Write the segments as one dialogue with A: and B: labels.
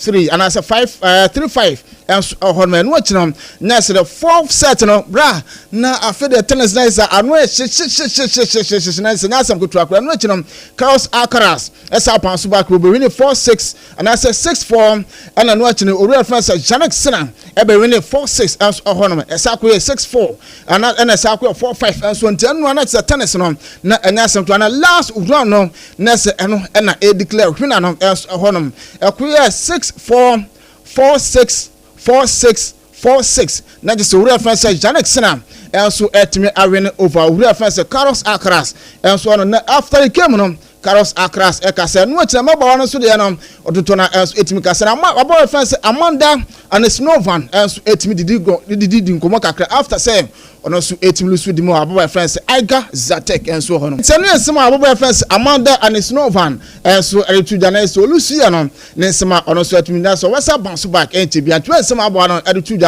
A: 3 and as a 5-3-5 and Horman watching them. Next the 4th set no bra na after the tennis nice and nice and some good track. I'm watching them Carlos Alcaraz as our pass back will be winning 4-6 and as a 6-4 and I'm watching the real friends Janek Sina be winning 4-6 as a Horman as a 6-4 and as a 4-5 and so on 10 that's a tennis no na and as some last round no next and a declare winner as a Horman a 6-4-4-6-4-6-4-6. Now just a real friend says Janek Sina and so at me I win over real friend says Carlos Alcaraz and so on after he came on Carlos Alcaraz said no to my boy so the or to turn as it me said my boy friend Amanda and it's no van and so it me did come after saying on also 8 minutes with the more boy friends Iga Zatek and so on. It's a some boy friends Amanda and it's no van and so I to the next so Luciano Nensama on also 8 minutes so what's up bounce back and to be at some about on attitude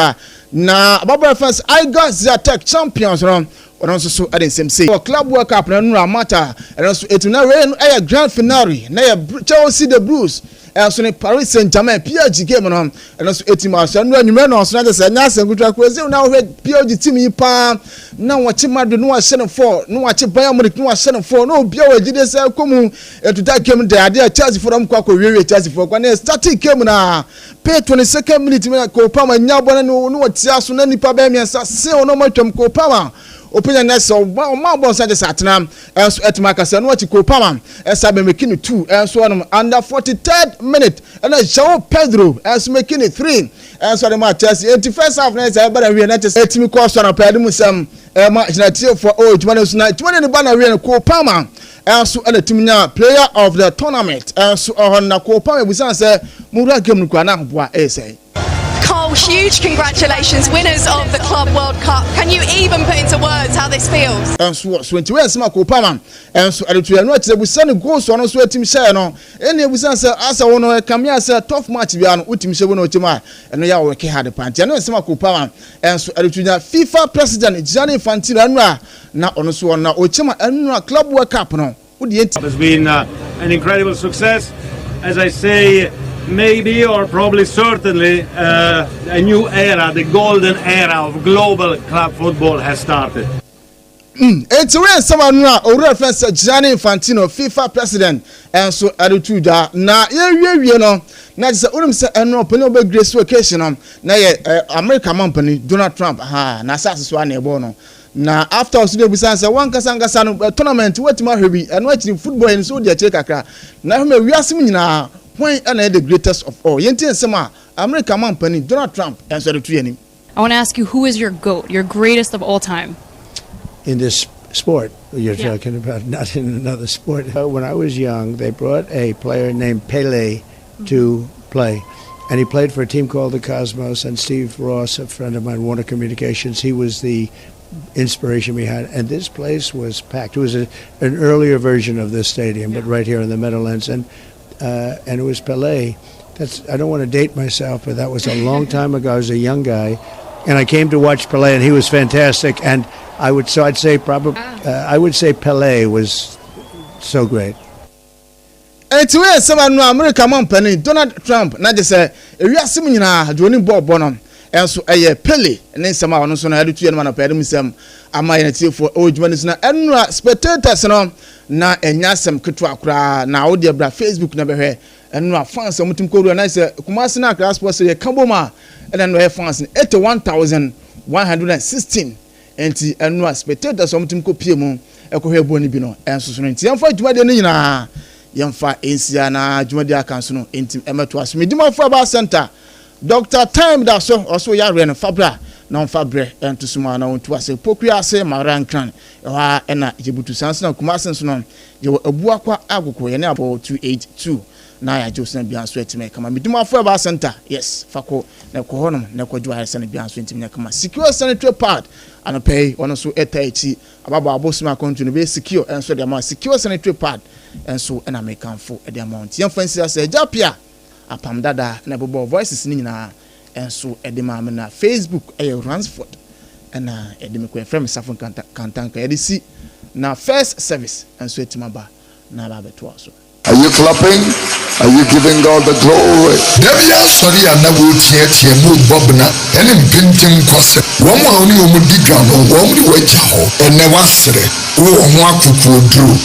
A: na boy friends Iga Zatek champions on also so at the same say club world cup na matter and also it na rain a grand finale na Chelsea the Blues and so Paris Saint-Germain PSG game on and also 18 months and when you men on so na say na say good kwezi na PSG team pa na wachi Madrid no ahye 4 no wachi Bayern Munich no ahye 4 no bia wa gide say komu to that game there Ade Chelsea for them kwa we Chelsea for kwa na starting game na pay 22nd minute me ko pa ma nya bona no watia so na nipa ba miensa se ono matwam ko pa ma opinion na so ma bon sa just atena enso etimaka se no wachi ko pa ma esa be making 2 enso on under 43rd minute and João Pedro enso making 3 enso the match Chelsea 81st half na say better we na just etimi ko so na pade mu sam ma generate for jumane so na jumane ne ba na we ko pa ma enso and the player of the tournament enso on na ko pa me busan say mura game kwa na boa say
B: huge congratulations, winners of the Club World Cup. Can you even put into words how this feels?
A: And so 21 sama ko pama and so adu no ati bu sane goals no so atim share no ene bu san say asa wono kamia say tough match bia no utim share no otima eno ya work hard pant eno sama ko pama and so adu FIFA president Gianni Infantino anura na ono so na ochima anura Club World Cup no
C: it has been an incredible success, as I say. Maybe or probably certainly a new era, the golden era of global club football has started.
A: It's where someone now or reference Gianni Infantino, FIFA president, and so attitude na you know na just say no penal grace occasion na American company Donald Trump na success one e no na after us dey bisan say one kasa no tournament wetima heavy and watching football in so dey kakra na home wiase nyina when are the greatest of all? American company Donald Trump answered to him.
D: I want to ask you, who is your GOAT, your greatest of all time?
E: In this sport you're talking about, not in another sport. When I was young, they brought a player named Pele to play. And he played for a team called the Cosmos. And Steve Ross, a friend of mine, Warner Communications, he was the inspiration we had. And this place was packed. It was an earlier version of this stadium, but right here in the Meadowlands. And it was Pelé. I don't want to date myself, but that was a long time ago. I was a young guy, and I came to watch Pelé, and he was fantastic. And I'd say Pelé was so great.
A: And to where someone no American company Donald Trump na just say we are sim nyina do ni ball bonum enso Pele and then some no so na adu tuye no na pede misem ama yenati for ojumani na enra spectators no na enyasem keto akura na wo de bra Facebook na behwe enra fans amutim ko na say Kumasi na Accra Sports ye kamboma and no fans 81,116 enti enra spectators amutim ko pie mu ekohwe boni bi no enso so enti yemfa dwuma de no nyina yemfa ensia na dwuma de akanso no enti emeto aso medima for ba center Dr. Time da so also ya re no fabra na fabre ento suma na wontu ase pokua ase marankran ha ena Jibutu sansa Kumasi so no ye abuakwa agoko ye na about 282 na ya Joseph Bianso etime kama medima for ba center yes fako na ko hono na ko dwa ase na Bianso etime kama secure sanitary pad and pay ono so etachi ababa abosuma continue be secure enso de ma secure sanitary pad enso na mekanfo e de amount yan fancy ase japia apam dada na bobo voices ni nyina enso e de ma na Facebook Ransford na e de me ko frame safon kantanka e de si na first service enso etimaba na ba beto aso
F: Are you clapping? Are you giving God the glory? Devia sorry and never tie mu bobna ene mpintim kwase wo mo oni o mu digwa no wo mu waja ho ene wasere wo ho akuku oduru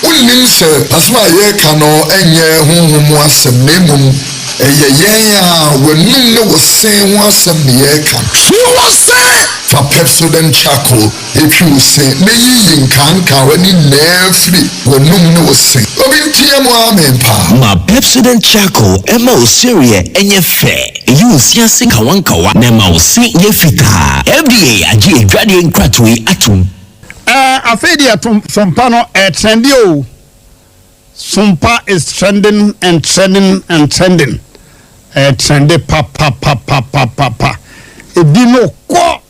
F: unim se asma ye kano enye honhom asem nemum yen a wenum ne wo sen ho asem ye kan he was say for Pepsodent charcoal if you say me yin kan wani nefri wenum ne wo sen obintie mo amen pa
G: ma Pepsodent charcoal ema osirie enye fe you see se kawankawa na ma osi ye fita FDA agi edwade nkwatwe atum
H: afedi atum Sompa no trendy o Sompa is trending and trending and trending trendy pa ebi no ko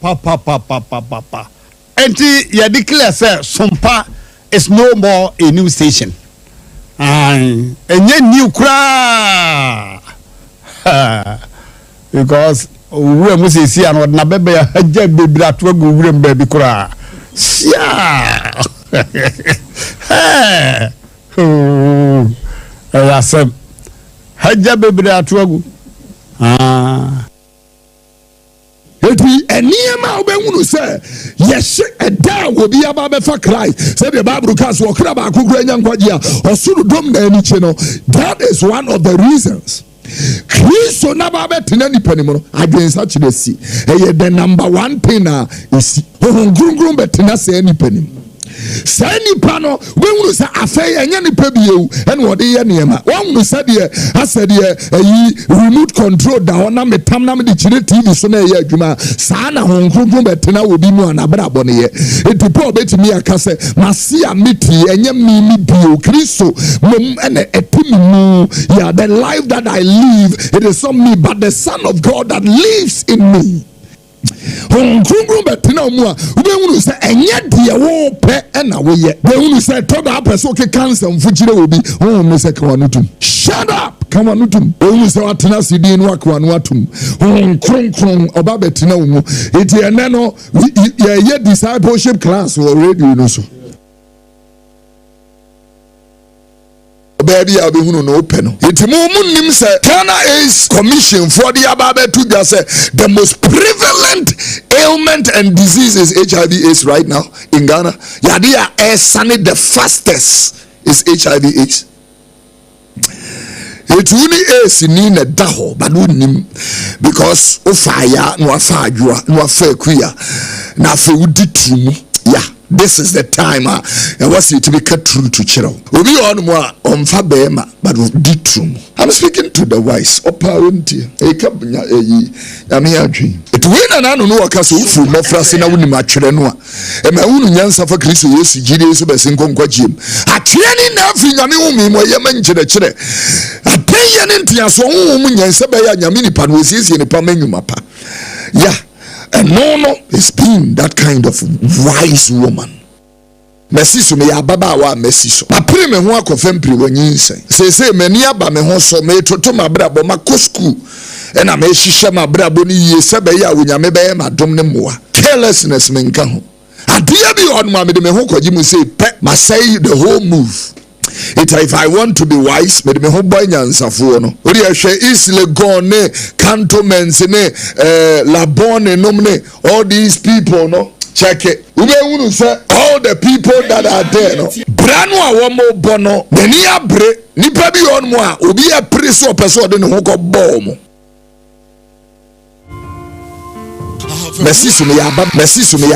H: pa enti ya declare say Sompa is no more a new station enye new kra because we must see and na bebe ya haja bebre atwa go wure mba bi kra sia Asem haja bebre atuagu
F: eti eniema obehunu se yehye eda obi aba be fa Christ say the Bible cast wo kra ba akugura nyankwaje a osuru dom na ani che no. That is one of the reasons Kristo na ba betena ni panim no adwensa kire si eye the number one thing is ohungurungurun betena se ni panim say nipa no we say afey enya nipa bieu ene wode ye niema wonu say de asede yi remote control da ona metam na me de kire TV so na ye adwuma saa na honkromkrom betena obi mu na brabo ne ye etipo betimi aka say masia meti enya mi bieu Kristo mom ene etimi mu yeah the life that I live it is not me but the Son of God that lives in me. Honkromkrom betena mu a ubehunu say enye de wo pe na wo ye behunu say to da person ke cancer mfugire obi me say kawanutum shut up kawanutum behunu say watena sidi no akwanu atum honkromkrom oba betena mu eti ene no ye discipleship class already you know so baby I be hunu no open no iti mu nim say Ghana is commission for the ababe to just say the most prevalent ailment and disease is HIV/AIDS right now in Ghana. Yadia sunny the fastest is HIV/AIDS. It only is in a daho but nim because o fire no afadwa no afakua na fe uditrum yeah. This is the time and what's it to be cut true to chiro. Obi on moi on fa bema but di true. I'm speaking to the wise or parenti. E kabnya eyi ami adwin. It win na no no waka so fu mo frase na woni ma twere no a. E ma wonu nyansa fa Kristo Yesu gide so besin konkwagiem. Atwe ni na afi nyame wumi mo ye mankyere kyere. Atenye ne ntiaso wonu nyansa be ya nyame ni pa no osiesie ni pa manwuma pa. Yeah. And no is being that kind of wise woman. Messi so me ya baba wa messi so. Na pre me ho akofem pre wanyi nsen. Say mani aba me ho so me toto mabrabo mako school. E na me hihye mabrabo ni yie sebe ya wonyame be ma dom ne moa. Carelessness me nka ho. Adia bi on ma me de me ho kwaji mu say pe ma say the whole move. If I want to be wise, me ho boy nyansafo no. Ori ehwe isle gone cantonments ne labone nomne all these people no. Check it. Ube say all the people that are there no. Branu a womo bono. Meni abre nipa bi on mo a obi e priest o person de ne ho ko bo mo. Messi so me ya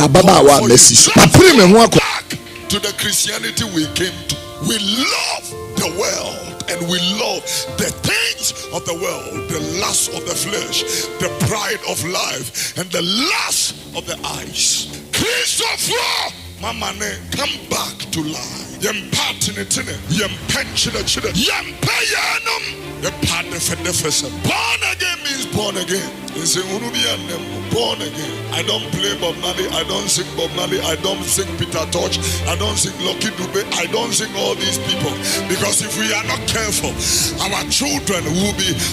F: baba wa messi so. Na pre me ho to the Christianity we came to. We love the world and we love the things of the world, the lust of the flesh, the pride of life, and the lust of the eyes. Christopher, mama, come back to life. Yem patinitine, yem penchina, yem payanum, the partner for the first. Born again means born again. They say, born again. I don't play Bob Marley, I don't sing Bob Marley, I don't sing Peter Tosh, I don't sing Lucky Dube, I don't sing all these people. Because if we are not careful, our children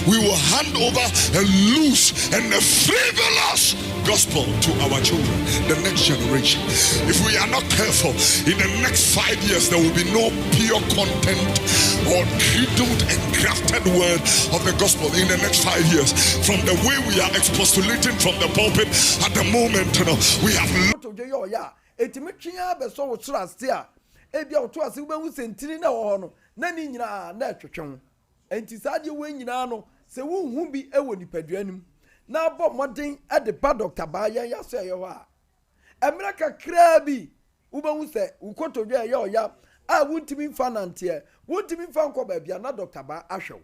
F: we will hand over a loose and a frivolous gospel to our children, the next generation. If we are not careful, in the next 5 years, there will be no pure content or cradled and grafted word of the gospel in the next 5 years. From the way we are expostulating from the pulpit at the moment, we have
I: America krabi ubangu se ukoto dwe ya wuntimi fanantie wuntimi fanko ba bia na Dr. Ba ahwew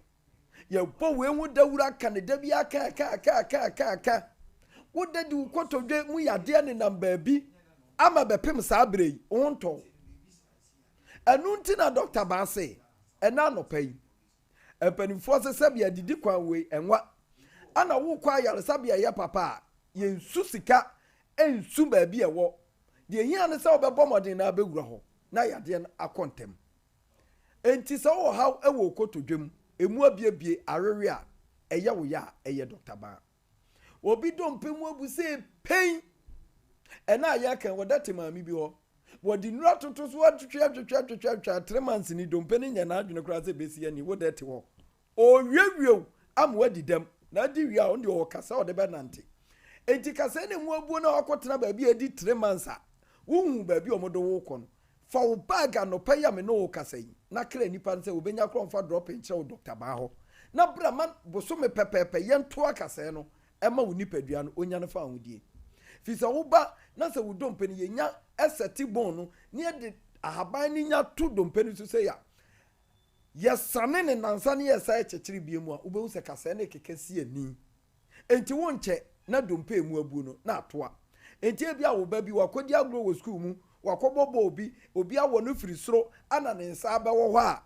I: ye po we hu dawura kaneda bia ka woda di ukoto dwe mu yade ne namba bi ama bepem saa brei wonto enu nti na Dr. Ba se ena no pai empanifo se sabia didi kwan we enwa ana wo kwa yare sabia ye papa ye nsu sika ensu ba bi ewo de hia ne se obebo modin na abegura ho na yade na akontem enti se wo haw ewo kotodwem emu abiebie arere a eye wo ya eye Dr. Ba obi dompemu abuse pain ena ya kan wodate maami bi ho wodi nura toto so atwetwe 3 months ni dompeni nya na adwene kura se besi ani wodate ho owiewiew am wadi dem na di wi a onde o kasa ode be nante enti kasa ne mu abuo na akotena ba bi edi 3 months a wuhu ba bi omodo wo kon fa wo bag anopa ya me no wo kasa yi na kra nipa nse obenya kro mfa drop in kire Dr. Ba ho na bra man boso me pepepe yento akasa no ema wo nipadua no onya no fa ahudie fi se wo ba na se wo dompeni yenya eseti bon no ne de ahaban ni nya to dompeni so se ya yesane ne nansa ne yesa ekekiri biemu a obehu se kasa ne kekesi ani enti wonche na dompe mu abu no na atoa enti bia wo ba bi wakodi agro wo school mu wakobobo obi awo no firi soro ana ne nsa abewo ho a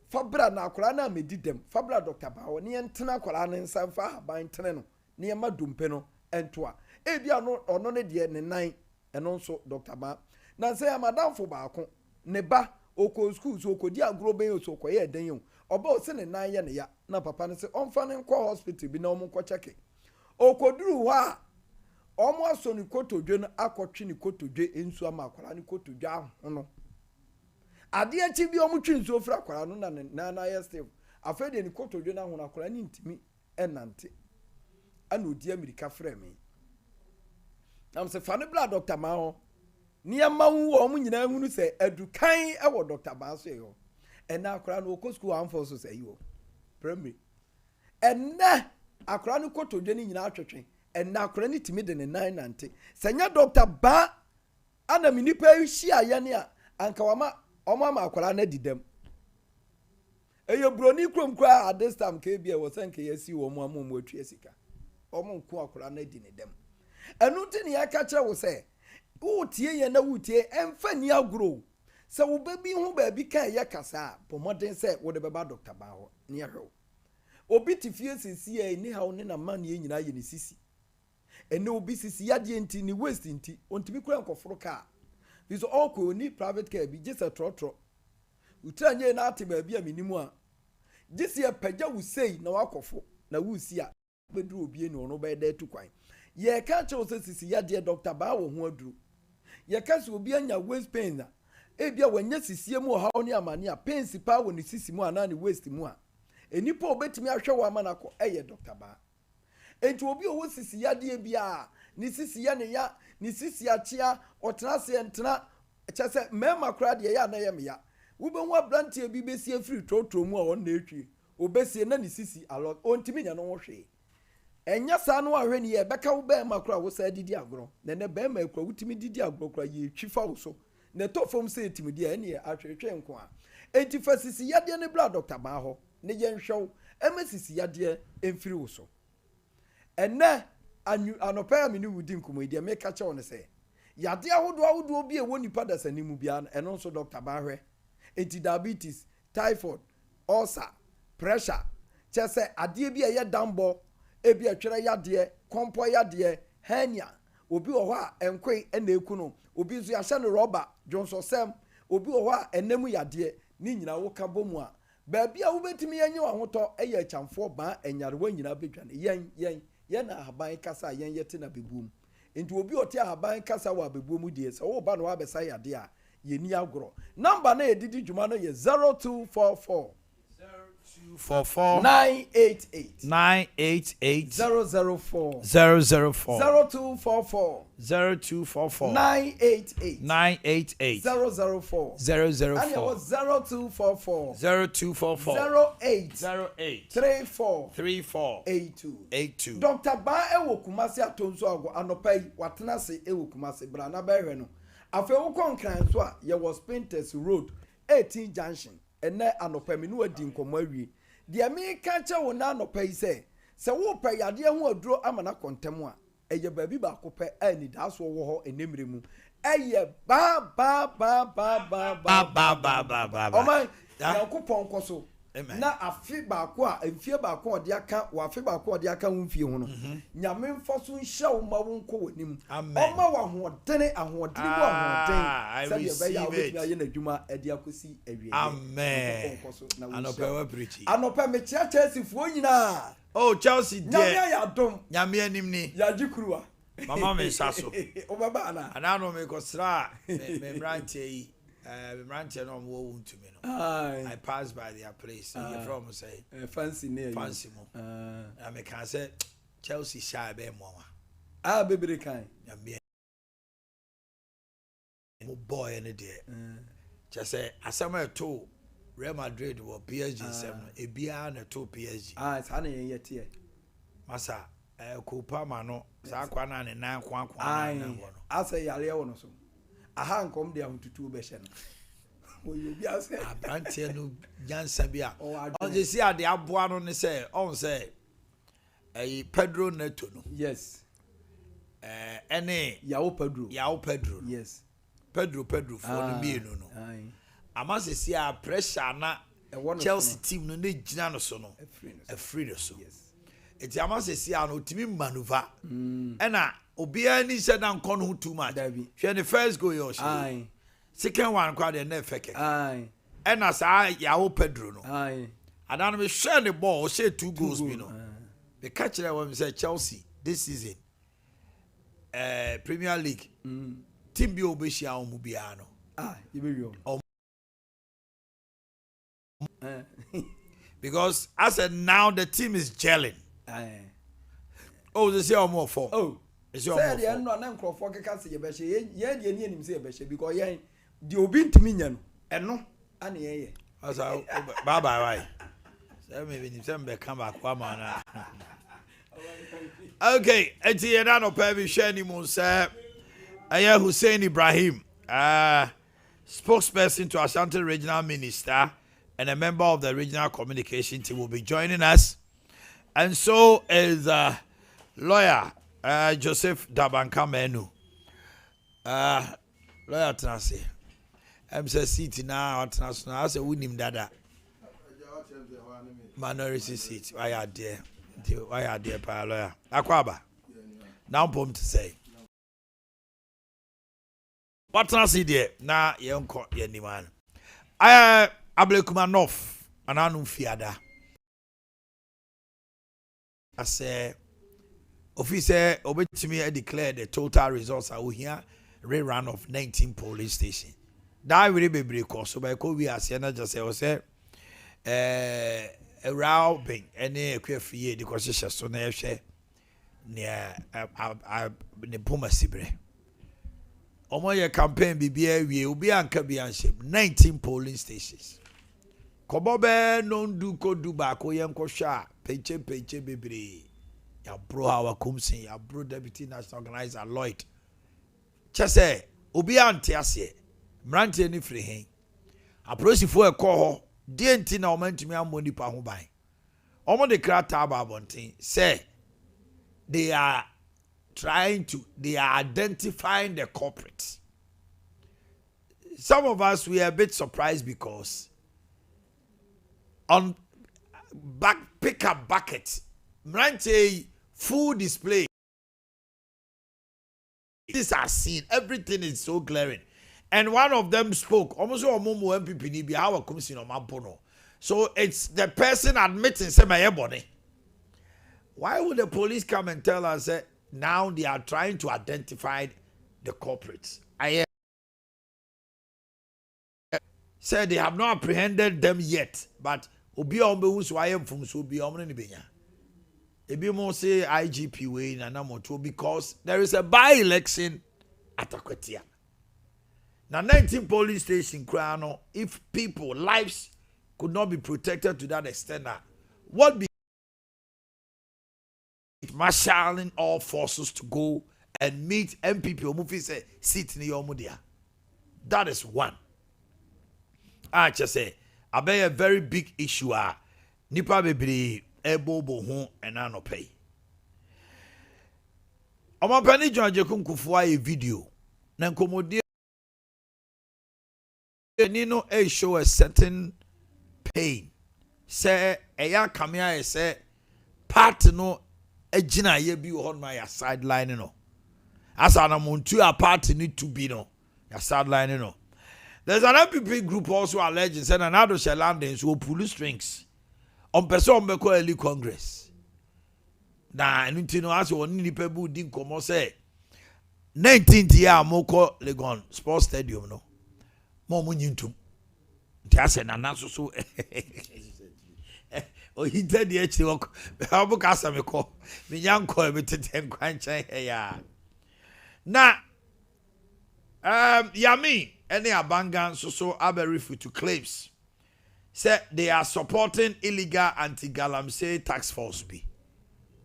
I: fabra na akora na medidem fabra Dr. Ba wo ne ntena akora ne nsa mfa haban tene no ne ma dompe no entoa bia no ono ne de ne nan eno nso Dr. Ba na se ya madamfo baako ne ba oko school so okodi agro ben so koye eden yo oba o se ne nan ye ne ya na papa ne se onfa ne nkọ hospital bi na omo nkọ cheke okoduru ho a omo aso ni kotodwe no akotwe ni kotodwe ensu ama akwara ni kotodwe ahono ade achi bi omo twi nsu ofra akwara no na ya steve afede ni kotodwe na ahono akwara ni ntimi enante ana odi America frame am se fa ne bla Dr. Ma ho ni amawu omo nyina hunu se adukan ewo Dr. Ba so yo ena akwara no okosku amfo so se yo primary enne akwara no kotodwe ni nyina atwetwe ena akwara ni timi de ne nan nante senya Dr. Ba ana minipa hia ya ne a anka wama oma akwara na didem eyo broni krom kwa at this time ke bia wo sanke yasi wo mu amomu atwa sika omo nko akwara na di ne dem enu ti ne aka kire wo se wo tie ye na wo tie emfa ni agro se wo babi hu ba bi kan ye kasa pomoden se wo de beba Dr. Ba ho ne hwe obi ti fie sisi e ni ha ne na man ye nyina ye ne sisi ene obi sisi ya de enti ni waste enti ontimi kura nkoforo ka biso okwo ni private car bi just a trotro utranye na ate ba bi a minimu a jisi e pagya wusei na wakofo na wusi a bedru obi eni ono ba da tu kwan ye ka che sisi ya de Dr. Ba wo ho aduru ye ka se obi anya waste pain na ebia wanya sisi mu ha oni amane a pain si pa wo ni sisi mu ana ni waste mu a enipa obetimi ahwe wa manako eye Dr. Ba enti obi owo sisi ya de bia ni sisi ya ne ya ni sisi achia otena se entena chese mema kra de ya na ye me ya wubenwu abrantie bi besi afiri trotro mu a won na etwie obesie na ni sisi alot ontimi nya no hwe enya sa no ahwe ni ye beka wo be makra wo sa didi agro ne be ma ekra wutimi didi agro kra ye twifa wo so ne to fom se etimi de ene atwetwe nko a enti fa sisi ya de ne bla Dr. Ba ho ne ye nhwew emesisi ya de emfiri wo so enne anopa mi ni wudi nkomo ide me ka che won se yade ahodo obi e woni pada sanimu bia eno so Dr. Ba hwe enti diabetes typhoid ulcer pressure chese ade bi ye dambo ebi atwere yadeɛ kompo yadeɛ hernia obi wɔ hɔ a enkwe na eku no obi nso yɛahyɛ no rɔba dwonsɔsɛm obi wɔ hɔ a enemu yadeɛ ne nyina wo ka bɔ mu a baabi a wobɛtumi yɛnyɛ wahotɔ ɛyɛ akyamfoɔ baa enyarewa nyina bedwa ne yɛn na ahaban kasa a yɛn yɛte na bebuom nti obi ɔte ahaban kasa wɔ abebuom die sɛ wo ba no wabɛsa yadeɛ a yɛni agorɔ number na yɛdidi dwuma no yɛ 0244 988 004 0244 988 004 and it was 0244 08 34 82 Dr. Ba ewo Kumasi atonso ago anopai watena se ewo Kumasi bra na behwe no afa wo konkran so a ye was Painters Road 18 junction ene anopai me no adi nkomo awie de me ka che wo na anopai se wo pa yade ho aduro amana kontem a eye baabi ba ko pe ani daso wo ho enemre mu eye ba o man yakopon koso na afi ba ko a mfie ba ko ode aka wa afi ba ko ode aka wo mfie ho no nyame mfoso nhye wo ma wo nko wonim o ma wa hoodene ahoodene wo ahoodene se ye ba ya wo tumi aye na dwuma ade akosi awie
J: amen anopa wa preach
I: anopa me chia Chelsea fo nyina
J: oh Chelsea de
I: nyame ya dom
J: nyame anim ni
I: ya jikuruwa
J: mama me saso
I: o baba na
J: ana no me ko sra me branche yi branche no mo wo ntumi no I passed by their place you from say
I: fancy near
J: fancy mo I me can say Chelsea shy be mo
I: bebere kan
J: nyame mo boy any there just say asama to Real Madrid or PSG 7 ebia na to PSG
I: sa na yen yete
J: masa Copa mano sa kwa na ne nan kwa
I: na wo no asa yare wo no so aha nkom de ahotutu be hye no wo yo bi asa
J: abrantie no jansa bia on je si ade aboa no ne say on say Pedro Neto no
I: yes
J: ene
I: yawo Pedro
J: yes Pedro for no mienu no amase si a pressure na Chelsea team no ne gina no so no free no so
I: yes
J: eti amase si a no timi maneuver ena obia ni se na nkon ho too much hwe the first goal yo shi second one kwa de na feke ena sa yawo Pedro no adano me share the ball say 2 goals bi no the catcher when say Chelsea this season Premier League team bi obeshia o mu bia no
I: you be real
J: because I said now the team is gelling. Oh, they say more for.
I: Oh,
J: it's
I: your more. Say no na nkrofo keka se ye be hye. Ye de ni enim se ye be hye because ye de obi ntimi nya no. Eno ana ye.
J: Asa bye bye. Say me be say me come back kwa ma na. Okay, eti ye na no pa bi hye ni mu say Aya Hussein Ibrahim, spokesperson to Ashanti Regional Minister and a member of the regional communication team will be joining us. And so is lawyer Joseph Dabanka Menu. Lawyer Tanasi. I'm saying seat now international. I say we name dada. Minority seat. Why are there? Why are there pa lawyer? Akwaba. Now pom to say. What I see there? Na yenko yeniman. Ablekumanov ananu fiada. I say officer obetimi declare the total results are here rerun of 19 polling stations. That really be break so by ko we as na just say a row bing any ekwe the constitution so na ehwe near ne poma sibre. Omoye campaign bibia wie obi anka bi anshem 19 polling stations. Kobobe non du ko du ba ko yenko hwa peche bebre. Ya bro our kumsin ya bro deputy national organizer Lloyd. Chese obi ante ase mrante ni free hen. Aprosifo e ko ho die nti na omantumi amoni pa ho ban. Omo de krata ba bonten say they are identifying the culprit. Some of us, we are a bit surprised because on pick up bucket, Mranche full display. These are seen. Everything is so glaring. And one of them spoke. Almost all Momo MPP ni bi how comes in Omampono. So it's the person admitting say my body. Why would the police come and tell us that now they are trying to identify the culprits? I said they have not apprehended them yet, but obi ombe so I am from so be omne ni benya. Ebi mo say IGP way na na moto because there is a by-election at Akwatia. Now 19 police station krano, if people lives could not be protected to that extent, what be marshalling all forces to go and meet MPP Omufi say sit in your mudia. That is one. I just say I be a very big issue. Nipa bebre ebo ho and no pay. Omanhene John Jekun Kufuor a video. Na nkomodi Nino a show a certain pain. Say eya kamea say part no ejina ye bi on my sideline no. As an amuntu a party need to be no. Your sideline no. There's an MPP group also alleging said another Shelandens will pull strings on person beko early Congress. Na nti as one ni pebu din komo say 19th year moko Legon Sports Stadium no. Mo munyintum. Nti ase na naso so o hita di echi wok. How book asa me ko. Me yanko e betete nkwanchan he ya. Na Yami any abangan so aberifu to claims say they are supporting illegal anti-galamsey tax force be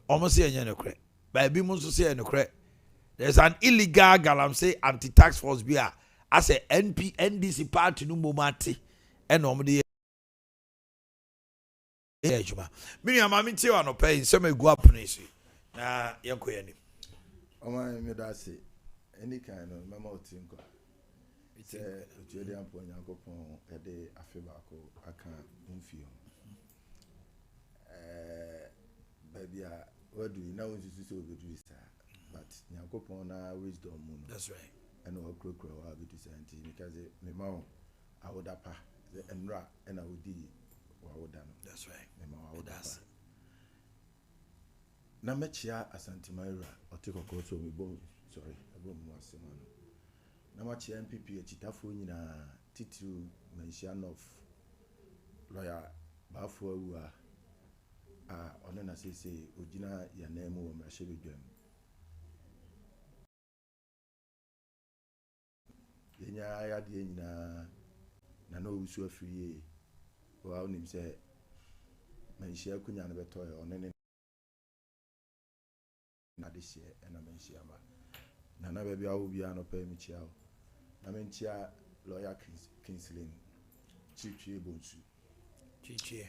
J: almost say no credit but be most say no credit there's an illegal galamsey anti-tax force be as a NDC party no momati and normally ejuma mini amami ti wa no pay say me go up nisi na yankoyani
K: Oma me da say any kind of mama otinko it's a Julian Ponyakopon Ade Akye Abia aka mfio baby what do you know is so good but Nyakopon na wisdom no
J: that's right
K: and o krokro wa be to senti because me ma I would apa the enra and I would di wa woda no
J: that's right
K: me ma wa woda na mechia asantimaira otikoko so me bo sorry abo mu asema no na machi MPP achitafo nyina titu mention of lawyer bafo awu a ono na sese ogina ya na emu wo mrahye bedwam yenya ya de nyina na no wusu afiri wa onim se menhia kunya na beto ya ono ne na de hye na menhia ma na na baby awu bia no pa mi chia na mentia lawyer Kingsley chichi bonsu
J: chichi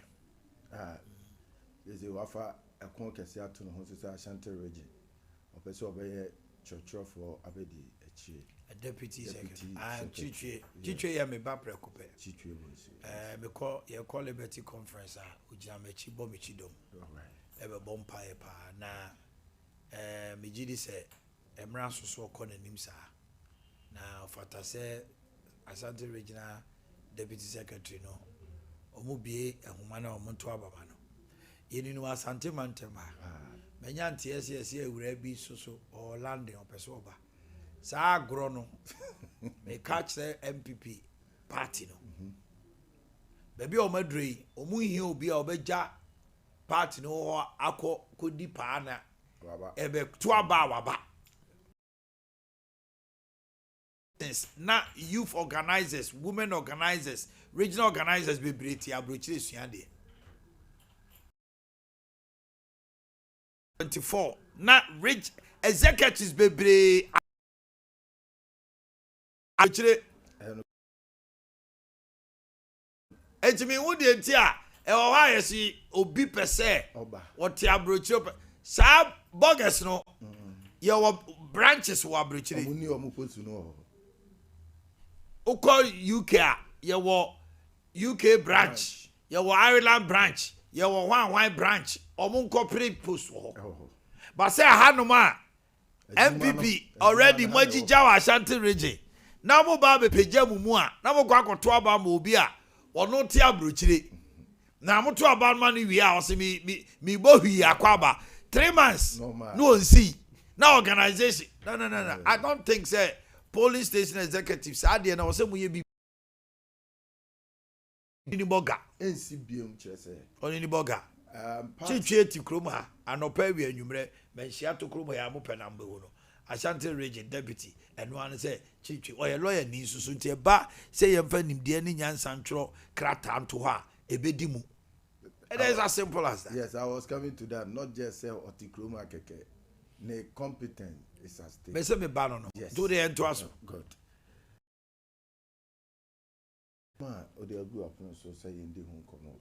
K: eze wafa ekon kese ato no ho so Ashanti region opese obeye church abedi echi
J: a deputy secretary chichi ya me ba preocupe
K: chichi bonsu
J: because ye call liberty conference ujia mechi bo mechi dom ebe bompa e pa na me gidi se emra so ko nanim sa na ofata se Ashanti regional deputy secretary no omubie ehuma na omonto ababa no yeni no Asante mantema menya ntse ewura bi so or landing opeso oba sa agro no me catch the MPP party no baby o madrei omu hie obi a obeja party no ho akọ kodi pa na ebe to aba waba na youth organizers, women organizers, regional organizers be breti abrochire suande 24 na rich executives be bre abrochire etimi wo de ntia e wo ha yesi obi pese what abrochire sa bogus no your branches wo abrochire
K: omuni omupotu no
J: Uko UK, your UK branch, your Ireland branch, ye wo hwan branch omo incorporate post wo but say hanoma MPP already majija wa Ashanti region na mo ba be peja mumu a na mo kwa akoto aba ma obi a ono te abrochire na mo to aba ma no wi a o se mi bo hwi akwaba 3 months no see na organization no I don't think say police station executives ade na o se mo ye bi ni boga
K: NCBM chese
J: oni ni boga chichie ti krom ha anopa wi anwumre menhia to krom ya mo penambe wo no Ashanti region deputy and one say chichi oye lawyer ni susu ntie ba say yemfa nimde ni nyansa ntro krata nto ha ebedi mu. It is as simple as that.
K: Yes, I was coming to that. Not just say otikroma keke. Ne competent is at stake.
J: Me say me ba no.
K: Yes.
J: Do the end to us.
K: Good. Ma odi agu apon so say yende hu kono.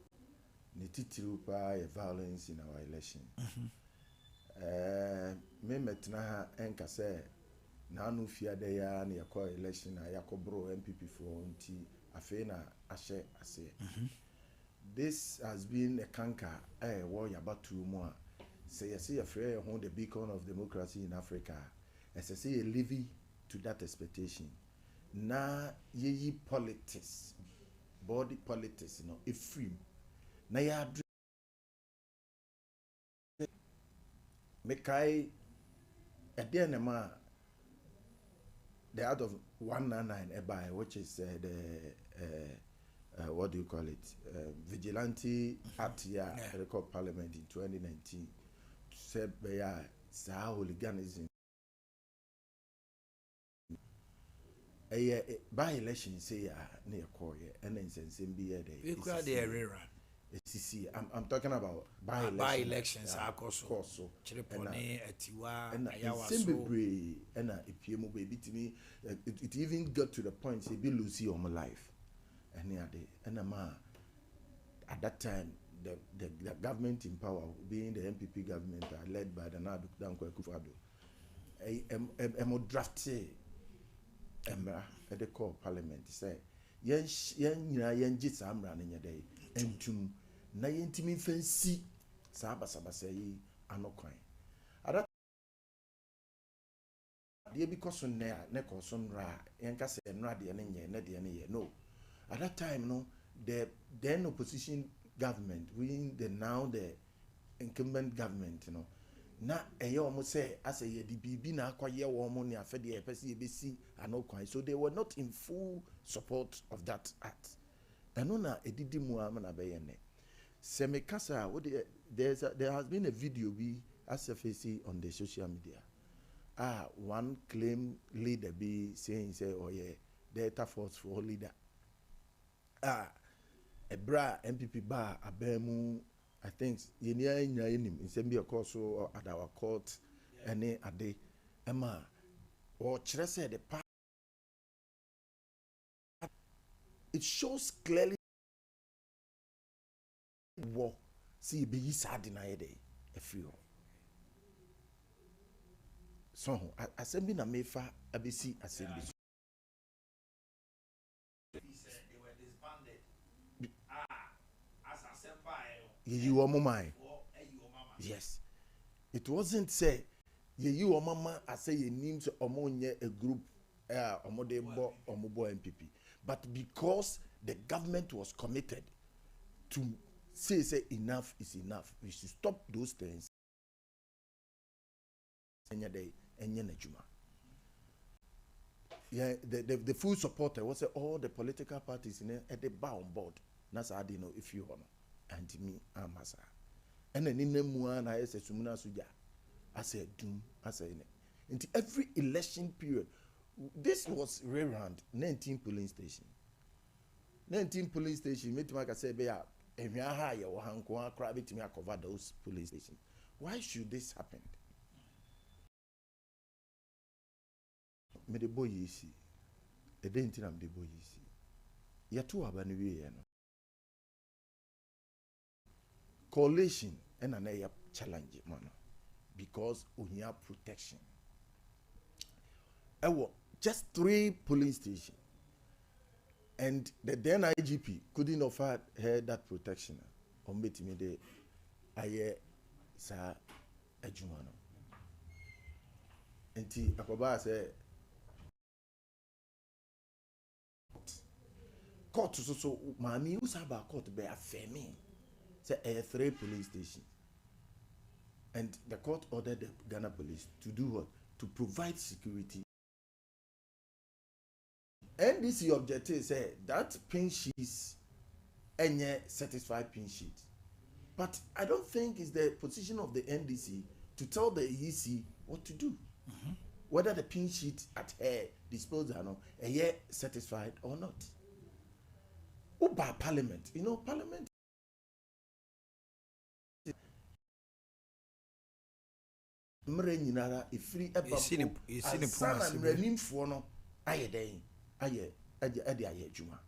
K: Ne titiru pa violence in our election. Me metna ha enka say na anu fiade ya na yakọ election na yakobro MPP for nti afi na ahye ase. This has been a canker war yabatu mu a say you see a free on the beacon of democracy in Africa as I say a levy to that expectation na ye politics body politics you know if free na ya mekai at ma the out of 199 ebai which is what do you call it? Vigilante Act here, record Parliament in 2019. Said by hooliganism. By election say near Korea and then same be a day.
J: We could the rerun.
K: I'm talking about
J: by elections.
K: Course.
J: Chiripone, Etiwa,
K: and if baby to me, it even got to the point say be Lucy on my life. And at that time, the government in power, being the MPP government, led by the Nadu Dankwa Kufado, a drafty at the core parliament say, yen jits am running a day, and to Nayentimi fancy Sabasa say, Anocoin. At that dear because on there, Neko Sonra, Yankasa and Radi and Nedi no. At that time, no, the then opposition government, the incumbent government, you know, na almost say as a DBB na kwaye woman after the ABC and no coin. So they were not in full support of that act. And no na edidi muamana bayene. Semekasa, there has been a video we as on the social media. One claim leader be saying say, oh yeah, data force for leader. A bra MPP bar abemu I think yenia in sembi okoso at our court any ade emma or chrese the part it shows clearly war see be sad na day a few so assembly na mefa abc assembly you are mama. Yes. It wasn't say you are mama I say your names among a group omobo MPP. But because the government was committed to say enough is enough, we should stop those things. Yeah, the full supporter was all the political parties in at the bar on board. That's how they know if you honor. And me amasa and then in the muana I say sumuna suja I said doom I say into every election period this was around 19 polling station made like I say be a higher or hanko crab it me cover those polling stations. Why should this happen? Me the boy you see a dent am the boy you see ya two abani we no coalition and an area challenge man because we have protection. Just 3 polling stations, and the then IGP couldn't offer her that protection. betimi de aye sa adwuma no enti akoba say court so maami who saba court be afemi say a 3 police station, and the court ordered the Ghana police to do what? To provide security. NDC objective say that pin sheets any satisfied pin sheet, but I don't think it's the position of the NDC to tell the EC what to do, whether the pin sheet at her disposal no satisfied or not. By parliament, parliament mre nyinara efiri eba sana mranimfo no aye den aye adwuma.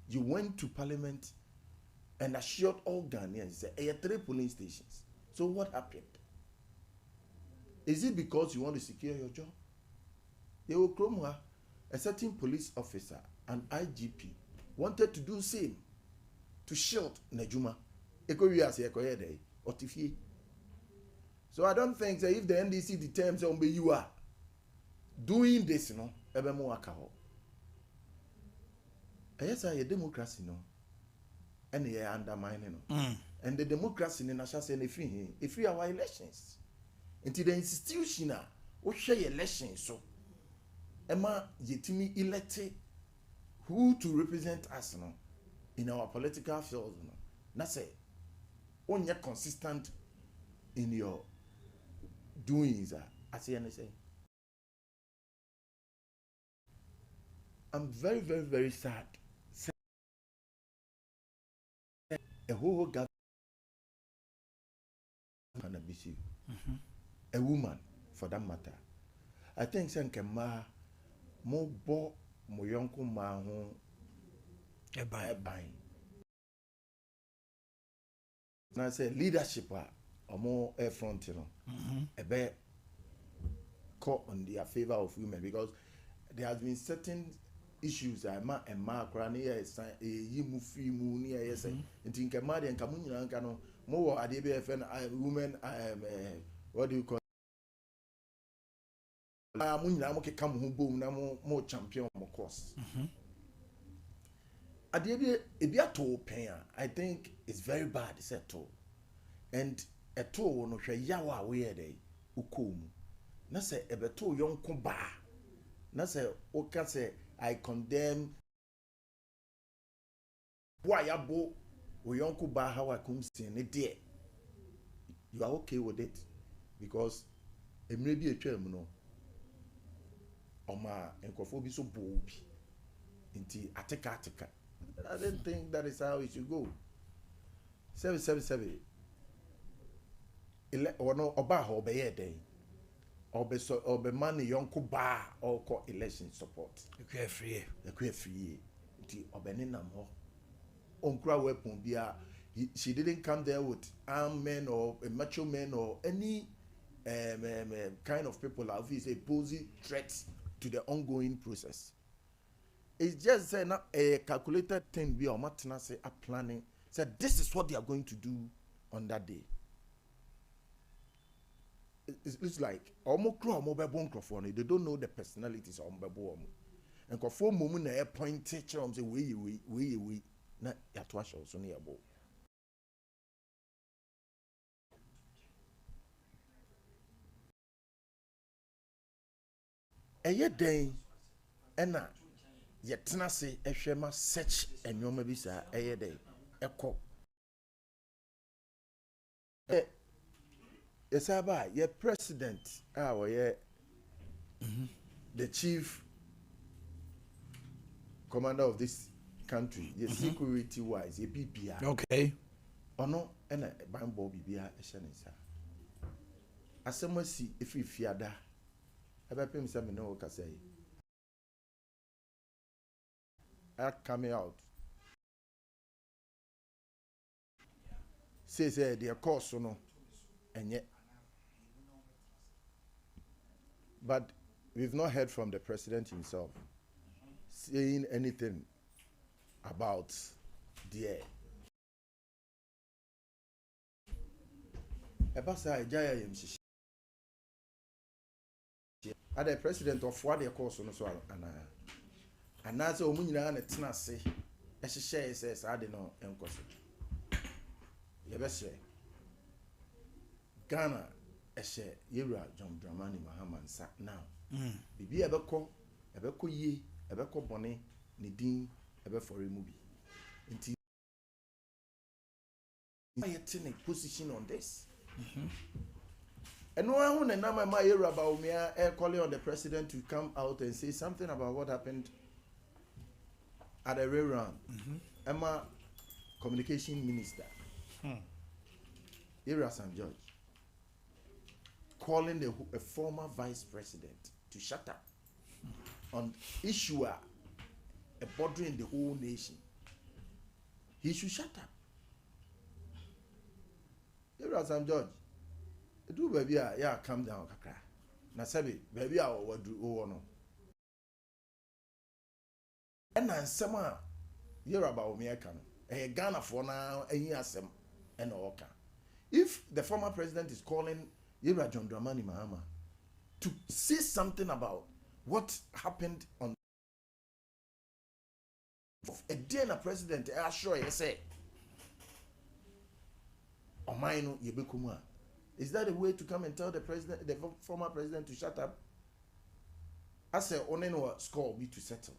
K: You went to parliament and assured all Ghanaians that there are 3 polling stations. So what happened? Is it because you want to secure your job? They will come a certain police officer, an IGP, wanted to do same to shield Najuma. So I don't think that if the NDC determines you are doing this, yes, a democracy, and they are undermining. And the democracy in Nasha say if we our elections, until the institution we share elections, so Emma yetimi elected who to represent us in our political field. Na say when you're consistent in your doings, I say anything. I'm very, very, very sad. A whole government can abuse you. A woman, for that matter. I think Sankema mo bo mo yonko ma ho e ban. Now say leadership omo air front a be call on their favor of women, because there has been certain issues and ma krani yi mu free mu ni yes nti nke ma de nka mu nyina nka no mo wo ade be FN women what do you call mu nyina mo ke kam ho bom na mo champion mo course ade be e bi ato pen I think it's very bad it's to, and eto no hwe yawa we dey ukom na se ebeto yonko ba na se o ka se I condemn why abo we yonko ba how I come sin it there. You are okay with it because emre bi etwa mu no oma enkofo bi so bo bi nti ateka I don't think that is how it should go. 777 no oba ho be ye den obe money yonko ba or call election support
J: ekwe
K: free nti obe ni nam ho onkura weapon bia. She didn't come there with armed men or a macho men or any kind of people who is posing threats to the ongoing process. It's just a calculated thing we are planning. Said this is what they are going to do on that day. It's like they don't know the personalities of Mbebo. And for moment they point teacher say we na yatwasha so ne yabo. Eye den ena yetena se ehwema search enwoma bi sa eye den ekọ yesaba ye president ye the chief commander of this country, the security wise ye BBA
J: okay
K: ono ena banbo bibia ehye ne sa asemasi efifiada ebepem se me no ka say coming out say the course no enye, but we've not heard from the president himself saying anything about the Ebasa Ejaya Yemshi. Are the president of what they call so and as a woman and a tenacity, as she says, I don't know, Encosi. Yebese Ghana, a share, Yera, John Dramani Mahaman sat now. Bibi Ebeko ye, Ebeko Bonnet, Nidin, Ebe for a movie. Until I attend a position on this. And no one and now my era about me calling on the president to come out and say something about what happened at the railroad. Emma communication minister. Era St. George calling a former vice president to shut up on issue bordering the whole nation. He should shut up. Era St. George. Do baby, yeah, calm down, kakra. Na sabi, baby, I will do no. And then some you're about me, I can. A Ghana for now, a year some and oka. If the former president is calling Yera John Dramani Mahama to say something about what happened on a day na president, I assure you say, Omanhene Yaw. Is that a way to come and tell the president, the former president, to shut up? I say, only no score be to settle.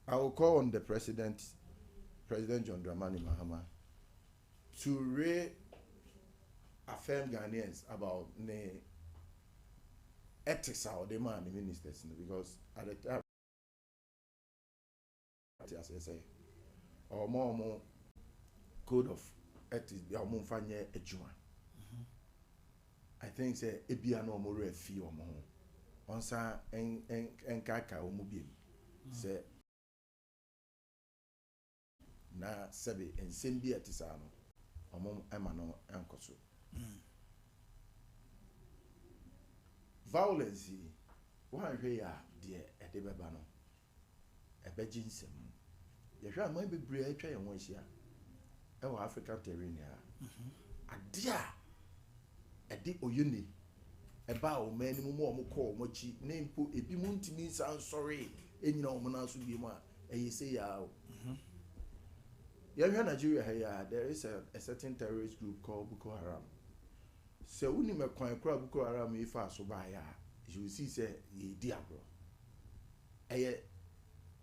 K: I will call on the President John Dramani Mahama, to reaffirm Ghanaians about the ethics of the man, the ministers, because at the time, as I say, or more code of ethics, they are more funny a Juma. I think say ebia no more refi omo ho onsa enkaka omubiem say na sebe ensem bi atisa no omo ema no enkoso violence one hwe ya de edebeba no ebeji nsem ye hwe aman bebre atwa ye ho ahia e wa African terrain ya adia edi oyuni eba o mani mu mo ko mo chi ne mpo ebi mu ntimi san sorry enyina o mo na so bi mu a eyese ya o ya hwe Nigeria here there is a certain terrorist group called Boko Haram. So uni me kwan kura Boko Haram ifa so ba ya you see say ye di agro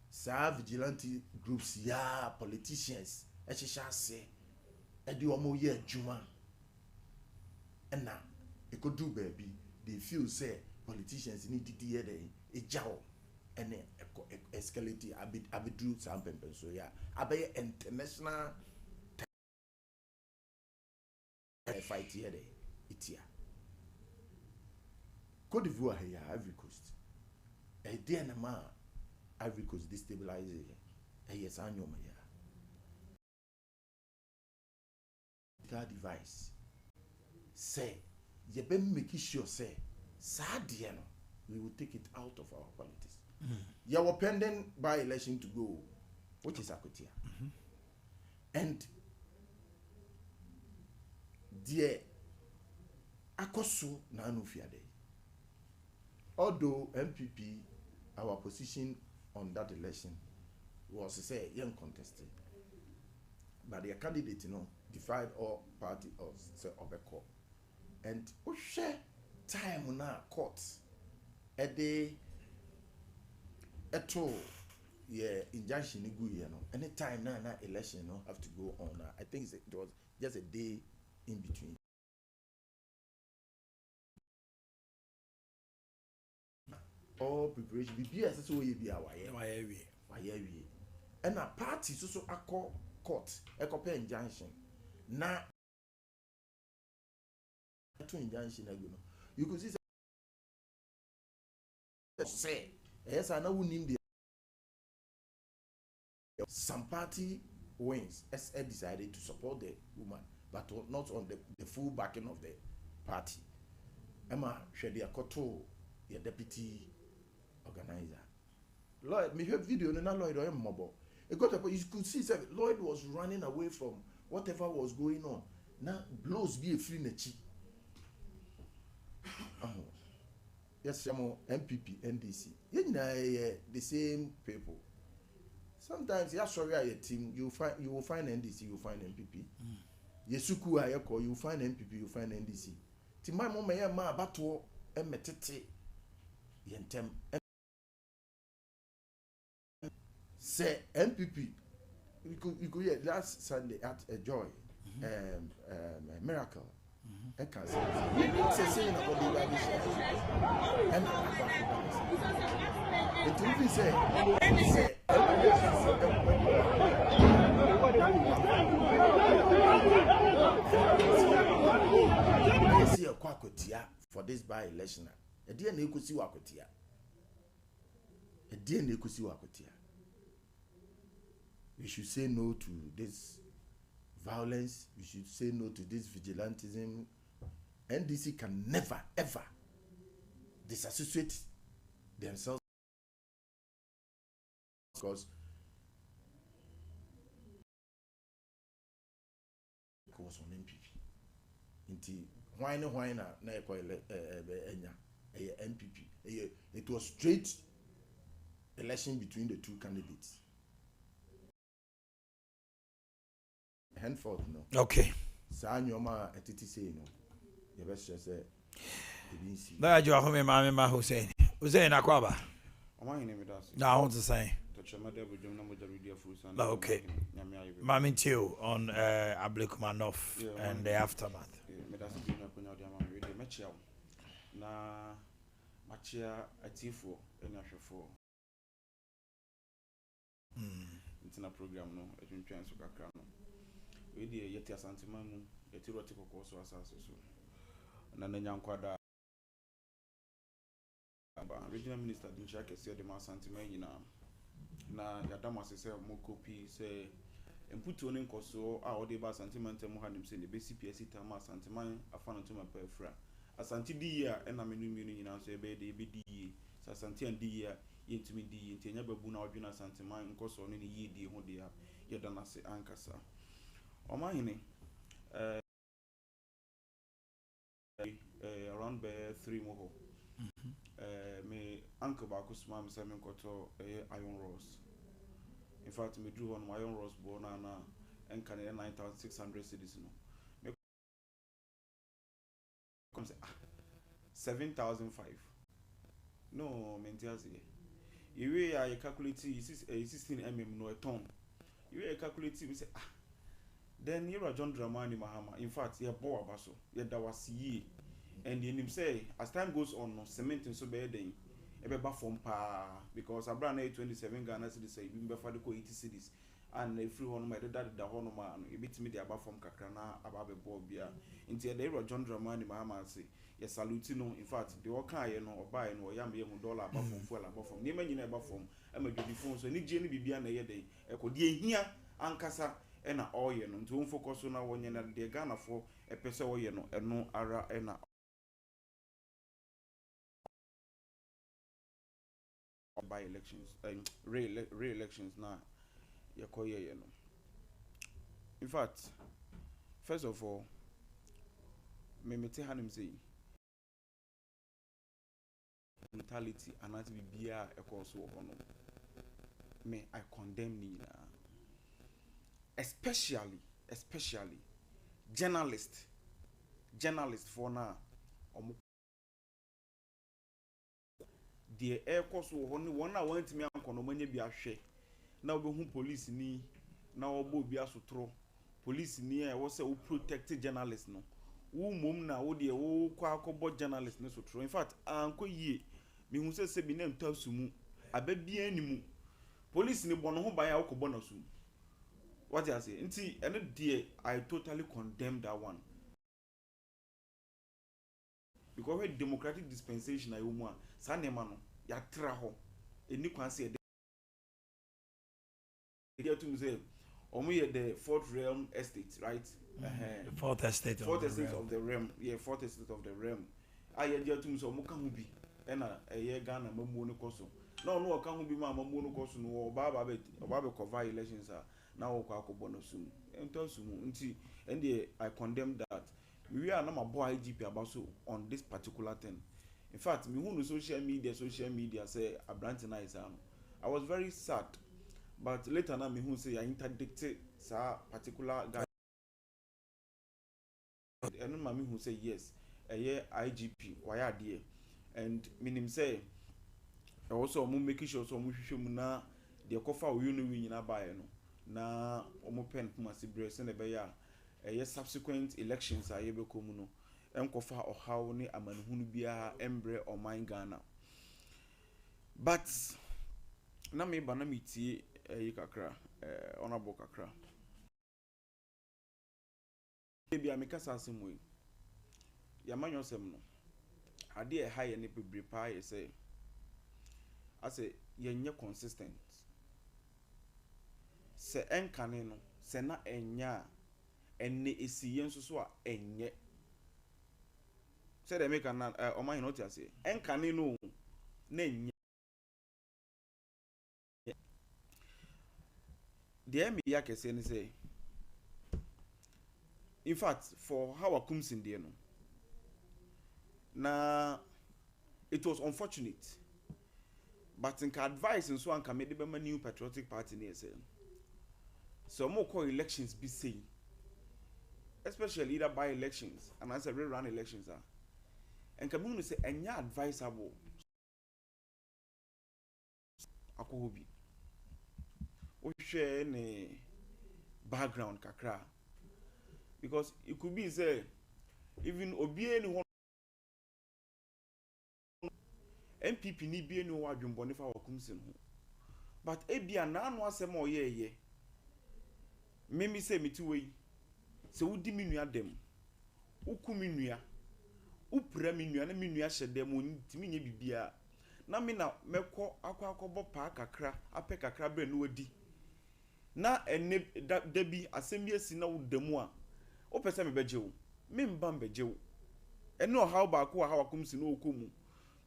K: sa vigilante groups ya politicians e hihya se e di omo ye adwuma and now it could do baby they feel say politicians need to hear a jow and escalate a bit do something so yeah abe international fight here it here Côte d'Ivoire here Ivory Coast a day na ma Ivory Coast destabilize yes annual device say you better make sure say no we will take it out of our politics. You were pending by election to go, which is Akotia. And dear Akoso Nanu Fiade. Although MPP, our position on that election was to say young contested, but their candidate, defied all party or say Obeko. And share time na court a day at all injunction any time na election have to go on I think it was just a day in between all preparation BBS so we be our and a party so a court a copy injunction na to injunction you could see say yes I know who name the some party wins SA decided to support the woman but not on the full backing of the party Emma Shedia Koto your deputy organizer Lloyd me have video no Lloyd or mobile it got up you could see Lloyd was running away from whatever was going on na blows bi efiri n'akyi yes mo MPP NDC you nyina the same people sometimes you sorry a team you will find NDC you find MPP yesuku a yeko you find MPP you find NDC ti my mama ya ma abato emetete yentem say MPP you go here last Sunday at a joy a miracle I can say na body ba bi and it will be say see a kwakotia for this by election e dey na ekusi wakotia we should say no to this violence. We should say no to this vigilantism. NDC can never ever disassociate themselves because it was on MPP. Inti why na MPP. It was straight election between the two candidates. Henford no.
J: Okay.
K: Sa nyoma etiti say no. You best say ebinsi.
J: Na ajo ahome ma Hussein. Hussein akwaba.
L: Omanhene me das.
J: Na I want to say. Okay. Mami Tio on Ablekumanov and the aftermath.
L: Me das bi na konya dia ma radio me chia. Na machia atifo enya hwefo. Intina program no etwentwan so kakra no. We dey yeti asantima mu yeti roti kokko so asase so na nyankwada aba regional minister din sha kese de ma asantima nyina na yadama se mo copy say emputo ne nkoso a ode ba asantima ntem ha nim se ne be CPS ta ma asantima afana to ma pa afra asanti di ya na menu nyina so ebe de be di sa asanti an di ya yentimi di yentenya babu na odwena asantima nkoso ne yi di ho de ya yadana se ankasa Omanhene around 3 more. Me uncle Bakusma me say me koto iron rods. In fact me drew on my iron rods born na and can 9,600 cedis no. Me come say 7,005. No, mentiasi. Iwe I calculate 16 mm no a ton. Iwe I calculate me say then you are John Dramani Mahama. In fact, you're Boa Basso, you're Dawasi, and him say, as time goes on, no cement and so bad, a from pa because I brand 27 Ghana cities say, before the 80 cities, and a free one my dad, the Honoman, a bit me the above from Kakrana, above a Bobia. Until they were John Dramani Mahama say, yes, salutino. In fact, the Okai no or buy no yammy $1 above from fuel above from Neman in above from Emma phone, so need Jenny be a day, a could here, Ankasa. Ena oye no nti won focus na wonye na de Ghana for e pese oye no eno ara ena by elections re-elections na yakoye no. In fact, first of all, me mete hanim say mentality anati bibia e ko so ho no me I condemn ni na especially journalists for now the air course one I want me ankono manya bi ahwe na obehu police ni na obo bi asotro police ni e wo say wo protect journalists no wo mom na wo de wo kwa akobo journalists no sotro. In fact anko yie me hu say bi na mtasumu ababia ni mu police ni bono ho ban ya wo kobo na sumu. What do I say? And dear, I totally condemn that one. Because when democratic dispensation I want, Sanemano, ya traho, and you can say to say, only the fourth realm estate, right?
J: The fourth estate
L: of the realm. Yeah, fourth estate of the realm. I had to so Mukamubi, and a year Ghana Mamuno Koso. No, can be my Mamuno Koso, no, Baba cover elections are. na wo kwa akobɔ no sum ento sum nti and I condemn that we are na my boy IGP about so on this particular thing. In fact, me who social media say Abrante na is I was very sad, but later na me who say I interdicted sa particular guy and me who say yes IGP why are there and meaning say also mo making sure so mo hwehwɛ mu na de kofa wo no wi nyina bae no na omo pen kuma sibre se na be ya subsequent elections a yebeko mu no enkofa ohaw ne amanhunu bia embre oman Ghana but na me ba na metie kakra honorable kakra bia me kasa asem we ya manyo sem no ade e ha ye ne bebre pa ye say ase yenye consistent se enkane no se na enya enne esi yenso so a enye se de make na Omanhene no tiase enkane no na enye de me ya kese ni say in fact for how comes in there no na it was unfortunate but in advice and so on can make the new patriotic party near say so more call elections be saying especially either by elections and as a rerun elections are and can say any advisable akobi o share any background kakra because it could be say even obi anyone MPP ni bi enu wa dwumbone fa wakumsin ho but ebia na anu asem oyeye memi se mitiwe se wudi minua dem uku minua upra minua na minua hyedem ontimi nye bibia na me na mekọ akọ pa kakra apẹ kakra bre no wadi na ene da bi asem bi esi na wodamu a o pese me beje wo me mba mbeje wo ene o how ba ko ha wakumsin no okomu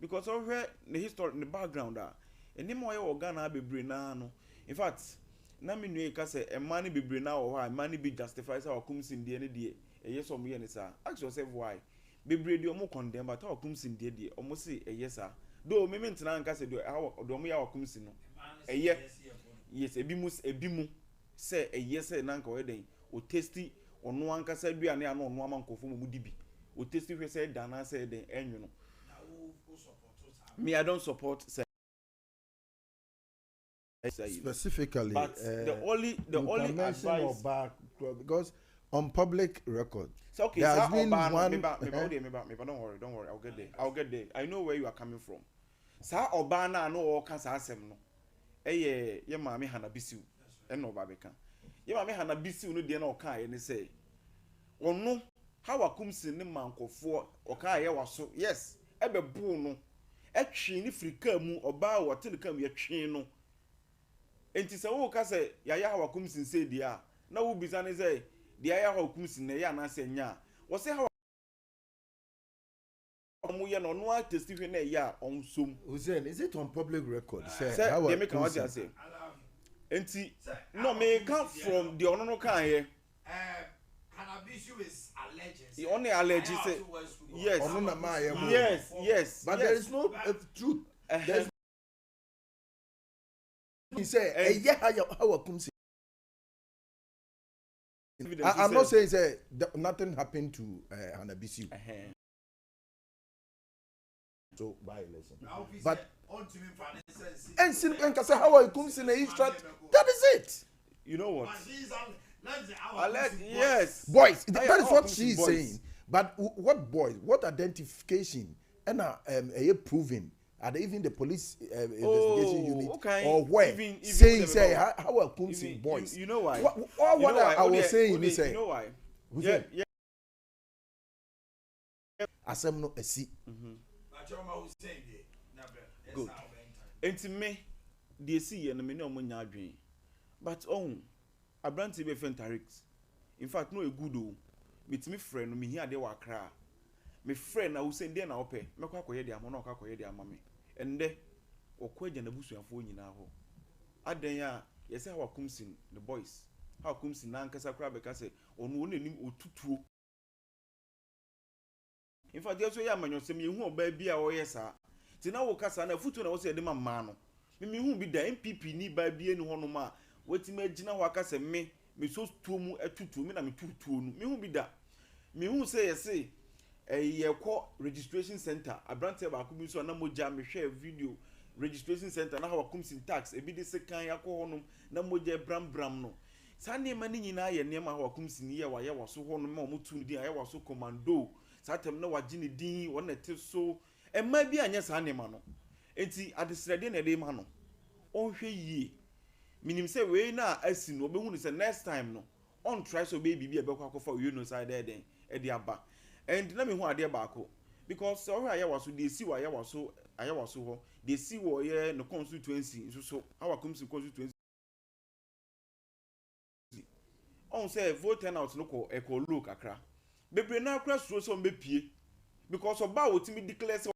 L: because of the history the background any more Ghana bebre na no in fact na me nue ka say e man bebre na o ha man be justifies our comes in there ne yes omo ye ne sa ask yourself why bebre de omo condemn but our comes in there omo say yes sir do me mentina nka say do omo ya comes no yes ebi mu say yes na nka we den o tasty ono anka say duane ana ono amankofo mu dibi o tasty hwe say dana say den enwu no me I don't support
K: specifically
L: but the only advice
K: because on public record
L: so okay
K: there has been one
L: me don't worry I'll get there I know where you are coming from sa oba na no o ka sa asem no ye maame Hanabisiu no oba beka ye maame Hanabisiu no de na o ka ye ne say ono how akumsin ne mankofo o ka ye waso yes ebe bu no etwe ni frika mu oba wote ne kam ye twe no enti se wo ka se yaya ha wakumsin se dia na wo bisa ne se dia ya ha wakumsin ne ya na se nya wo se ha mu ye no no testify na ya on som
K: Hussein, is it on public record
L: say they make what you say enti no me come from the ono no kan here
J: Hanabisiu is alleged.
L: He only alleged say yes. Yes.
K: But there is no truth. He said, how comes I'm not saying say nothing happened to Hanabisiu. So by election. But and can say how comes in a that is it.
L: You know what?
K: Yes, boys. That is what she is saying. But what boys? What identification? And proving? Are they even the police investigation unit or where? Even say how are Kumsi boys?
L: You know why?
K: What I was saying is
L: you know why? Yeah.
K: Asem no esi.
L: Good. Enti me, they see and me no mo nya adwen. But Abrante be Fentarix. In fact, no a good o. Meet me friend, me here they were cry. Me friend na who send there na ope. Me kwa koye dia mo na kwa koye dia mama me. Ende okwaje na busuafo nyina ho. Aden ya yesi ha wakumsin the boys. how comes in Nankasa crab because on one name or two. In fact, there's a young man, you say, you won't baby or yes, sir. Tina Wakasa and a foot when I was a demand man. Mimi who be the MPP need by being one ma. What imagine Wakasa me so two a 2 me, I'm 2 me who be that. Me who say, a call registration center, a branch of Akumis or Namoja, me share video registration center, now comes in tax, a bit the second Yakonum, Namoja Bram no. Sunday money in I and near my comes in here while I was so one more to the I was so commando. Satem no wa Jini Dean, one that so, and maybe I yes animano. And see at the Sredin a day mano. Oh, ye. Minim say, we now, I see no, but is the next time no. On try so baby be a back for you no side there then, at the abba. And let me who are there back. Because so I was so they see why I was so, they see what yeah no constituency, so our comes to constituency. On say vote turnout no ko echo look akra. Bebre na akra so so mbepie because oba wotimi declare say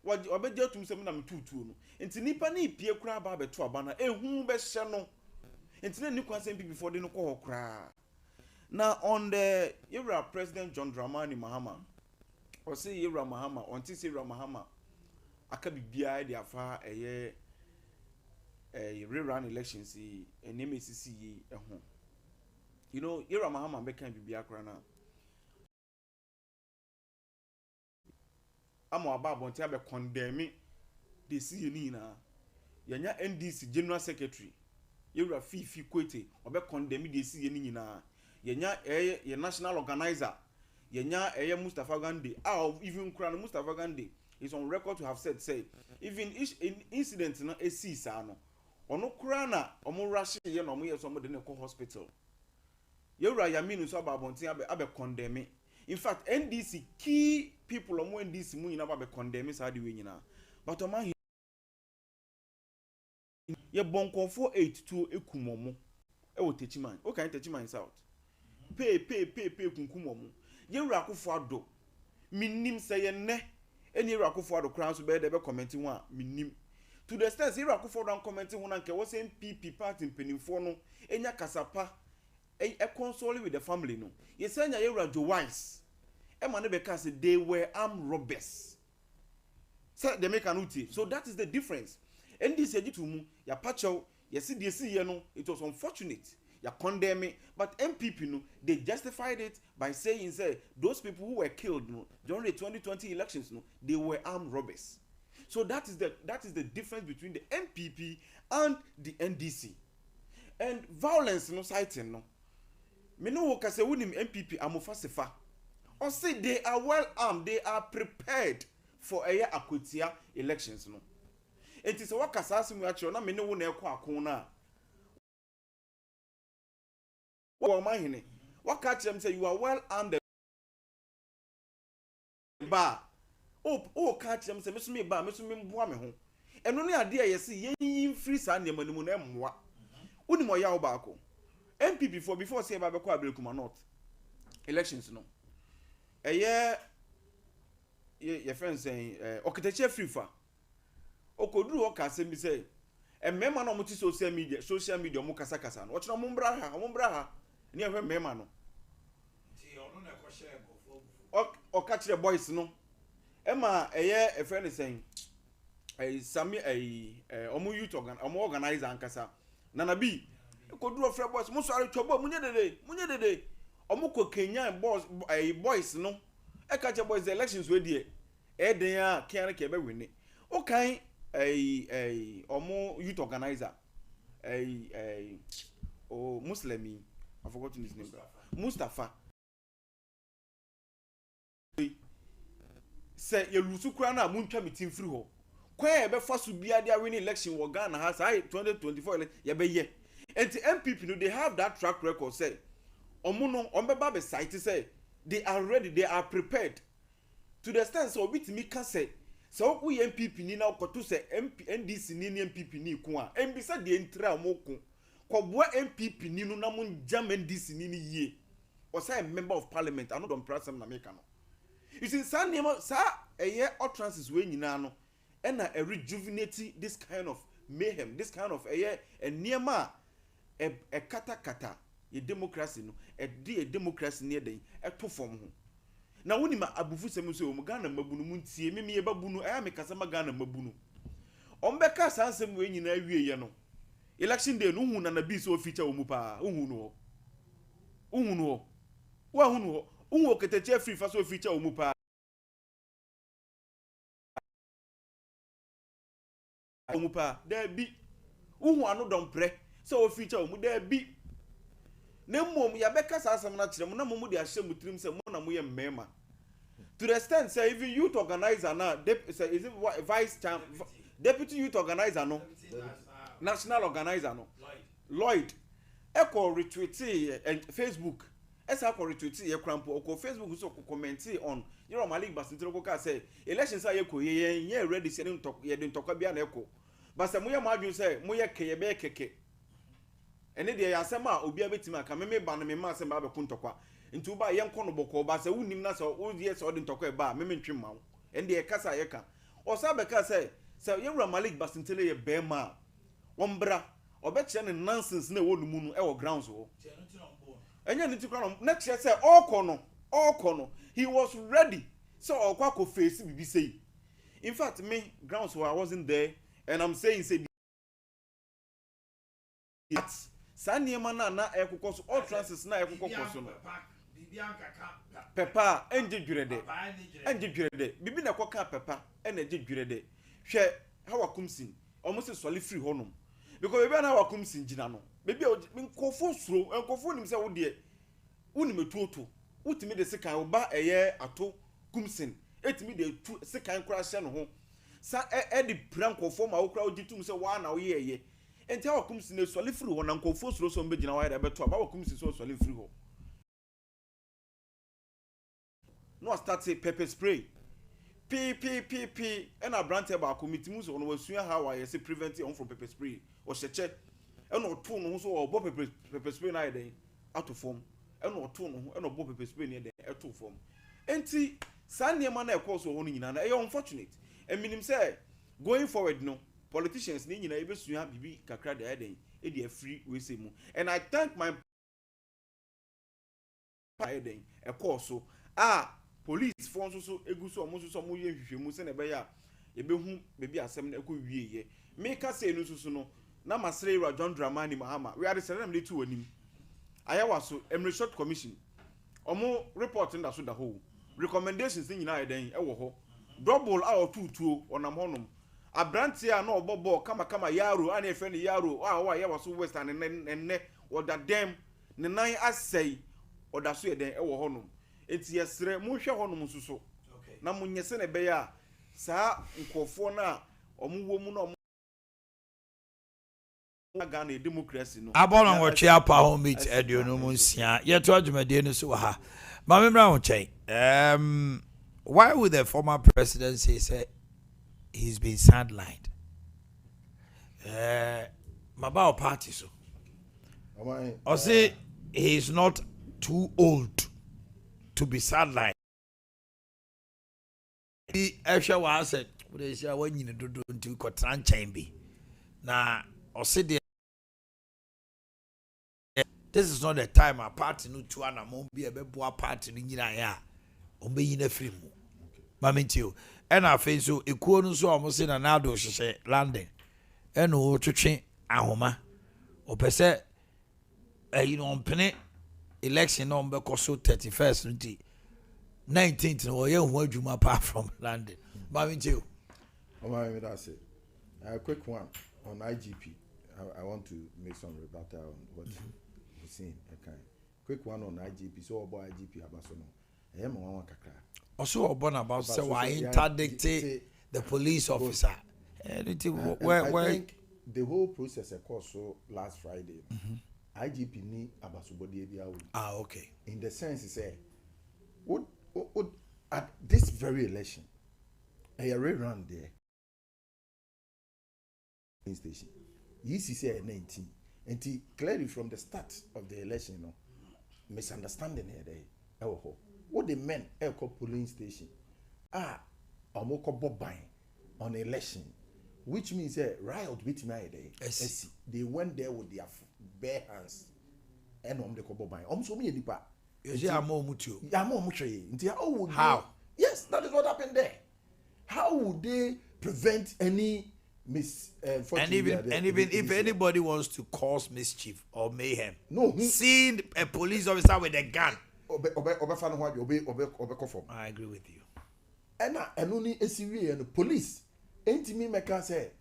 L: what obeje tum sem na metutu no. Enti nipa na ipie kra ba beto aba na ehun be hye no. Enti na ni kwansem before de no ko kra. Now on the Ira President John Dramani Mahama or say Ira Mahama on this Ira Mahama akabi bia de afa eye rerun elections and MACC ehun. You know, Ira Mahama make can be akra na. Amo ababo ntia be condemn the see ni na. Yanya NDC General Secretary Ira Fifi Kwete obe condemn the see ni na. Yenya ye national organizer. Yenya Mustafa Gandhi. Even Kran Mustafa Gandhi is on record to have said say even each incident na esi sa no. Ono krana omo rush ye no mo ye so mo de ko hospital. Yewura Yaminu so ababontin abe condemn. In fact, NDC key people omo NDC mu nyina abe condemn sa de we nyina. But Omanhene ye bonkonfo 82 ekumomo e wo techiman. O kan techiman south. Pay kunkumomo. Yewura Akufo Addo. Minim say ye ne eni Yewura Akufo Addo kran so be de be commenting one minim. To the extent Yewura Akufo Addo commenting one anke was MPP party penimfo no enya kasapa e console with the family no. Ye say nya Yewura Joe Wise. E man be ka say they were armed robbers. Say they make an uti. So that is the difference. And this ejitu ya pacho ye see the see no it was unfortunate. Ya condemn it, but MPP no they justified it by saying say those people who were killed no during the 2020 elections no they were armed robbers. So that is the difference between the MPP and the NDC. And violence no citing no. Me no wo kase wonim MPP amofa sefa. Or say they are well armed, they are prepared for a akwatia elections no. It is what kasa asimu acho na me no wo na ekọ akon na. Omanhene, what catch them say you are well armed bar. Catch them say me bar, me mboa me ho. Eno ne ade a yesi yin free sa ne manimu na mmoa. Uni mo yawo baako. MPP before say ba be ko Aberekuma North elections no. Your friend saying okiteche free fa. Okoduru o ka say me say mema no muti social media mo kasa no. What no mo mbra ha. Ni ehwe mema no. Ti ono na ko share go o ka kire boys no. Ema a friend saying Sami omo youth organizer ankasa. Nana bi ko duro free boys mo so are twobo munye dede. Omo ko Kenya boys no. E ka kire boys the elections we die. Den a kian ke be win. O kan omo youth organizer. Muslimi I forgot his name. Mustafa. Say you lusu kura na muntwa meeting free ho. Kwa be fa so bia dia win election wo Ghana has 2024 ye be ye. And the MPP no they have that track record say omo no ombeba be site say they are ready, they are prepared. To the extent so bitimi ka say so we MPP ni na okoto say NDC ni MPP ni ku a embisa de entra mo ku Kobwa MPP ni no na mun jam NDC ni ye. Or say a member of parliament, I know don't press them na make no. You see, sa a year utterances we nyina no, and a rejuvenate this kind of mayhem, this kind of a near a kata ye democracy no a democracy near day a to form. Now when ma abufu semuso Ghana mabunu muntie me me babunu I am kasama Ghana mabunu. Ombeka sansem we nyina wie ye no. Election day no hu na bi so feature omu pa hu no. Hu no. Wa hu no. Hu oketeche free fa so feature omu pa. Omu pa there bi. Hu anu don pre so feature omu there bi. Na mom ya beka sansem na kire mo na mom de ahye mutrim se mo na mo ye mmema. To the extent say even youth organizer now say is it vice champ deputy youth organizer no national organizer no Lloyd echo retweet Facebook esa echo retweet ye crampo ko Facebook so comment on you know Malik Basintro ko ka say elections are ko ye ready say ye den tokwa bia na echo but say moye madwun say moye keye be keke ene de ya asema obi abetima ka me ba na me ma asema be kuntokwa nti uba ye nko no boko ba say unim na say o ye say o de ntokwa ba me ntwe ma wo ende ye kasa ye ka o sa be ka say ye wura Malik Basintro ye be ma wombra obeche ne nonsense na wo numu no e wo grounds wo enya nti kwa na che say all kono he was ready so okwa ko face bibi say in fact me grounds I wasn't there and I'm saying say Saniema na ekukọ so all transits na ekukọ so no pepa enje dwurede bibi na koka pepa ena enje dwurede hwe hawa kumsin almost solid free honum because bibi na hawa kumsin gina no bibi nkofo suro nkofo nim se wo de unim tuoto utimi de sekan oba eye ato kumsin etimi de sekan kura hye no ho sa edi prankofo ma wo kura ogitum se wa na wo ye enti hawa kumsin na solid free ho na nkofo suro so mbe gina wa ya beto aba wa kumsin so solid free ho no start say pepper spray p and a brand about committee mus on was how I say prevent on from pepper spray or cheche and or two no so or pepper spray na day out of form and or two no and or pepper spray near there out of form enti Sunday man e course ho nyina na e unfortunate and minim say going forward no politicians ni nyina e besua bibi kakra dey dey e dey free we say mu and I thank my day e course so police for so eguso omo so mo ye hwehwemu se na be ya ye be hu bebi asem na ekọ wie ye me ka say no so no na masre ra John Dramani Mahama we are the same dey to anim ayawa so Emirate Commission omo report nda so da ho recommendations nyina eden e wo ho double our tutuo onam honom abrantie a na obobo kama yaro ana efe ne yaro wa yawa so western ne oda dem ne nan asai oda so eden e wo honom eti yesre mo hwe honom suso na mo nyese ne be ya saa nkofo na omuwo mu na omo Ghana democracy no
J: abona wo twe apa ho meet eduonu mu nsia ye to adwumade no so ha ma memra ho chen why would the former president say he's been sidelined mabao party so or say he's not too old to be sidelined. The Esha was said, "What is your when you do to Cotran Chamber?" Now, or said, "This is not the time a party no to an among be a beboa party in Yaya, or be in a free mo." Mamintio, and I face so a corner so almost in an adult, she said, London, and who to train Ahoma, or per se, you know, on penny. Election number so 31st 19th no ye hu adwuma apart from London Mami you
K: that's it. A quick one on IGP. I want to make some rebuttal on what you're saying. Okay. Quick one on IGP. So about IGP abasono e ma wan kakra
J: also about say why interdict the police officer anything where
K: I think the whole process occurred so last Friday. IGP ni abasobodi ebia
J: okay.
K: In the sense he say what at this very election a rerun there station say 19 and clearly from the start of the election no misunderstanding here there what they meant polling station omoko boban on election which means riot with me they went there with their bare hands and the kobo by so me nipa
J: you say am omutuo
K: how yes that is what happened there. How would they prevent any
J: and even if anybody wants to cause mischief or mayhem, seeing a police officer with a gun, I agree with you.
K: And only and police ain't me make say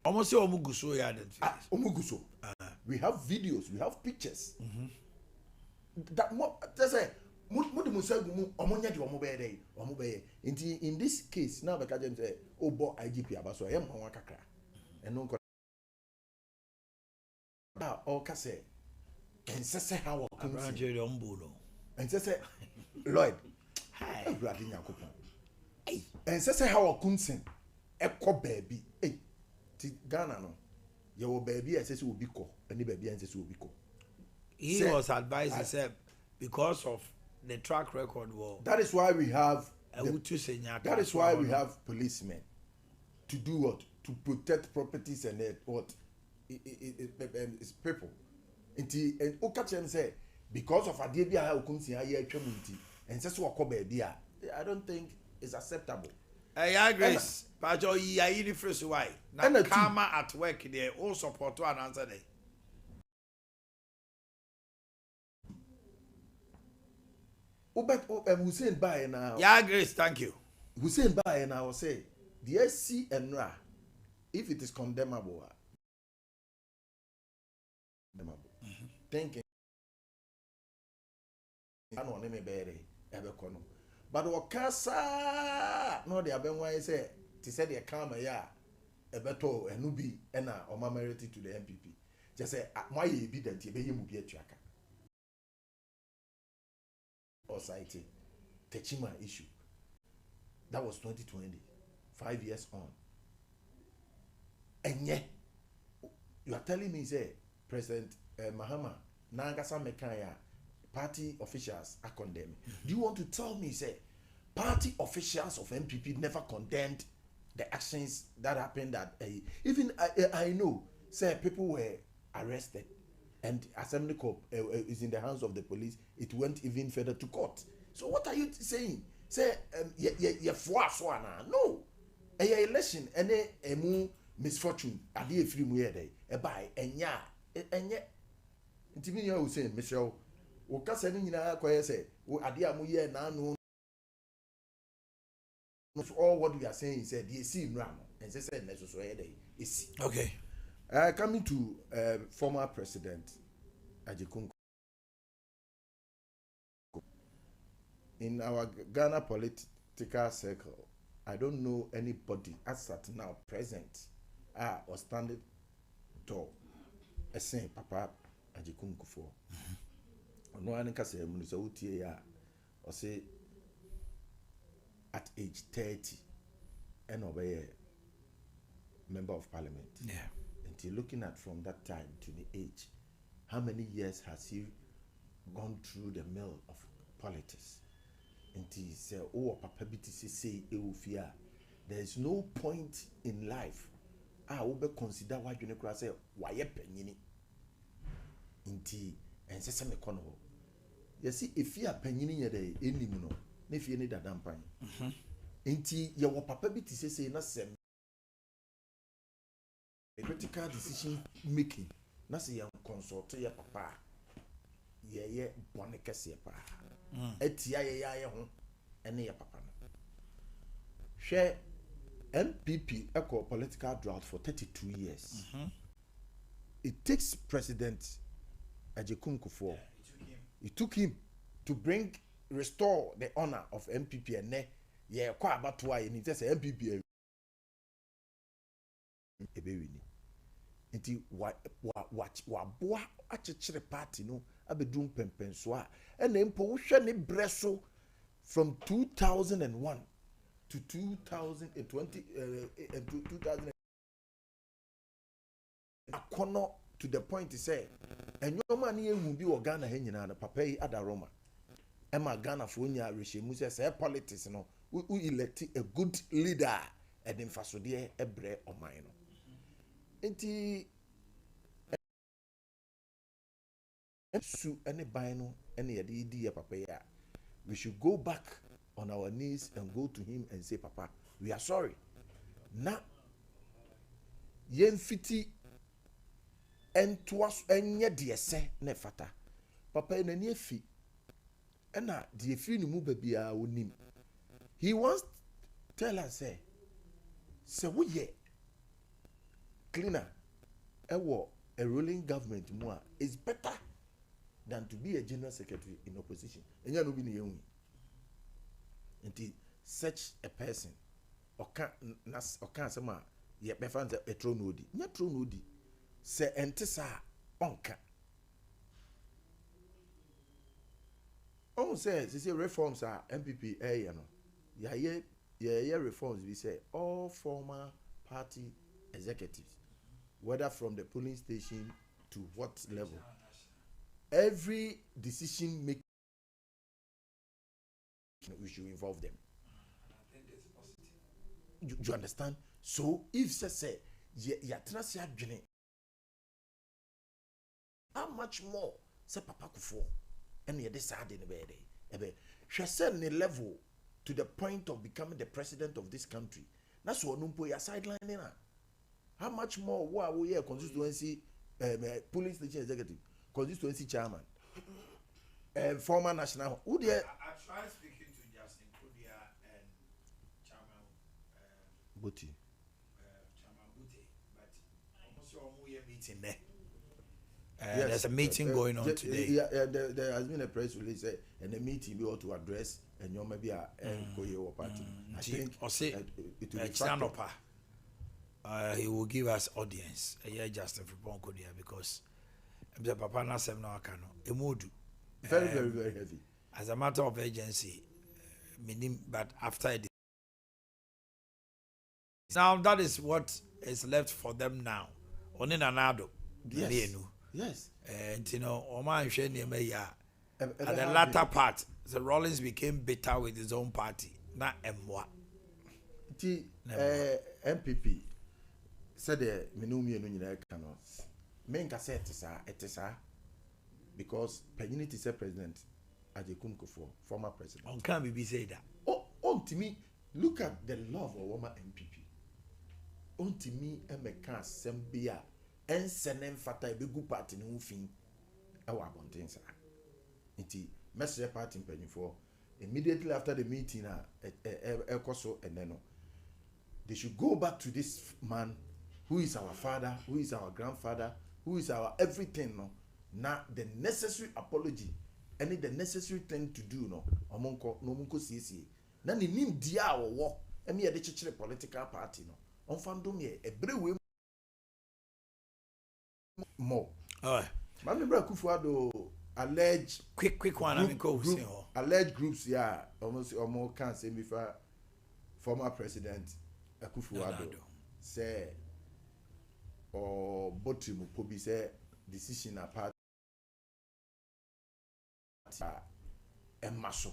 J: almost say omuguso
K: omuguso. We have videos, we have pictures. That more say in this case now the Kajem say obo IGP abaso em ho kakra eno nko na o ka say ensese how
J: Abranje ombulo
K: ensese Lloyd hi brother nyakopon ensese how kunsen ekọ baabi ti Ghana no ye wo baabi ensese obi kọ eni baabi ensese obi kọ.
J: He was advised, he said, because of the track record.
K: That is why we have that is why we have policemen to do what? To protect properties and what? It's people. And Okachem said, because of Ade Akye Abia and says I don't think it's acceptable.
J: I agree. But you first why? Now karma at work there all support to an answer there.
K: Hussein Baye now.
J: Yeah, Grace, thank you.
K: Hussein Baye now say the SC and RA, if it is condemnable, thinking I know name better ever kono. But wakasa no the abenwa say to say the karma ya ebeto enubi ena omamerity to the MPP. Just say why you be that you be mu bi atuaka. Or citing Techima issue. That was 2020, 5 years on. And yet, you are telling me, say, President Mahama, Nangasa Mekaya, party officials are condemned. Do you want to tell me, say, party officials of MPP never condemned the actions that happened that even I know, say, people were arrested. And Assembly Corp is in the hands of the police. It went even further to court. So what are you saying? Say, no. A election and a misfortune. I did free mu here. A buy and ya. Intimidate you say, Michelle. Okasa ni na kwa say, "O ade amu here na no." All what we are saying is that you see ram and say necessary is
J: okay.
K: Coming to former President Ajikunku. In our Ghana political circle, I don't know anybody as at now present or standing tall as saying Papa Ajikunku for. No one can say Munisautia or say at age 30 and obey member of parliament.
J: Yeah.
K: Until looking at from that time to the age, how many years has he gone through the mill of politics? Until he said, "Oh, Papa BTC say fear." There is no point in life. I will be consider what you say. Why you penny? Until and say some econo. You see, if you are penny in day, any no, if you need a dampen. Until your Papa BTC say not same. Critical decision making. Na say you consult your papa. Yeah, bonekese pa. Etia ye ho ene your papa no. Share MPP equal political drought for 32 years. It takes President Ajikunku for it took him to restore the honor of MPP and ne yeah kwa abatwa and it say MPP ebewini nti wa boa achechire party no abedum pempenso a na empo wo hwe ne breso from 2001 to 2020 and 2000 akono to the point he say enyoma na ehu bi wo Ghana ha nyina na papa yi adaroma ema Ghana fo nya rehemu say politics no we elect a good leader ɛde mfasodeɛ ɛbrɛ ɔman no nti su ɛne ban no ɛne yɛde di yɛ papa yi a we should go back on our knees and go to him and say papa we are sorry na yɛmfiti ɛntoa so ɛnyɛ deɛ sɛ ne fata papa yi n'ani afi ɛna deɛ firi ne mu baabiara onim he wants tell us say woyɛ cleaner ɛwɔ a ruling government mu a is better than to be a general secretary in opposition ɛnyɛ no bi ne yɛn nti such a person ɔka asɛm a yɛbɛfa sɛ ɛtoro no odi nyɛ toro no odi sɛ ɛnte saa ɔnka ɔhu sɛ sisi reforms a MPP ɛyɛ no yɛyɛ reforms bi sɛ all former party executives whether from the polling station to what level every decision making we should involve them. You understand? So if say yatrasi adwene how much more say papa kufo and ye decide in ebe hwese ne level to the point of becoming the president of this country that's what numpo ya sideline na how much more we here constituency police station executive constituency chairman former national who there
J: I tried speaking to Justin Kudia and Chairman
K: Buti
J: Chairman Buti, but almost all meeting there. Yes, there's a meeting going on today.
K: Yeah, there has been a press release and a meeting we ought to address and you maybe a party. I think it will be
J: Chanopa. He will give us audience. Yeah, Justin Fripon Kudia because the Papa Nasem no Akano. Emodu.
K: Very heavy.
J: As a matter of agency, but after it. Now that is what is left for them now. Oni nanado.
K: Yes.
J: And you know, Oman Sheni at the latter part, the Rollins became bitter with his own party. Not M1.
K: MPP said the Minumi and United Cano. Menka said it is because Penunity said President Ade Akye Abia, former president.
J: On can be say that.
K: Oh, to me, look at the love of Woma MPP. On to me, Emeka Sembia, and Senem Fata Begu Party no fin. Our abundance. Inti, Messenger Party in Penny immediately after the meeting, Ekoso and Neno. They should go back to this man who is our father, who is our grandfather, who is our everything. No, now the necessary apology, any the necessary thing to do. No, omonko no munko CC. Na ni nim dia wo. Emi ye de chechire political party. No, on fandom ye ebrewe more.
J: Alright.
K: Mami bra Kufuado alleged
J: quick one. I mean,
K: alleged groups. Yeah, almost can't say before former president Kufuado say or Botimu Pobi say decision apart and maso.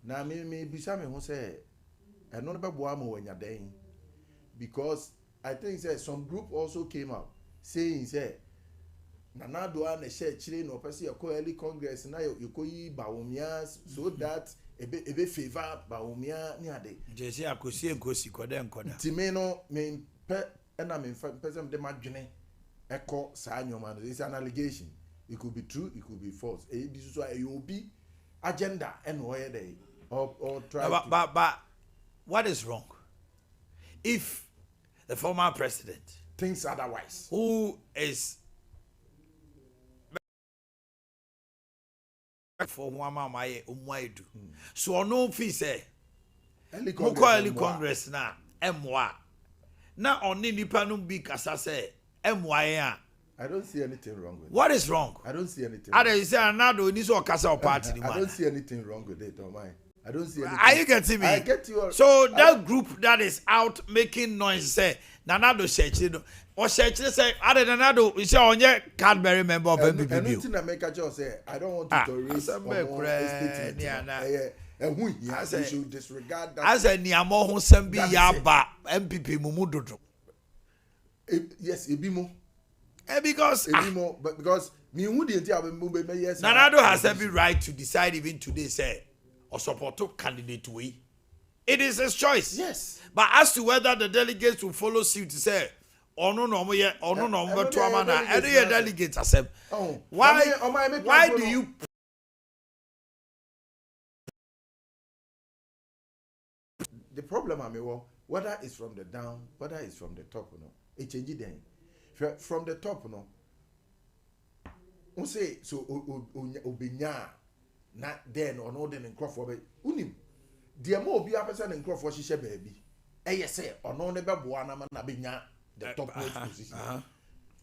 K: Now me bisame who say and not about Boamo when you're dying because I think say some group also came out saying say Nana do an a share chile no person your early congress now you go Baumia so that a bit favor Baumia near day.
J: Jesse Akosi and Kosi Kodem Koda.
K: Timeno mean pet and I mean person de Magine echo sign man. It's an allegation. It could be true, it could be false. This is why you will be agenda and where they or try
J: but what is wrong? If the former president
K: thinks otherwise,
J: who is for Wama Umwaidu. So no fee say early Congress na MWA. Now on Nipanum be Kasa say MWA.
K: I don't see anything wrong with it.
J: What is wrong?
K: I don't see anything.
J: Ade say another ni so Kasa party.
K: I don't see anything wrong with it, oh my. I don't see anything.
J: Are you getting me?
K: I get you.
J: So that group that is out making noise say Nanado Shechino or Shechino say Ade Nanado is on your Cadbury member of MPP.
K: Anything that make a joke say I don't want to raise who he has we should disregard that.
J: As a niamo ho sem bi yaba MPP mumudodo.
K: Yes, ebimo.
J: Because
K: ebimo, but because me who the yes.
J: Nanado has every right to decide even today say or support to candidate way. It is his choice.
K: Yes.
J: But as to whether the delegates will follow suit to say or no to amana any delegates accept. Why do you
K: the problem whether it's from the down, whether it's from the top, it changes then. From the top, on say so obinya not then or no then in Crawford unim. The more be a person in Crawford she baby. Say or no never buana man abinya the topmost position.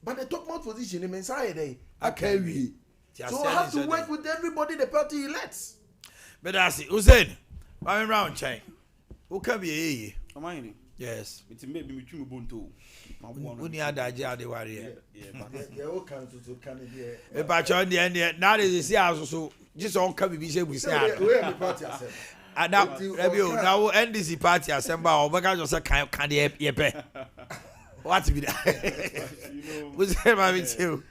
K: But the topmost position in inside I carry. So I have to work with everybody the party elects.
J: But that's it. Hussein, I'm round chain. Who can be a
L: Omanhene?
J: Yes.
L: It's maybe me too bunto.
J: Uni adaje ade warrior.
K: They all come to Canada.
J: E ba cho ndie now they see as so just on can be say we say.
K: We are the party assembly.
J: Now NDC party assembly obeka just say can dey ye what be that? We say ma me too.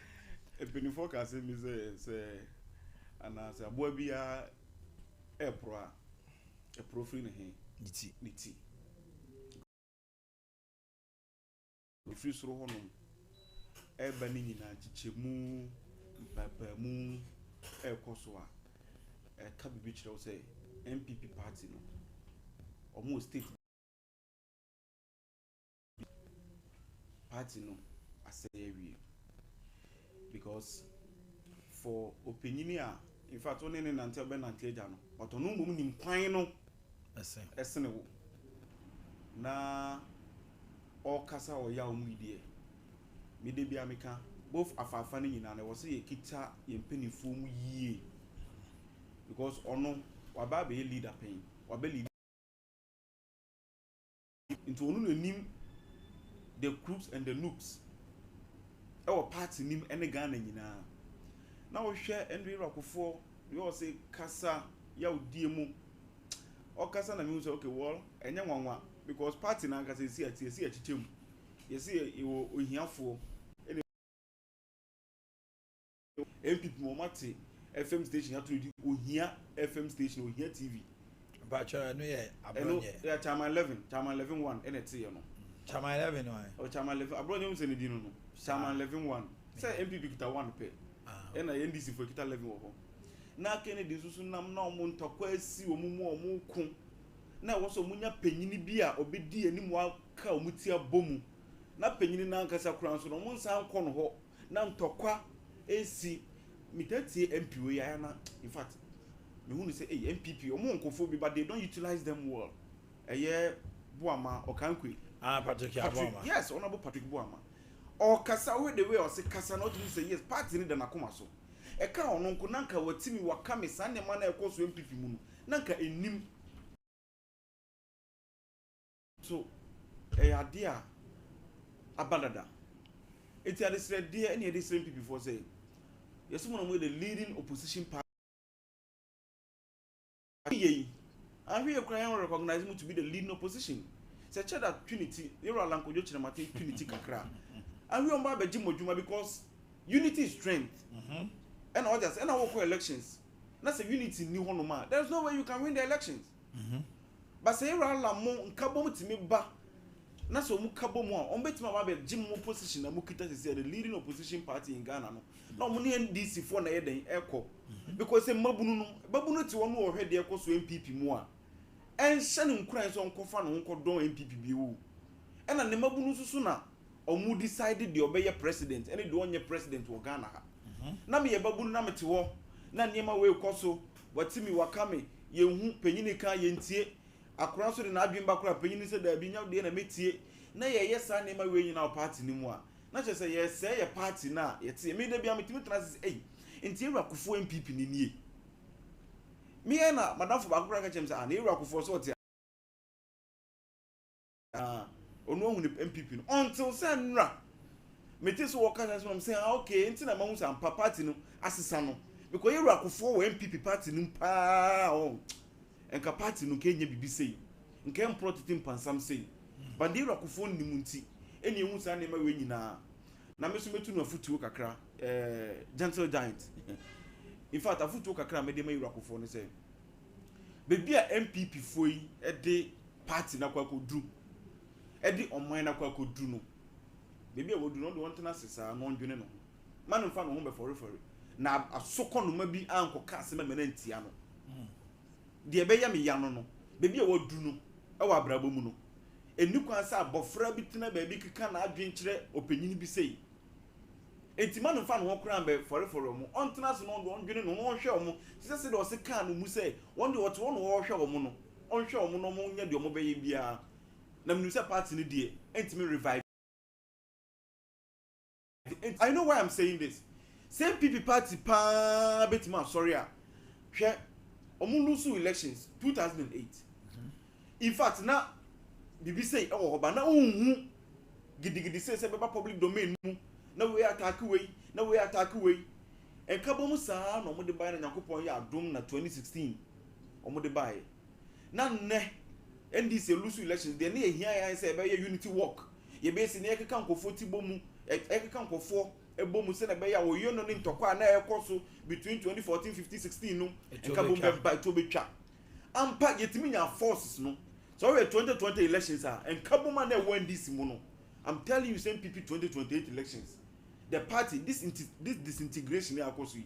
L: E peni focus me say anasa boy bia e profile ne he niti free soro honom e ba ni nyina chichemu papa mu e koso a e ka bibi kire wo say MPP party no omo state party no asay we because for opinion in fact only in nantel be nantel ja no but ono mum nim kwan no esene wo na all kasa o ya omu die me de bia meka both afafa ni nyina na wo se ye kita ye mpanifo mu yie because ono waba be leader pen waba leader into onu no nim the groups and the nooks our party nim ene Ghana nyina na wo hwe Andrew Rakofo you say kasa ya odie mu o kasa na me say okay well enye nwanwa because party na kasa si achichemu you see you ohiafo MPP momati FM station ya to ohia FM station ohia TV
J: but no ye
L: abronye ya chama 11 1 NT you know
J: chama 11 why
L: o chama 11 abronye mu se ne di no chama 11 1 say MPP kita 1 pe na NDC for kita 11 wo na Kennedy susu nam na omo ntokwa asi omumu omuku na wo so munya panyini bi a obedi animu aka omuti abomu na panyini na nkasa kura so no mo nsan kɔ no ho na ntokwa esi mitati MPO ya na in fact me hu ni say MPP omo nkofo bi but they don't utilize them well Boama Okankwe
J: Patrick Boama
L: yes honorable Patrick Boama or kasa we the way or say kasa not to say yes party ni da nakoma so e ka ono nko nanka watimi wakame sanne ma na ekoso MPP mu no nanka enim so ade a abadada eti ade sre de any ade sre MPP for say yes mo no the leading opposition party and we are recognize him to be the leading opposition say that Trinity you are lanko jo chinamate Trinity kakra and we on ba beji moduma because unity is strength and others and our elections that's a unity ni honoma there's no way you can win the elections but say you are lamo nkabo mutimi ba na so mu kabo mu on betima ba beji mu position na mu kita say the leading opposition party in Ghana no na mo ni NDC for na yeden ekọ because say mabunu no babunu ti won wo hwede ekọ so MPP mu a en hye ne nkuran so onkofa no onko don MPP bi wo ena ne mabunu susu na omu decide the obey president ene de onye president wo Ghana ha na me ye babunu na mete wo na niema we koso watimi wakame ye hu panyini kan ye ntie akora so de na adwemba kora panyini se da bi nya de na metie na ye yesa niema we nyina party ni mu a na che se ye se ye party na ye tie me de bia metimi trans nti Rakofo MPP ni nie me na madam for bakura ka chem say na Rakofo so tie onu ohun MPP no until say nra mete so work as I'm saying okay nti na mahu say party no asesa no because Rakofo wo MPP party no pa enka party no kenye bibi sei nka protect mpansam sei but dey rakofo nimunti eni ehu sa na ma we nyina na me so metu no afutuo kakra gentle giant in fact afutuo kakra me dey ma rakofo no say bebi a MPP foi e dey party na kwa kodru e dey oman na kwa kodru no bebi a wodu no de won tena sesa no ndwene no manu fa no ho be for na asoko no ma bi anko kase ma na ntia no de be ya me ya no bebi a wodu no e wa brabo mu no eni kwan sa abofra bi tena ba bi kika na adwen kire opanyin bi sei enti manu fa no ho kran be for mu on tena so no do ndwene no no hwe omo se de o se kan no mu sei won de woto no ho hwe omo no on hwe omo no mo nya de omo be ye bia na mnu se party no de enti me revive. I know why I'm saying this. Same PP party pa betima sorry a hwe omo lose elections 2008. In fact na bibi say e wo ba na unhu gidigidi say beba public domain mu na we attack we na we attack we enka bom saa na omo de buy na Yakopon ya adom na 2016 omo de buy na ne NDC lose elections de na ehia ya say be unity work ye be si na ekeka nkofo ti bomu ekeka nkofo ebomu se na be ya wo yono ni ntokwa na ekoso between 2014 15 16 no enka bom be buy to betwa ampa yetimi nya forces no so we 2020 elections are and kabuma na won this mono. I'm telling you same people 2028 elections. The party this disintegration here akoso.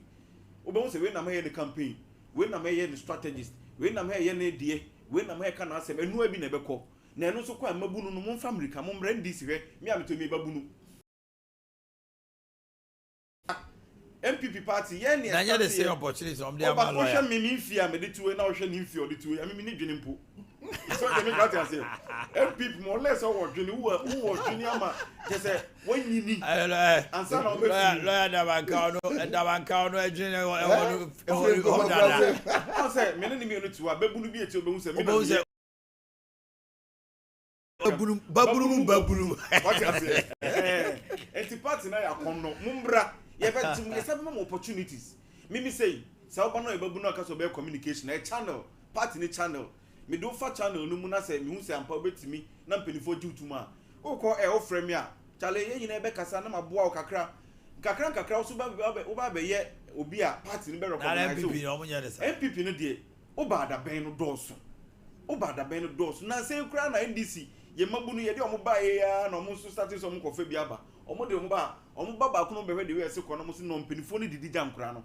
L: Oba say we na me the campaign, we na me the strategist, we na me na die, we na me kana asem enu abi na beko. Na enu so kwa mabunu no mo family ka mo mra ndisi hwe, me am to me babunu. MPP party ye ne
J: na the same opportunity om dey am lawyer.
L: Oba me fia me de tuwe na wo hwe ni fia o de tuwe. Ami me ni dwene mpo. So they make that say MPP more or less or dwene who was dwene ama just say when you need answer na
J: lawyer da banka no adwene e ho dada.
L: I say me ni me no tuwa babunu bi eti obehu say me na babunu what you say enti party na ya kon no mumbra ye bet me say me opportunities me say say oba no e babunu aka so be communication e channel party ni channel me do fa channel no mu na say me hu say ampa obetimi na mpenifo jiutuma o ko e ofre me a chale ye nyina e be kasa na maboa o kakra o so ba be ye obi a party ni be recognize
J: MPP no munya de sa
L: MPP no de o ba da ben no doso na say kra na NDC ye mabunu ye de omo ba ye ya na omo so start so omo kofa bi aba omo de omo ba ko no be de we se ko no mo se no mpenifo ni didi jam kra no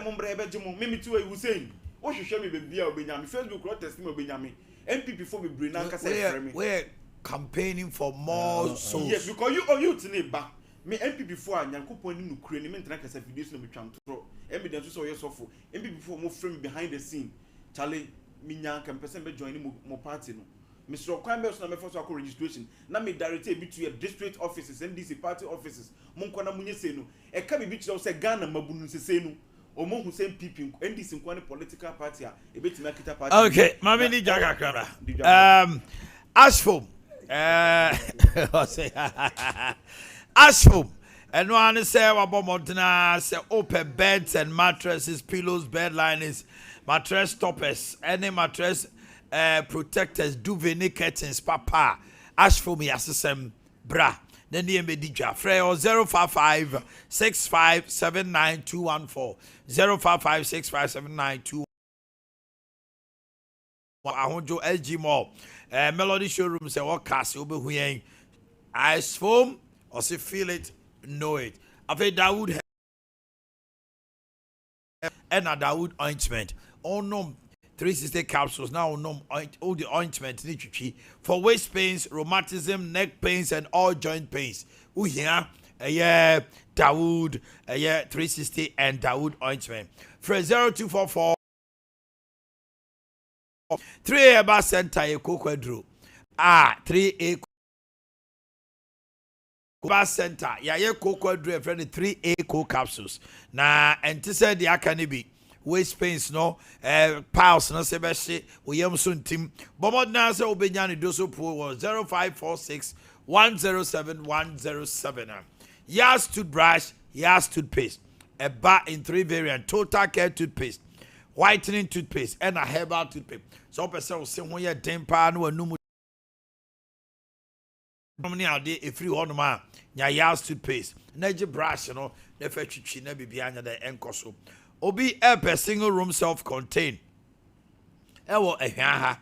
L: mo mbre be jimo mimi ti we Hussein o hwehwe me be bia obenyame Facebook ro test me obenyame MPP for be brain anka say frame
J: we campaigning for more souls.
L: Yes, because you tini ba me MPP for Yakopon ni nukure ni me ntena kasa videos no betwam tro evidence so yesofo MPP for mo frame behind the scene chale minya kan person be join mo party no Mr. Kwame so na me for so registration na me direct e bitu your district offices NDC party offices mo nkona munye se no e ka bibi kire say Ghana mabunu se no omo hu say MPP NDC nkwane political party a e betima kita party.
J: Okay, mami ni jaga kara Ashford Ashford and one say wabomodna say open beds and mattresses, pillows, bed liners, mattress toppers, any mattress protectors, duvet curtains, papa. Ashford me asem bra. Then the Medija Freo 055 6579214 055 6579214 Ahonjo LG Mall Melody Showroom say what cast obe huyen ice foam or say feel it know it Ave Dawood and a Dawood ointment no 360 capsules now no all the ointment for waist pains, rheumatism, neck pains and all joint pains. Yeah, Dawood 360 and Dawood ointment. For 0244 3A Bar Center Kokwadro 3A Bar Center Kokwadro friend 3A co capsules na said the akanibi waist pains no piles no se beshi we yam so ntim bomod na se obenya ne doso po 0546 107 107 Yas toothbrush, Yas toothpaste, a bar in 3 variant, total care toothpaste whitening toothpaste and a herbal toothpaste. So person will say when you temper no anum many out there a free one man Yaw toothpaste. Neji brush no the fetch na bibi anya the enkoso. Obi a single room self-contained. Ewo ehwa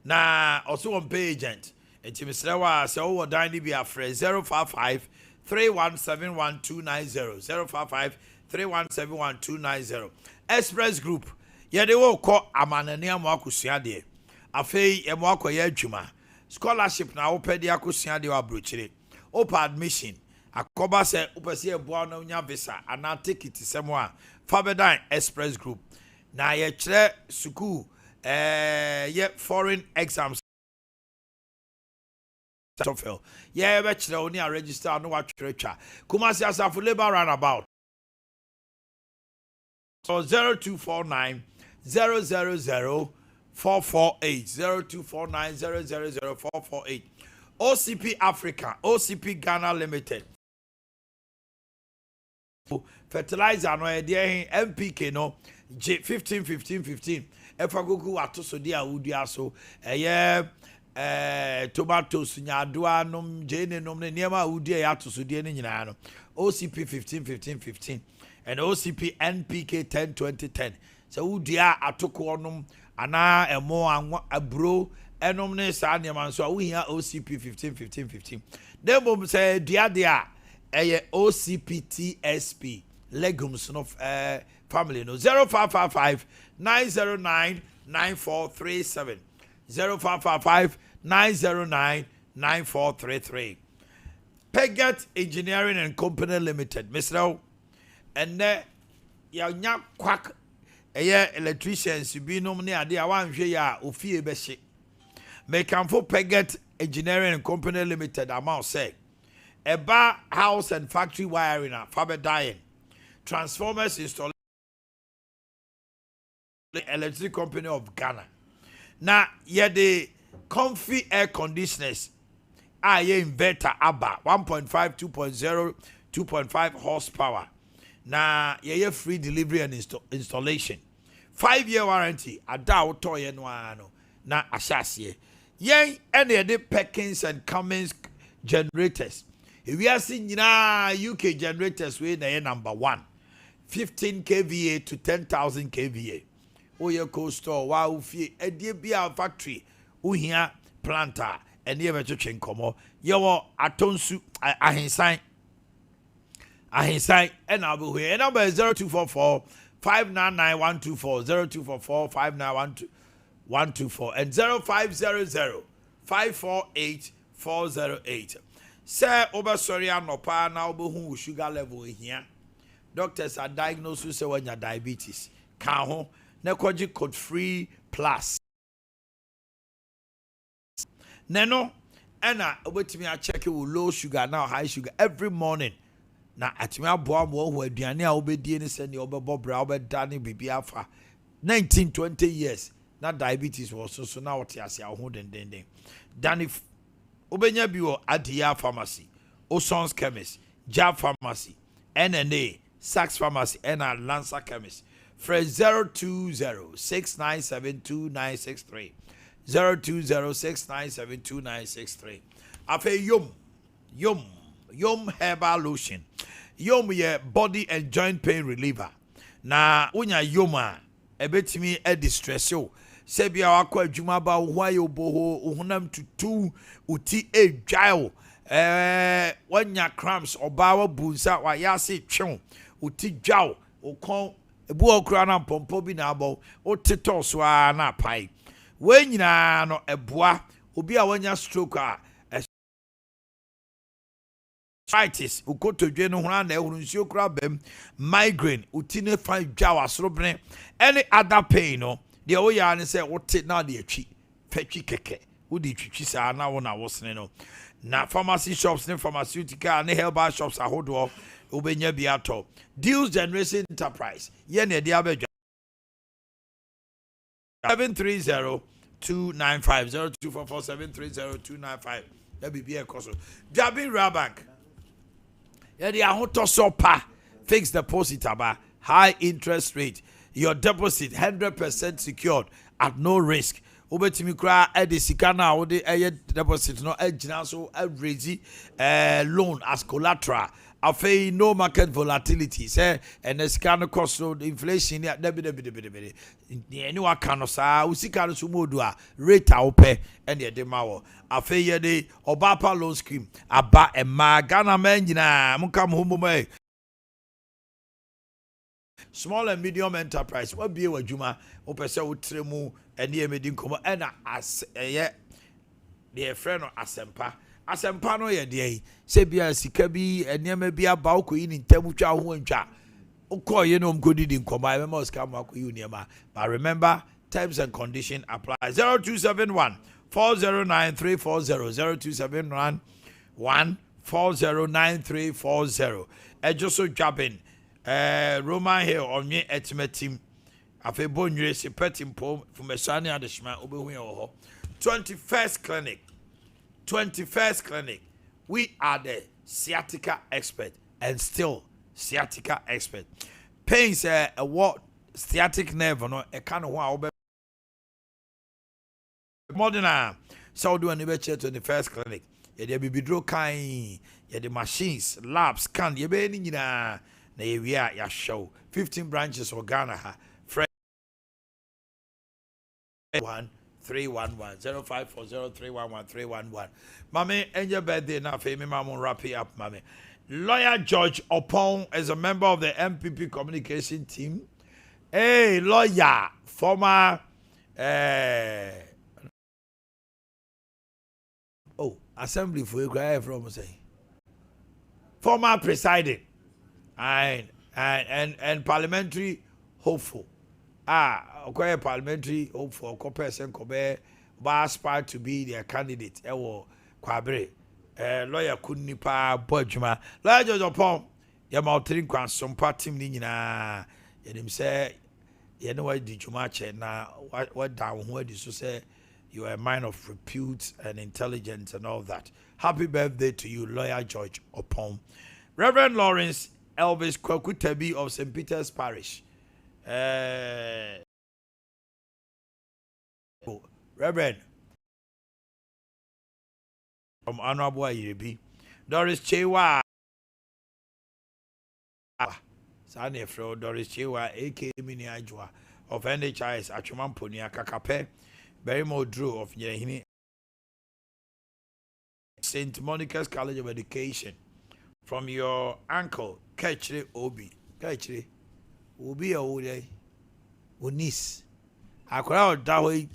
J: na also on pay agent. Enti misrewa se wo dan ni bi afre 055 3171290 055 3171290 Express Group. Ye de wo ko amanane amakosua de. Afei e mo akoye adwuma. Scholarship na wo pede akosua de wa brochire. Open admission. Akoba se upese eboa na nya visa ana ticket semo a Fabedan Express Group. Na ye kire school ye foreign exams. Yeah, bet only a register no what church. Kumasi Asafo Labor Runabout. So 0249 000 448 0249 000 448 OCP Africa, OCP Ghana Limited. Fertilizer no idea MPK no J 15. Efagoku atoso dia udia so tomatoes nyadoa nom jene nom ne niema udia ya atoso dia ne nyina no OCP 15 and OCP NPK 10 so udia atoko nom ana emo abro enom ne sa niema so uhia OCP 15 dem say dia OCP TSP legumes no family no 0555 909 9437 0555 909 9433 Pegat Engineering and Company Limited Mr. and ya nya kwak electricians bi nom ne ade a wanhwe ya ofie be hye make am for Pegat Engineering and Company Limited amount say eba house and factory wiring a fabedayen transformers installation electric company of Ghana. Now, the comfy air conditioners are inverter ABA 1.5, 2.0, 2.5 horsepower. Now, free delivery and installation. 5-year warranty. Ada toy no na ashasiye. Any the Perkins and Cummins generators. If we are seeing UK generators, we are number 1. 15 kVA to 10,000 kVA. Oye coastal wa ufie edie bia factory uhia planter ene ye betwetwe nkomo ye wo atonsu ahensan and abu here number 0244 599124 0244 591124 and 0500 548 408 say obasori anopa na obohu sugar level here doctors are diagnosed with say when your diabetes kan ho Nekoji code free plus. Neno, ena obetimi a check with low sugar now high sugar every morning. Na atimi aboa mo ho aduane a obedie ne se ne obebo bra obedane bibia afa 19-20 years na diabetes was so na wote ase a ho den. Dani obenya bi wo Ade pharmacy, Osons chemist, Jab pharmacy, NNA, Saks pharmacy and Lancer chemist. Fresh 020-697-2963 020-697-2963 Afe Yom herbal lotion. Yom ye body and joint pain reliever. Na unya yoma ebetimi e distress yo. Sebia wakwa adwuma ba ho ayo boho uhunam tutu uti edwayo. Wanya cramps obawa bunsa wa yase twon uti dwaw okon ebu okura na pompo bi na abo otito so na pai we nyina no eboa obi a wanya stroke a arthritis ukotodwe no hona na ehuru nsuo kura bam migraine utine fan dwa wasorobene any other pain no de o ya ne say wote na de atwi fatwi keke wodi twitwi sa na wo na wosene no na pharmacy shops ne pharmaceutical ne herbal shops ahodo obenya biato deals generation enterprise ye na de abedwa 730-295 0244-730-295 that be a cost Jabin Rabank ye de ahoto sopa fixed deposit aba high interest rate your deposit 100% secured at no risk. Obetimi kra e de sika na wo de deposit no agina so raise loan as collateral. Afei no market volatility say and sika no cost no inflation ya debi any wa kan sa usika no so modu a rate a ope and ye de ma wo. Afei ye de obapa loan scheme aba e ma Ghana man nyina muka mo mo small and medium enterprise what be wadwuma opese wotremu ene emedi nkomo ena as the friend of asempa no ye de se bia sika bi enema bi aba okoyi ni ntamu twa ho antwa okoye no mkodi di nkomo I remember scam akoyi niema but remember terms and condition apply 0271 409340 0271 1409340 ejoso jabin Roman here on me ultimate team. Afe bonure se petim pom fumesane adeshma obehu ye ho. 21st clinic. We are the sciatica expert and still sciatica expert. Pains a what sciatic nerve no e kan ho a obe modern so do ani be che 21st clinic. Ye de bibidro kan ye de machines, labs can ye be ni nyina na ye ya show 15 branches for Ghana ha. 1311 0540311311. Mami, enjoy birthday now. Fame, Mama, wrap it up, Mami. Lawyer George Opon is a member of the MPP communication team. Hey, lawyer, former assembly for you from say former presiding and parliamentary hopeful. Okay, parliamentary hope for a person could aspire to be their candidate. Kwabre, lawyer couldn't pa Bojuma. Lawyer George upon your mountain quan Sompa team nina. And him say, you know what did you match now? What down where did you say you are a man of repute and intelligence and all that? Happy birthday to you, Lawyer George upon Reverend Lawrence Elvis Kwakutabi of St. Peter's Parish. Reverend from Honorable Yebi Doris Chewa Sane Fro Doris Chewa aka Mini Ajwa of NHIS Achumamponia Kakape Berimo Drew of Yerehini St. Monica's College of Education from your uncle Kechre Obi Kechre Obi Ode Unis Akora Dawe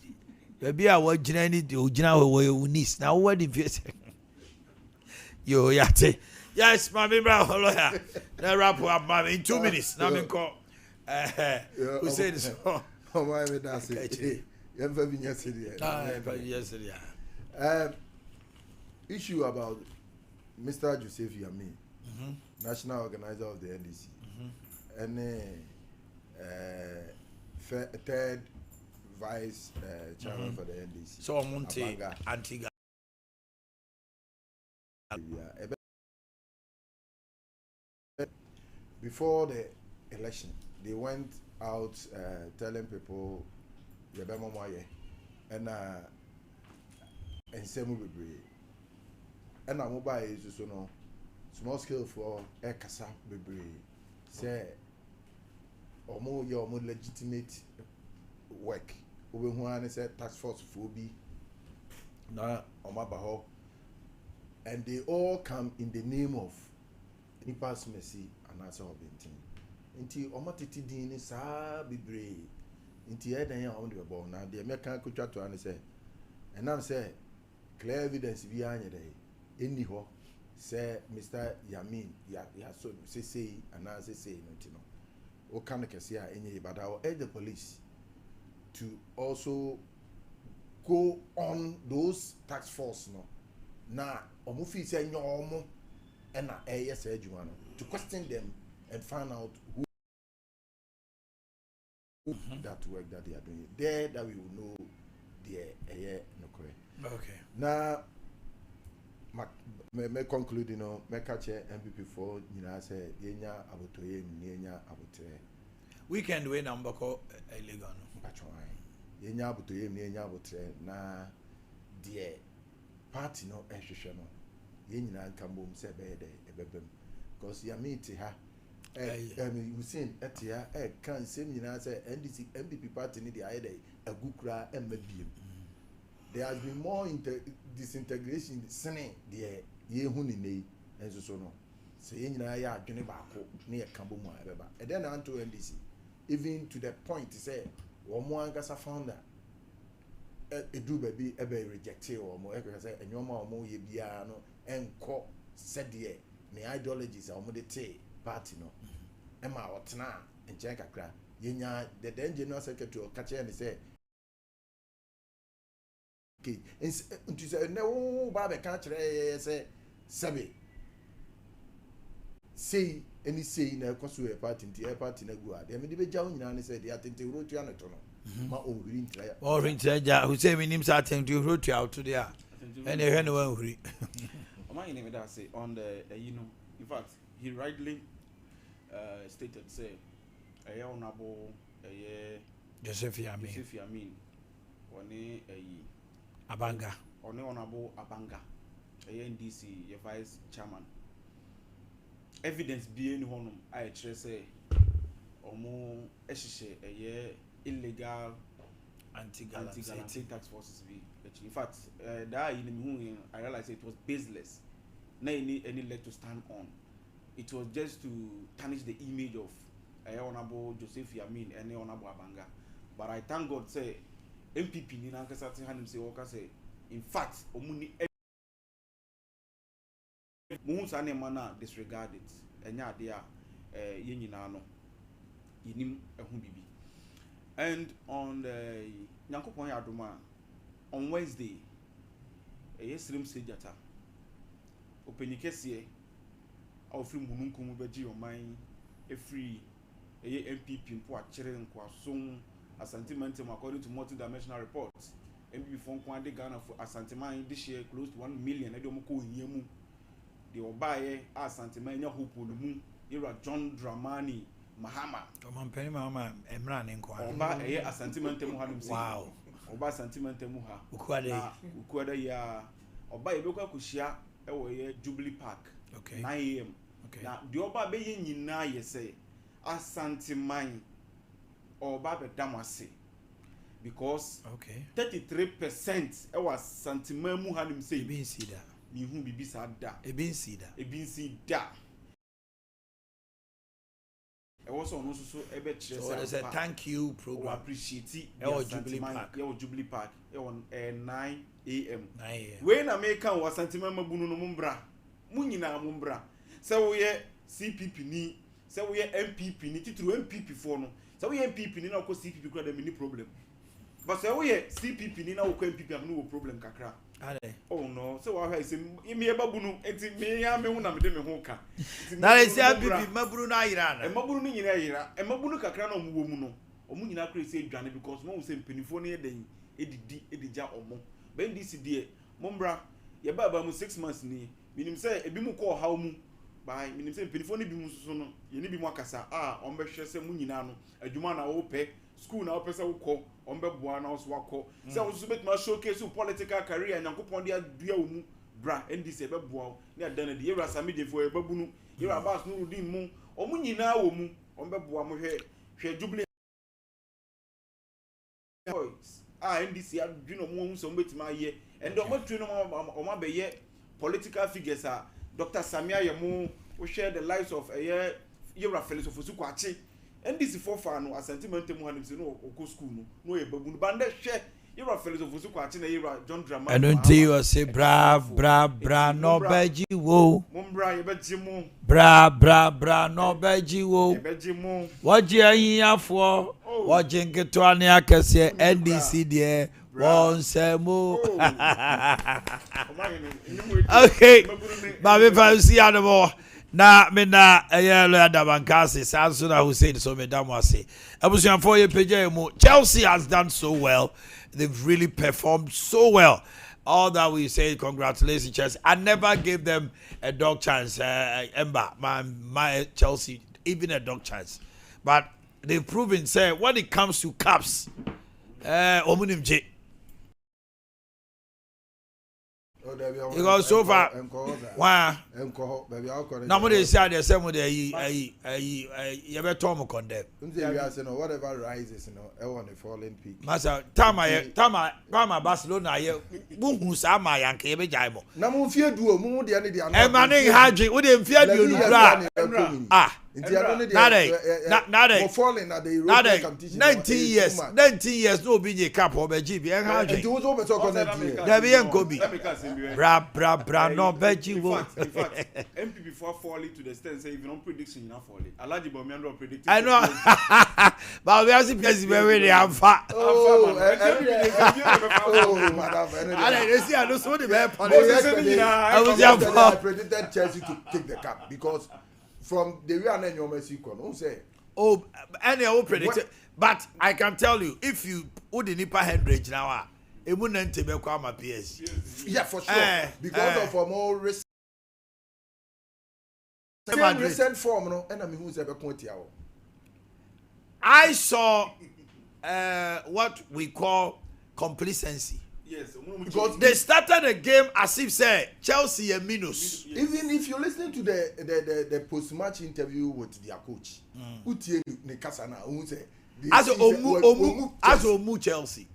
J: baby I was Jenny Unis now what if you yo yate yes mommy bro lawyer now wrap up mommy in 2 minutes now me call who said this
K: oh my me that's it issue about Mr. Joseph Yamin national organizer of the NDC and third vice chairman for the NDC.
J: So Monte Antigua.
K: Before the election, they went out telling people Yabema Moye and Semu Bebre and mobile is also no small scale for Ekasa Bebre say or more your more legitimate work. Over one said task force phobia na Omabaho, and they all come in the name of Nipas Mercy and Nasa Obintin. Inti Omatiti Dini Sa Bibre, Inti Eden on the ball. Now the American could try to understand. And now say clear evidence behind the day. Anyhow, say Mr. Yamin, ya so say, and I say, no. O can see any, but I will urge the police to also go on those task force na omufi say nyomo and to question them and find out who that work that they are doing there, that we will know the
J: okay
K: now me conclude me catch MPP for say yenya abotoye yenya abotre
J: weekend we number call illegal.
K: Yenya abuto yem ne yenya abotre na de party no ehwehwe no yenyina nkambom se be de ebebem because ya meet ha Hussein etia kan sem nyina se NDC MPP party ni de ayede agukura emmabiem. There has been more disintegration sene de yehu ni nei enso so no se yenyina ya adwene baako ne yakambom a ebeba e den na anto NDC even to the point say Omo ankasa founder edu baby ebe reject omo ekeka say enyoma omo ye bia no enko sedie ne ideologies omo de te party no ema otena enche kakra yenya the general secretary o kache ne say okay nti say ne wo ba be ka kire say sebe say any say na koso e party nti e party na gu ade me de be jaw nyina ne say de atente rotu anoto no ma o huri ntra
J: o huri ntra ja who say minim sa atente rotu out there and e no wan huri
L: Omanhene me that say on the in fact he rightly stated say honorable
J: Joseph
L: Yamin oni
J: Abanga
L: oni honorable Abanga NDC vice chairman evidence being honum I say omo ehihye illegal anti-galaxy tax forces be in fact that I realized it was baseless na any leg to stand on. It was just to tarnish the image of honorable Joseph Yamin and honorable Abanga. But I thank God say MPP ni nankasa ti hanim say waka say in fact omuni muhusa ne mana disregard it enya ade a yenyina no yinim ehun bibi. And on the Nyankopon Yadoma on Wednesday slim sejata openikese a ofri mununkum beji o man free MPP mpo a kire nko asom asantimentem according to multi-dimensional reports MPP fon kwa de Ghana for asantiman this year close to 1 million e de mo ko hia mu de obaye asantiman nya hope no mu era John Dramani Mahama
J: Omanhene Mahama emra ne nko
L: oba asantimentem ha nim say
J: wow
L: oba asantimentem ha ukuada ya oba yebekwa akuhia e wo ye Jubilee Park
J: okay
L: 9 am okay na de oba be ye nyina ye say asantiman oba be damase because
J: okay
L: 33% e was santiman mu ha nim say
J: be see that
L: mi hu bibi sa da
J: e be see that
L: I was on also ebe chire
J: so there's a thank you program
L: appreciate
J: e
L: Jubilee Park e on 9 am
J: we
L: na make kan wa sentiment mabunu no mumbra munyina mumbra se wo ye CPP ni se wo ye MPP ni titru MPP for no se wo ye MPP ni na ko CPP kura da mini problem but se wo ye CPP ni na wo ko MPP am no problem kakra
J: ale
L: oh no so wa ha ise imi e babunu enti me ya me hu na me de me hu ka
J: na le sia bibi maburu na ayira na
L: e maburu ni nyina ayira e mabunu kakra na omuwo mu no omu nyina kura ise dwane because mo se mpenifo ne den edija omo ben this die mombra ye baba mu 6 months ni minim se ebi mu ko haw mu bai minim se mpenifo ne bi mu so no ye ne bi mu akasa ombe hwe se mu nyina no adwuma na wo pe school na wo pe se wo ko ombe boa na so wako se wo so betuma showcase political career Nyankopon dia dua wo mu bra NDC be boa ne adan de yera samide fo e babunu yera bas no rudin mu omu nyina wo mu ombe boa mo hwe Jubilee boys NDC adwino mo hu so betuma ye and omo tru no omo abeye political figures Dr. Samia Yemu who share the lives of yera Felix Ofosu-Kwakye NDC for fan no sentiment mu hanim se no go school no ye babunu bande hwe yera Felix Ofosu-Kwakye na yera John Dramani
J: and until you say bra no beji wo
L: mumbra ye beji mu
J: bra no beji wo
L: ye beji mu
J: waji ahiafo waji nketo ane akese NDC de won semo okay ba me fa si animo na me na lo adabankase sanso na Hussein so me damwase abusuanfo ye page mu Chelsea has done so well. They've really performed so well. All that we say, congratulations, Chelsea. I never gave them a dog chance, Ember, my Chelsea, even a dog chance. But they've proven say when it comes to caps, Omunim J. Because so far, why? Now they say they say you better Tom condemn.
K: Whatever rises, I want a falling peak.
J: Master, Tama, Barcelona, who say my Yankee be jaimo.
K: Namu fear do mu de ane de ane.
J: E mane haji, we dey fear you bra. Ah. Nade.
K: Falling at the European competition.
J: 19 years no be cap or be GB en haji.
K: It was over talk on that.
J: There be en Kobe. Bra no beji wo.
L: In fact, MP before falling to the stand say if you don't prediction you not falling. Alaji Bomiando predicted.
J: I know. But we have to because we really have fat.
K: Oh, madam.
J: I see I know so the bad part.
K: I predicted Chelsea to take the cup because from the way and your Mexico, who say?
J: Oh, any who predicted. But I can tell you, if you would in Nipa Hendrich now, it wouldn't be my PS.
K: Yeah, for sure. Because of a more recent form, no, and I mean who's ever pointed out.
J: I saw what we call complacency.
L: Yes,
J: because they started the game as if say Chelsea a minus.
K: Even if you listen to the post-match interview with their coach, Utie Nekasana, who say
J: as Omu Chelsea,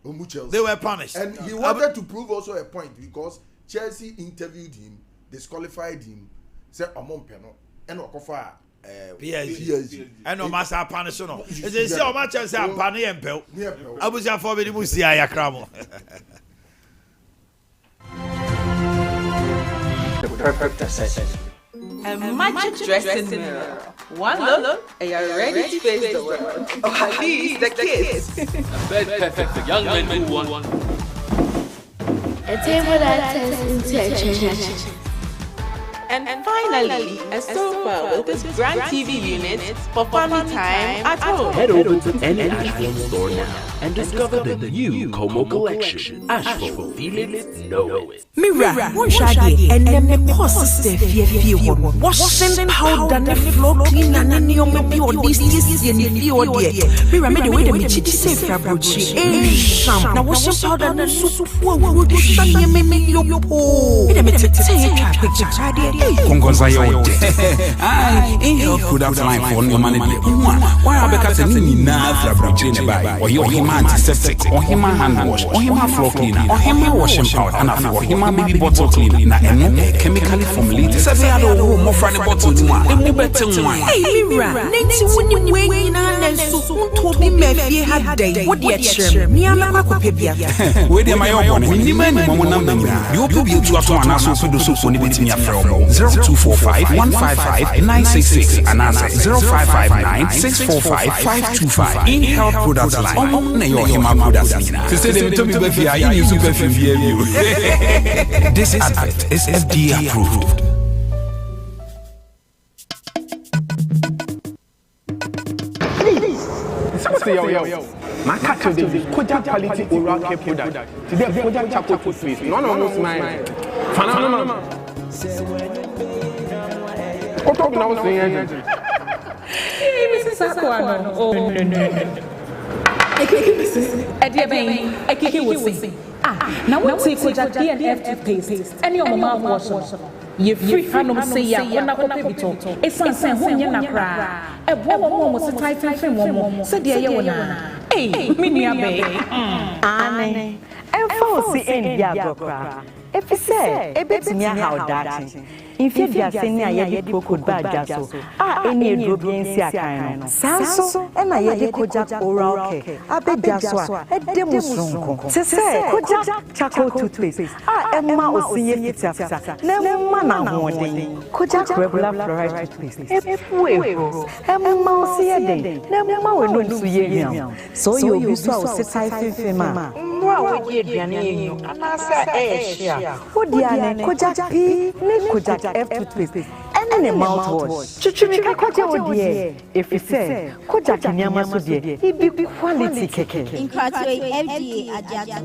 J: they were punished,
K: and he wanted to prove also a point because Chelsea interviewed him, disqualified him, said Omon Peno, and Okofa.
J: PSG and no master punish no. They say Oma Chelsea and Pani and Pel. Abuja for me musi ayakramo.
M: The perfect assessment. A magic dressing mirror. One look, and you're ready to face the world. Or at least the kids.
N: A bed perfect for young men who want.
O: A table that turns into a treasure.
M: And finally, a sofa with this grand TV unit for family time at home.
N: Head over to any Ashford store now and discover the new Como collection. Ashford, feel it, know it.
P: Mira, one shaggy, and then the courses the fear washing powder, the floor clean, and then you may be on this and you dear. Mira made the way the Michi safe Fabucci, and now washing powder and soup for would you make your poor. It may take a picture.
Q: Kongonza yote. Ai, inhale could have line for no money. Why are because ni na Fabucci ne buy or your him antiseptic or him hand wash or him floor cleaner or him washing powder and for him baby bottle cleaner na eno chemically formulated. Say they are more friendly bottle one. E mo better one.
P: Hey Mira, nenti woni we na na so unto bi mafie ha dai. What dey chere? Me am akwa bia.
Q: We dey my own. Ni man mo mo number nyina. You obi to ato anaso so do so ni betimi afre obo. 0245 155 966 and answer 0559 645 525. In health products line. Na your him products nyina. Say dem to be be here you use perfume view. This advert is FDA approved.
R: My cat today, Koja quality oral care product. Today, Koja charcoal toothpaste. None of those mine. Fanama. What are we now saying?
S: Hey, Mrs. Aquano. Oh, no. I can't say. Now what's it called? DNF toothpaste. And your mama wash. You free hand say ya when I go bito. It's something when you na cry. A woman was a tight frame woman. Said dear you na. Hey, me near bay.
T: Anne. And false in Yabra. If you say a bit near how that. If you are saying I had could bad so. Any European Siakan. Sanso, and I had Koja oral care. I bet Jaswa, a demosun. Say, Koja charcoal toothpaste. Emma will see it after. No man one day. Koja regular fluoride toothpaste. If we Emma will see a day. No man will not see you. So you'll be so sit fema.
S: What would you and I say,
T: what Diane, Koja P, Koja F toothpaste, and a mouthwash. Chichika Koja would ye. If you say, Koja Nyama Sudi, he be quality cake.
O: In FDA, Ade Akye
U: Abia.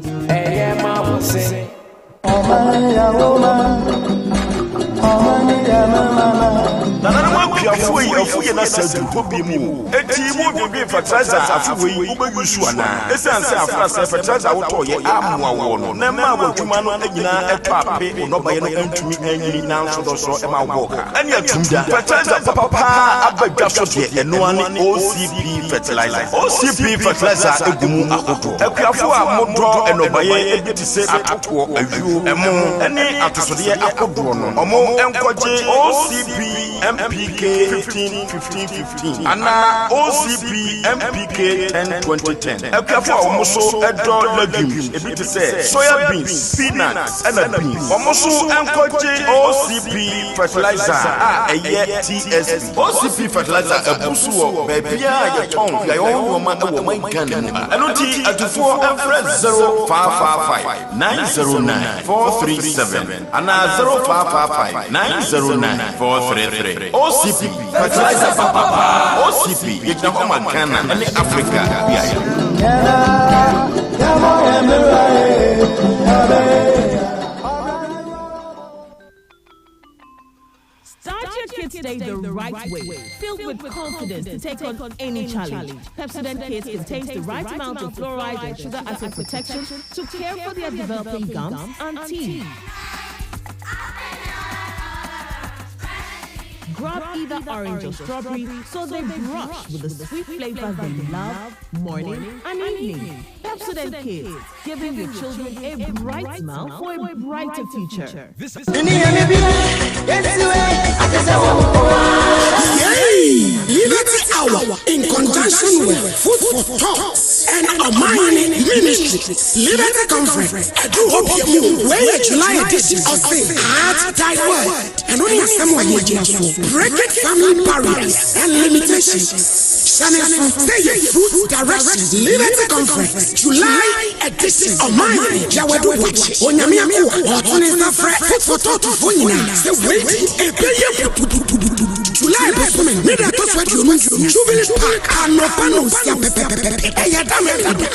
U: Nananama piafo yi afu ye na sadu hobi mu eti mu bebe fertilizer afu yi ubegusu ana esanse afra se fertilizer woto ye amwa wo no na ma wadwuma no anyina epape onoba ye no antumi anyini na nso do so e ma woka ani atumda fertilizer papa abadwa so de eno ani OCP fertilizer egumu akoto akuafo a modro enoba ye ebiti se atoko awu emo ene atosode akodo no omo enkoje OCP MPK 15 Anna OCP MPK 10-2010 Ekuafo a omoso edo legumes ebiti se soya beans peanuts and beans omoso enkoje OCP fertilizer eye TSP OCP fertilizer ebusu wo bebia ye ton ya yo ma wo man kan eno ti atufo enfre 0555 909 437 Anna 0555 909 433 OCP fertilizer papa OCP yekna homa Ghana and Africa
V: Start your kids' day the right way, filled with confidence to take on any challenge. Pepsodent Kids contains the right amount of fluoride and sugar acid protection to care for their developing gums and teeth. Grab either orange or strawberry so they brush with the sweet flavor they love morning and evening. Pepsodent Kids, giving your children a bright smile for a brighter future.
W: Liberty Hour in conjunction with Food for Talks and Omanhene Ministry. Liberty Conference. I do hope you where July edition of the Heart Thy Word and only someone breaking family barriers and limitations. Stay Food Direction. Liberty Conference. July edition of Omanhene Yaw. Onyamiaku. Otunisa Fred. Food for Thought of Fonina. The waiting a July Bosman, Neda Toswat Jubilee Park, Anopanos, Ayadam,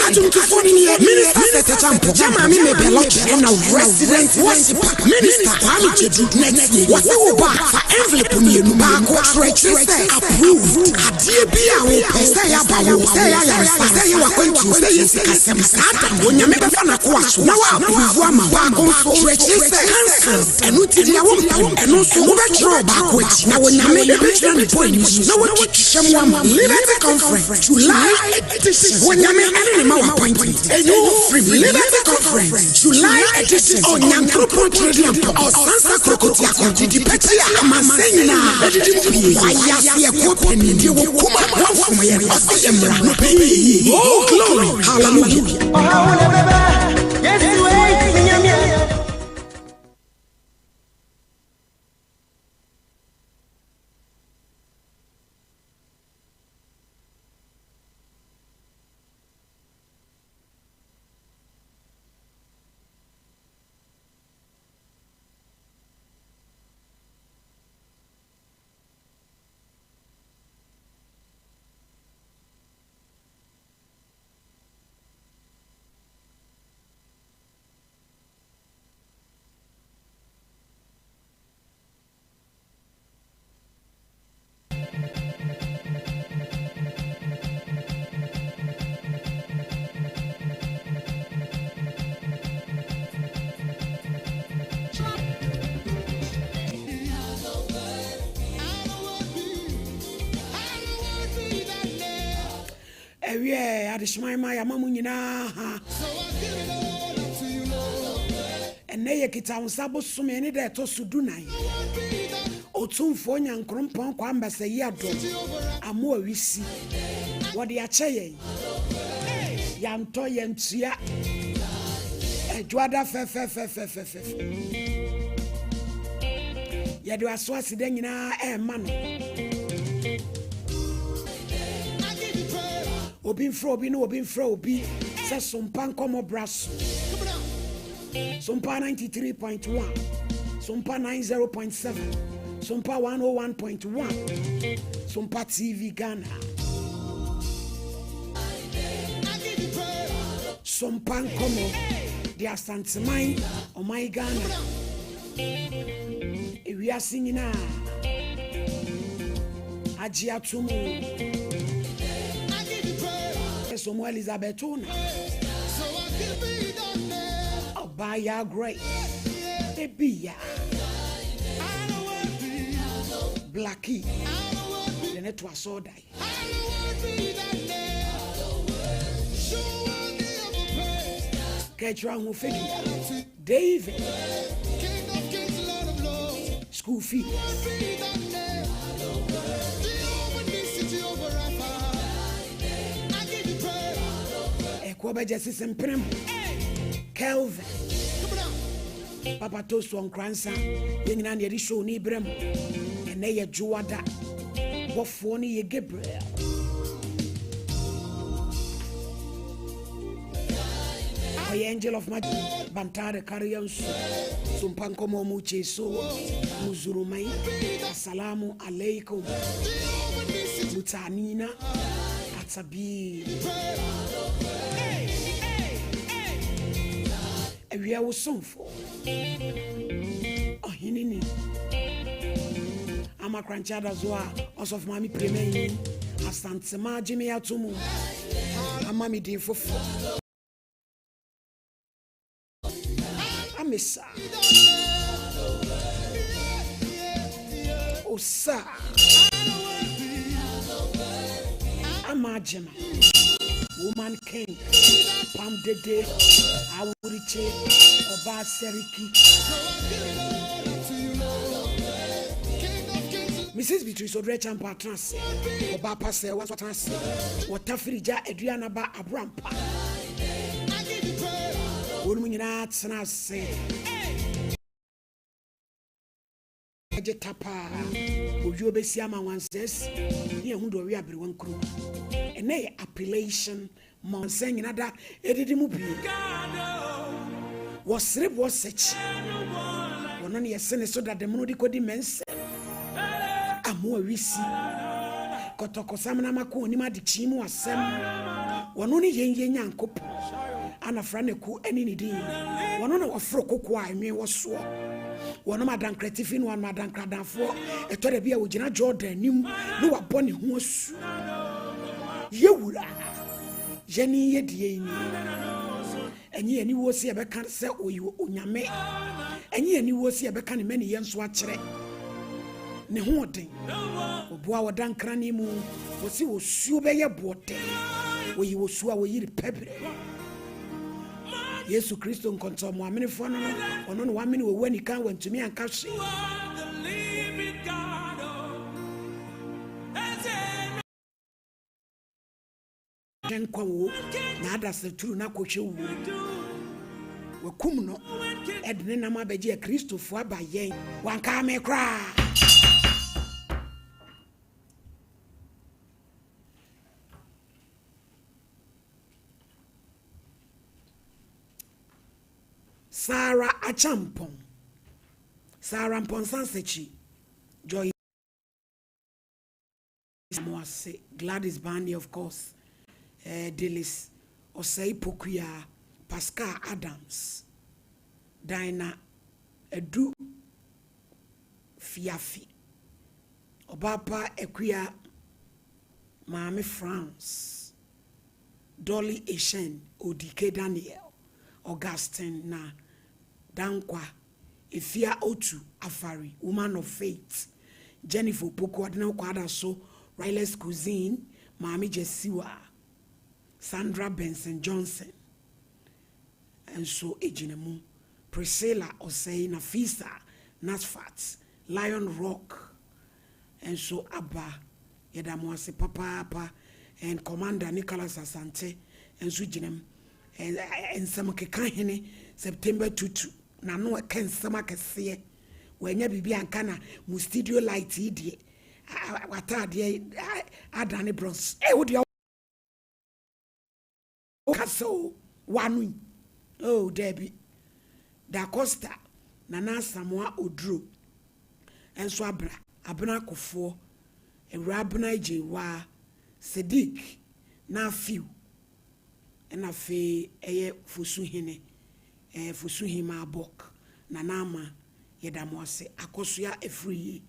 W: Ajum to Fonia, Minister Setampo, Jamami Belot, and a resident worship Minister Kwame next year. What's the back for envelope me, Marco Trade, approved. Ade Akye say about say you are going to say yes, when you make a fan of Quash, now I approve one, Trade, cancel, and and also overthrow backwards. Now when you make the point is no one someone Liberty Conference July edition when you make any more appointment and you free Liberty Conference July edition on Yantropo Trading or Sansa Krokotia Didi Petia Amasena why ya company you will come up from here oh glory hallelujah yes you Adishmai Maya Mamunina and Naya Kitan Sabo Sumeni there to Sudunai. Otum Fonya and Crumpon Quamba say Yado. Amo we see what the Achaye Yanto Yantia Edwada Fe Yadu Aswasi Denina man. Obin fro obi says Sompa Como Brasso Sompa 93.1 Sompa 90.7 Sompa 101.1 Sompa TV Ghana Sompa Como the Asantemai Omai Ghana we are singing now. Ajia tumu. Somo Elizabethuna. Obaya great. Baby. Blackie. The network saw die. Ketran who figure. David. School fee. Ekoba Jesse Semprem. Kelvin. Papa Toast on Cransa. Young and the show ni brem. And they Juada. What funny Gabriel. The angel of magic, Bantare Carrions, Sumpankomo Muche so, Muzurumai, Assalamu alaikum, Mutanina, Atsabi. We are some for. Oh, Hinini. I'm a cranchada zoa, also of Mammy Premier, Asantema Jimmy Atumu, a mammy dear for. Amisa. Oh, sir. Amajima. Woman King. Pam Dede. Awuriche. Oba Seriki. Mrs. Beatrice Odrechan Patrans. Oba Passe was trans. Watafrija Adriana Ba Abrampa. Woman say Tapa, would you be Siama one says, here who do we have one crew? And a appellation, Monsang in other Edimubi was sleep was such one only a sense so that the Monodico demense. A more risi Kotoko Samanamako, Nima di Chimu as Sam, one only young couple. And a friend who any day. One on a froco quay me was so. One of Madame Cretifin, one Madame Cradan for a Torabia with Jenna Jordan, you no a bonny horse. You Jenny Yedi, and ye any was here, but can't say, oh, you unyame, and ye any was here, but can't many years watch it. Nehorting, or Boa Dan Cranimu, was he was sure your bote, where you will swear you the pepper. Yesu Christo nkonto mo amene fo no ono no wamene wo wani kan wan tumi anka hwe den kwa wo na ada se turu na kohwe wo wakum no edne na ma baje Christo fo abayen wanka me kra Sarah Achampon. Sarah Ponsansechi. Joy Moase. Gladys Barney, of course. Delis Osei Pokuya. Pascal Adams. Dinah Edu Fiafi. Obapa Ekuya Mami France. Dolly Eshen Odike Daniel. Augustine na Dankwa Ifia Otu Afari, woman of faith. Jennifer Poko Adina Kwada so Riley's Cuisine, Mami Jesiwa, Sandra Benson Johnson, and so Ejinemu, Priscilla Osei Nafisa, Nasfat, Lion Rock, and so Abba Yedamwase Papa and Commander Nicholas Asante, and Sujinem, and some Kekahene, September 22. Na no ken sama kese wenya bibi ankana mu studio light die wata de adane bronze wo de kaso wanu oh debi da costa na samoa odro enso abna kofo ewra abna je wa Sadiq na fiu na fe eye fosu hene Fusuhima Bok, Nanama, Yedamose akosua efree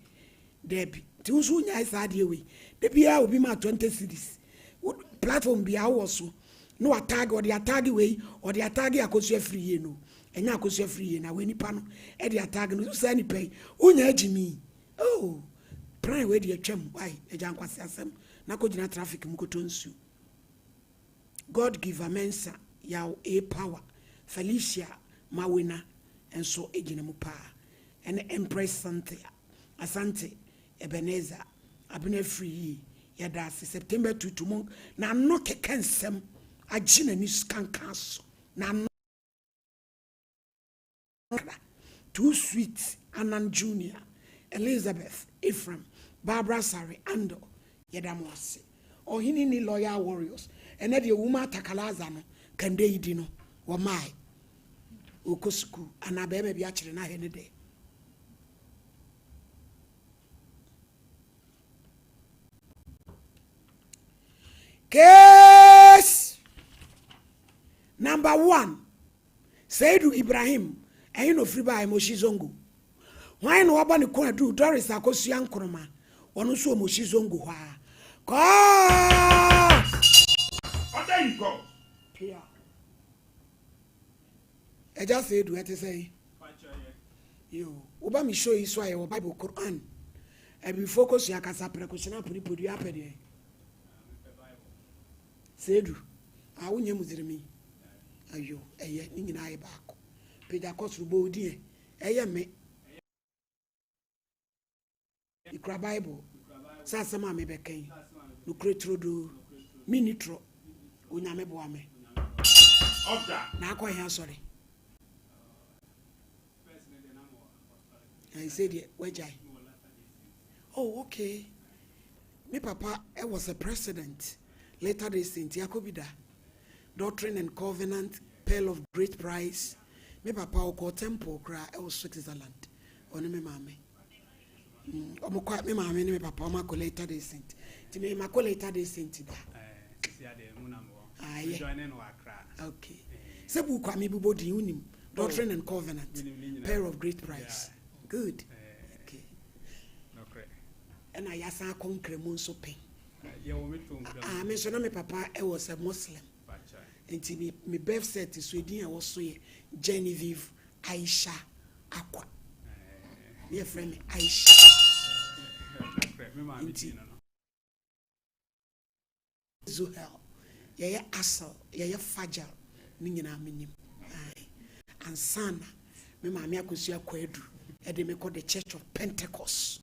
W: debi ti usu nya isa de we debi a obi ma 20 cedis platform bia wo so no atag or the atag we or the atag akosua free no enya akosua free na we nipa no e the atag no so ni pay unya agimi oh pray we de atwam why eja nkwase asem na ko gina traffic mu koto nsu God give a mensa yaw a power Felicia Mawina and so egina mu pa and Empress Asante Ebenezer abene free yada September 2 tomorrow na no kekensem agina ni skankaso na no too sweet Anan Junior Elizabeth Ephraim Barbara Sari Ando yada mwase ohini ni loyal warriors ene de wuma takalaza no kande yidi no wo mai okosuku ana bebe bi akire na he ne de case number 1 Saidu Ibrahim ayino free by Moshi Zongo why no aba ne ko adu Doris akosua nkroma wono so Moshi Zongo hwa ko
U: there you go
W: Pia I just said what to say you oba mi show you so I Bible Quran I be focus ya kasa prekoshina puri apede Sedu awunye muzirimi ayo eye ni nyina aye baako peja kosrubo odie eye me ikra Bible sasa ma me beken no kretrodo minitro unyame bo ame
U: order
W: na akoya sorry I said wejai oh okay me papa I was a president later they Saint Yakobida Doctrine and Covenant Pearl of Great Price me papa o temple cry I was Switzerland on me mame me mame me papa ma ko later they Saint ti me ma ko later they Saint da okay sebu kwa mi bubodi unim Doctrine and Covenant Pearl of Great Price good okay and I yasa konkremo so pen me so na me papa I was a Muslim and me birth set is Sweden I was so Genevieve Aisha Aqua dear friend Aisha Zuhel yaya Asal yaya Fajal ni nyina menim and sana me mama akosua kwadu e de me call the Church of Pentecost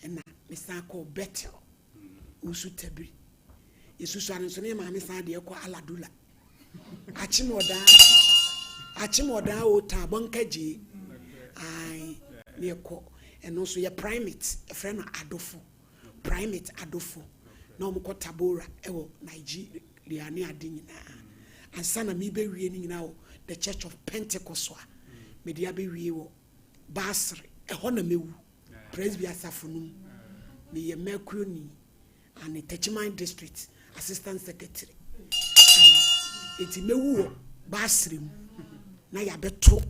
W: and me san call Bethel usu tabiri yesu so anso ne maame san de ekọ aladula achimoda o ta bonkaji ai ne ekọ eno so ye primate e friend adofo primate adofo na omko tabora ewo Nigeria ne ade nyina ansana mi be wie ni nyina o the Church of Pentecost me dia be wie wo Basri e ho na mewu presbyter safonum me ye makroni and the Techiman District Assistant Secretary. It's mewu Basrim na ya beto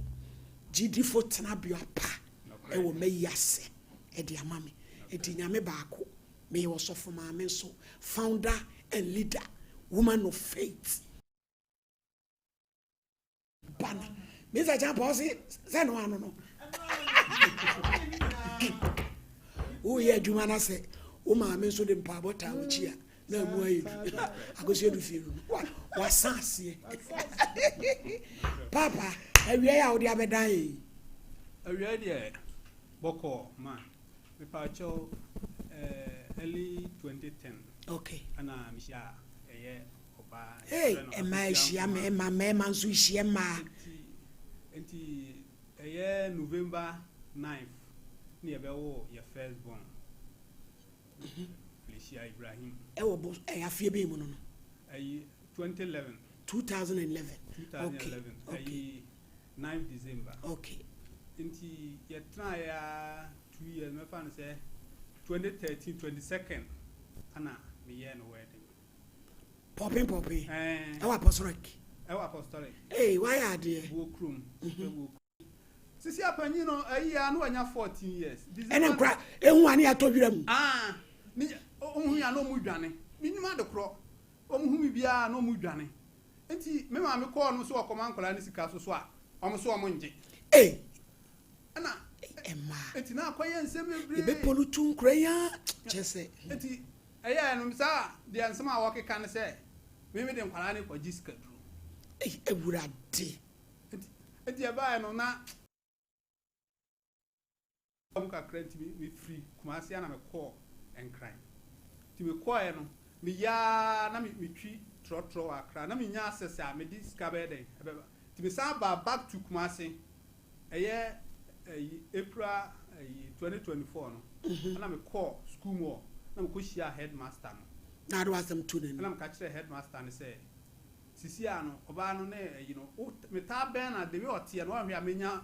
W: GD for tenabio pa e wo meyase e de amame e di nyame baako me was for my so founder and leader woman of faith bana me za jam bossy say no no o ye adwuma na say o ma me so de mpa bota uchi a na mu ayi agosie du firu wa sanse papa awie ya odi abedan yi
B: awie de boko ma me pa cho early 2010
W: okay
B: ana misha eye oba
W: hey e ma shia me ma nso shia ma
B: enti eye November 9th ni ebe wo your first born Felicia Ibrahim
W: ewo bo afie be mu no
B: 2011
W: okay
B: 9th December
W: okay
B: enti ye try ya 2 years me fan say 2013 22nd ana me year no wedding
W: popping ewo apostolic
B: hey
W: why are there
B: wo krum Sisi apanyi no ayi no anya 14 years.
W: Ene nkra ehu ani atodwira mu.
B: Ni omu ya no mu dwane. Minima de kro. Omu hu mi bia no mu dwane. Enti me ma me call no so okoma nkola ni sika so a. Omo so omo nje. Ana
W: Emma.
B: Enti na akoye nsem ebre.
W: Ebe polutu nkra ya chese.
B: Enti eya no msa de ansema a wokeka ne se. Me de nkwala ne kwaji sika duro.
W: Ewurade.
B: Enti eba no na Amuka krenti me free kumasi na me call and crime. Ti me call no me ya na me twi trotro akra na me nya access a me di skabe den. Ti me sa back to kumasi. Eye April 2024 no. Na me call school mo na me ko share headmaster no.
W: Na do asem tu ne.
B: Na me ka kire headmaster ne say sisi ano oba no ne me ta ben na de we otie no ahwe amenya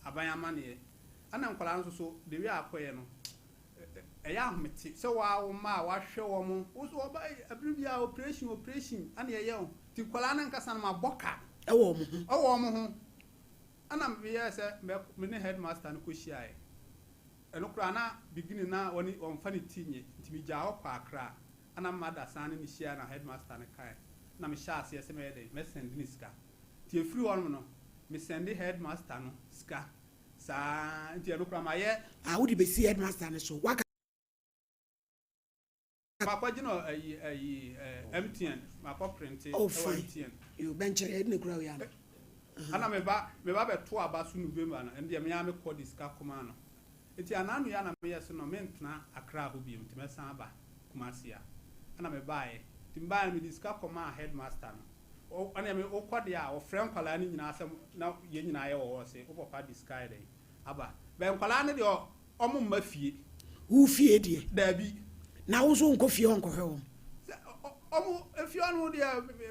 B: abanyama ne ana nkwala nso so de we akoye no eya ahmeti se wa wo ma wa hwe wo mo wo ba abribia operation ana ye o ti kwala na nkasa na maboka
W: ewo
B: mo ho ana me ye se me ne headmaster no ko shiae eno kura na beginning na woni on fani tinye nti mi ja okwa akra ana mada san ni shia na headmaster ne kai na me sha ase se me de me send ni ska ti efiri won no me send headmaster no ska sa nti eno kura ma ye
W: wodi be see headmaster ne so waka
B: Papa Jino MTN mako print
W: MTN you bencher head ne kura we ana
B: ana me ba be to aba su November na ende me ya me call this ka kuma no enti ananu ya na me yes no mentna akra ho biem ti me san ba kuma sia ana me bae ti mba me this ka kuma headmaster no o ana me o kwade a o frem kwala ni nyina asem na ye nyina ye wo se o papa this guy dey aba be kwala ne de o mo ma fie
W: wo fie de
B: da bi
W: na wo so nko fie onko hwe wo
B: omo efie anu de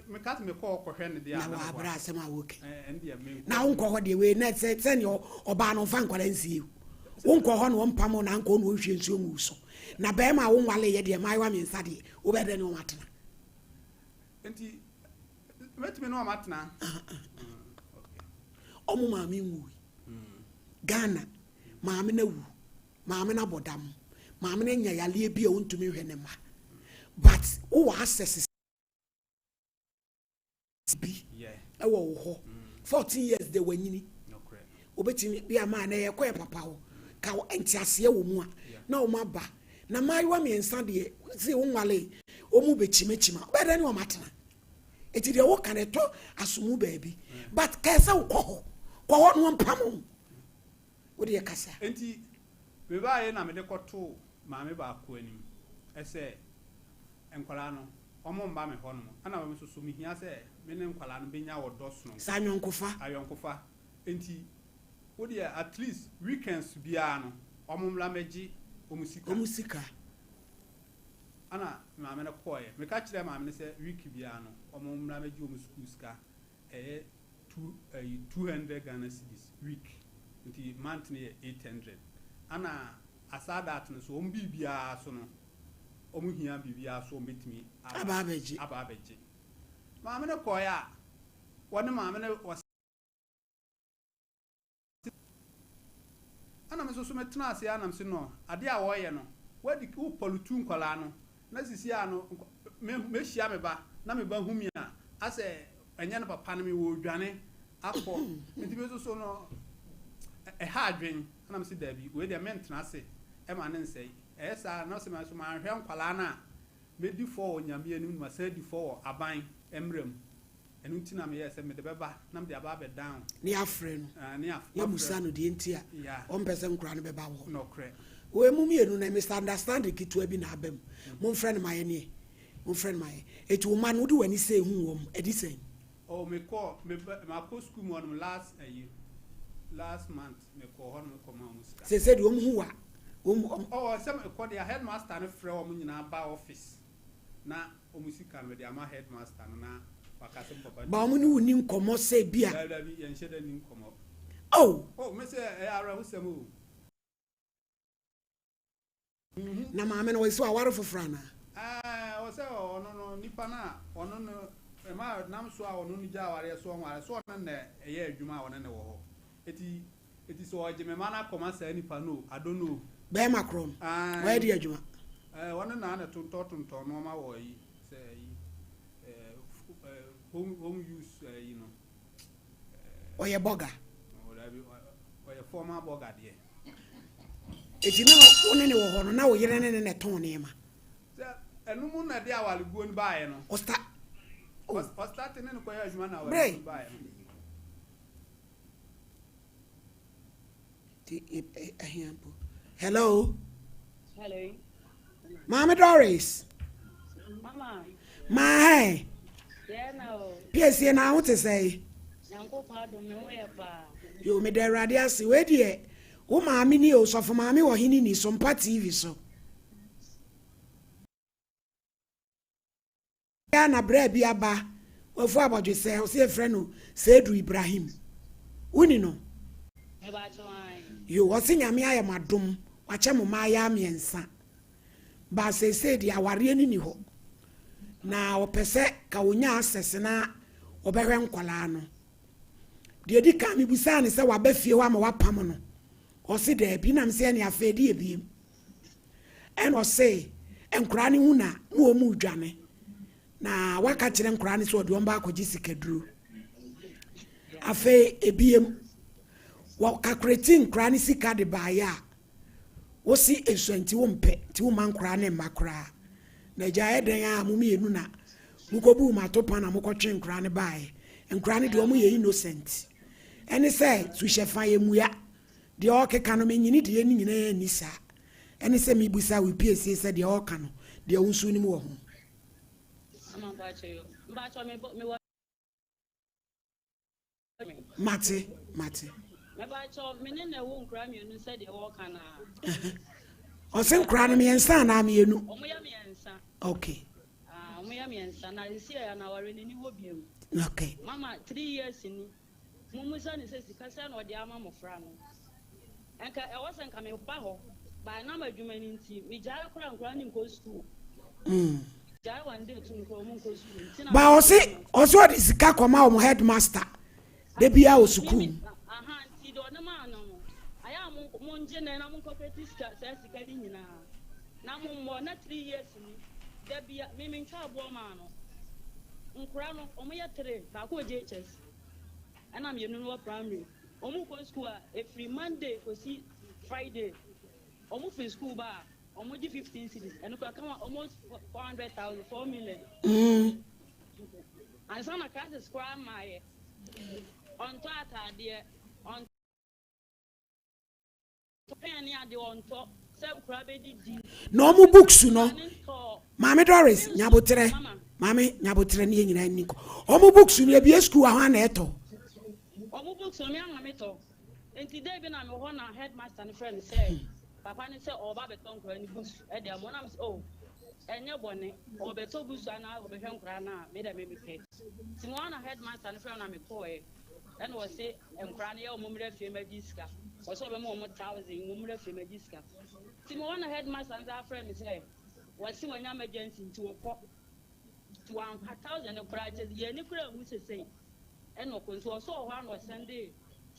B: me kat me call ko hwe ne de
W: na wa bra asem a woke
B: ende me
W: na wo nko ho de we na se ne oba no fa nkwala nsie wo nko ho no mpam na nko no hwe nsuo mu so na be ma wo nwale ye de mai wa me nsa de wo be de ne wo matena
B: enti metime no matena
W: omo ma mi nwu Ghana maame na wu maame na bodam maame na nya yale bi a wontumi hwe ne ma but wo access bi ewo wo ho 14 years de wanyini obetimi bi ama na ye kwe papa wo ka entiase wo mu a na o maba na maiwa me nsa de se wo nwale o mu bechimechima beda ne o matena eti de wo kaneto asomu baabi but kesa wo kɔ hɔ no mpam wo de kasa
B: enti me ba ye na me de kɔto maame ba ko anim ɛsɛ enkwala no omo mba me hɔ no ana me so me hia sɛ me ne enkwala no benya wo dɔsono
W: sa
B: ayonkofa enti wo de at least weekends bia no omo mla meji omusika ana maame ne koye me ka kire maame ne sɛ week bia no omo mla meji omusika 200 Ghana cedis week nti month ne 800 ana asada no so om bibia so no omu hia bibia so ombetimi
W: ababeji
B: maame ne koya wone maame ne ana me so metena ase ana me no ade a wo ye no wadi ku polutu nkwala no na sisi a no me hia me ba na me ba humi a ase enya ne papa no me wo dwane akọ nti be so no ha adwen ana me se dabi we de mentena ase e ma ne nsei esa na se ma so ma hwe nkwala na me di for onyame anim ma se di for aban emrem enu ntina me yese me de beba na me de aba be down
W: ni afre no
B: ni
W: ya musa no de ntia on pese nkura no beba wo
B: no kre
W: we mu mienu na misunderstand kitu abi na abem mo friend my ne mo friend my etu ma no de wani say hu wom edi say
B: oh me call me ma ko school mo on last month me call hon me come musika
W: say said wom hu wa
B: oh some call the headmaster no frɛ wom nyina ba office na omusika me de ama headmaster na wakase papa
W: ba mo ni woni nkomo say bia
B: da bi yen hye da ni nkomo
W: oh
B: me say ara husam o
W: na maame no we so aware fofra na
B: o say no nipa na ono no ma nam so a ono no ja aware so onware so na eye adwuma a ono ne wo ho eti it is all Jimmy Mana commerce any pano. I don't know.
W: Bear Macron. Where do you?
B: One and another to Norma or say home use, you know.
W: Or your bogger.
B: Or your former bogger, dear.
W: It's now only now you're in a tone name.
B: And no moon a day while going by, no.
W: Or start.
B: Was starting in a choir man hour.
W: Hello.
C: Hello.
W: Mama Doris.
C: Mama.
W: My.
C: Yeah, no.
W: Yes, you know what to say.
C: Uncle pardon me, where
W: you made the radius, where dear. Oh, mammy knew so for mammy or he needs some TV so. Yana brebi aba. Well, for about yourself, say a friend who said to Ibrahim. Unino. You was in Yamia Madum, Wachamu Mayami and San. But say, said, ya warrior in you. Now, Pese, Kawunya Sessena, Oberan Qualano. The Edicami Busan is a wabefi wama wapamono. Or see there, Binam Senia Fedi beam. And or say, and cranny una, no mu jame. Na wakati na nkurani so de omba akogisi kadru afa ebiem wa calculating nkurani sika de baaya wosi esuanti wo mpe ti wo man nkurani makra na jaye den a mu mienu na mukobu matopa na mukotwe nkurani baaye nkurani de omu ye innocent ene say su shefa yemuya de okeka no menyini de ni nyina ni sa ene say mibusa we piesie say de oka no de unsu ni mu wo ho Mate. O sen kra na me ensa na me enu. Okay. Okay.
C: Mama 3 years ni. Mumusa ni se sika se na odi ama mofra no. Enka e wosen ka me ba ho. Ba na madwuma ni nti me jare kra ni nko school.
W: Ba osi odi sika kwama o headmaster de bia o school
C: ti do na ma no aya mo nje na mo compete sika di nyina na mo na 3 years ni de bia me ntwa abo ma no nkura no o mo ye 3 ba ko JHS ana me no primary o mo ko school every Monday ko si Friday o mo fi school ba almost 15 cities and we come almost 400,000 4 million and some of class square my on top there on penny at the on top some crab
W: no more books no Mama Doris nyabotre mama nyabotre ni nyina niko omo books no e school ahwa na eto
C: omo books no me amameto enti dey be na me ho na headmaster and friend say Papa ni say oba beton kra ni bus e de mo na me oh enye bone obeto bus ana obehwe nkra na me de me pe ti mo na headmaster ni friend na me ko e and was say nkra na ye omumre fie magiska o so be mo 1000 omumre fie magiska ti mo na headmaster and friend say was see when emergency nti wo ko to 1000 nkra je ye ni kra mu sesei and o ko so ho an Sunday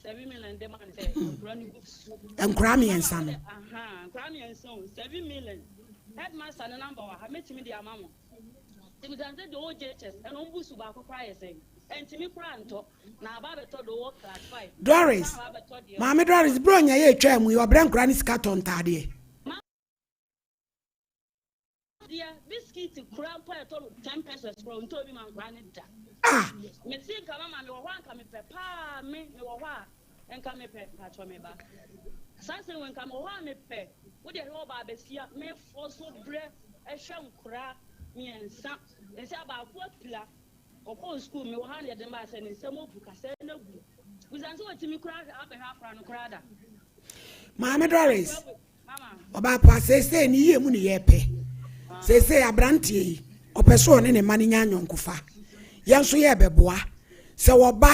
C: 7 million demand say running books
W: and Grammy and son.
C: Grammy and son 7 million. Headmaster and number I met me the amamo. Tim dan the OJHS and on books ba ko cry say. And Timmy Pranto na ba beto do work at 5.
W: Doris. Mama Doris bro nya ye twa mu your brand granny scaton tade.
C: Dia biscuit cramp to 10 pesos from to be man granny da.
W: Ah,
C: me see ka mama me wo anka me pe pa me wo wa enka me pe pa cho me ba sanse when ka mo wa me pe wo de ho ba besia me fo so bre e hwe nkura me ensa ense aba ko pila o ko school me wo ha de ba se ne nsem obu ka se na gu uzanse wo timi kura aba ha kura no kura da
W: Mama Doris oba pa se ni ye mu ni ye pe se abrantie yi opeso ne mani nya nyonkufa yanso ye beboa se woba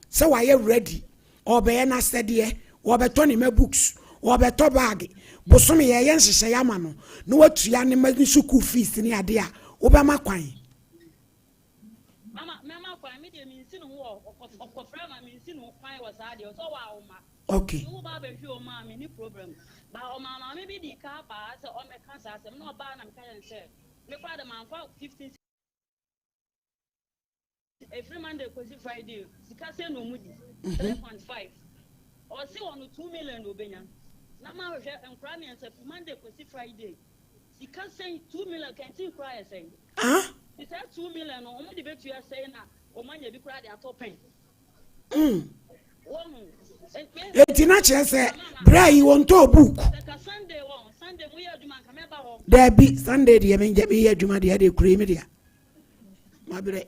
W: se waye ready obe na stede obeto ni me books obeto bag bosome ye yenhyehyɛ ya ma no na watua ne ma school fees ni ade a obe makwan
C: mama me dey mean sin wo okofra ma mean sin wo kwan was ade so wa o ma.
W: Okay.
C: You ba be hwe o ma me ni problem. Ba o ma me be di ka ba say o me kan sa say no ba na me kan say. Me father man for 15 every Monday kosi Friday. Sika say no mudi 3.5. Or say on 2 million obenya. Na ma hwe enkra me say Monday kosi Friday. Sika say 2 million can think cry say. He said 2 million no omo de betu ya say na omanya bi kra de atopen.
W: Eti na che say bra yi won to book.
C: Sunday we aduma ka me ba ho.
W: There be Sunday de me je aduma de kure me dia. Ma bre.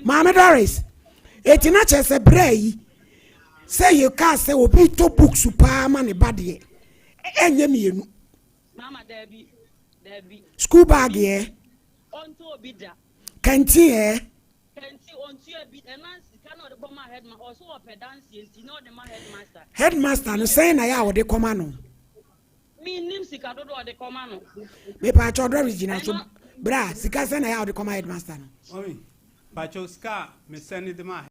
W: Mama Doris. Eti na che say bra yi say you can say obi to book super man ba de. Enye mienu.
C: Mama there be.
W: School bag here.
C: Onto obida.
W: Kanti here.
C: Kanti onto obida. Nancy cannot the bomber headmaster also a pedantry, you know the man headmaster.
W: Headmaster no say na ya wo de koma no.
C: Me nim sika do de koma no.
W: Me pa cho do original so bra sika say na ya wo de koma headmaster no.
B: Omi. Pa cho ska me send the man.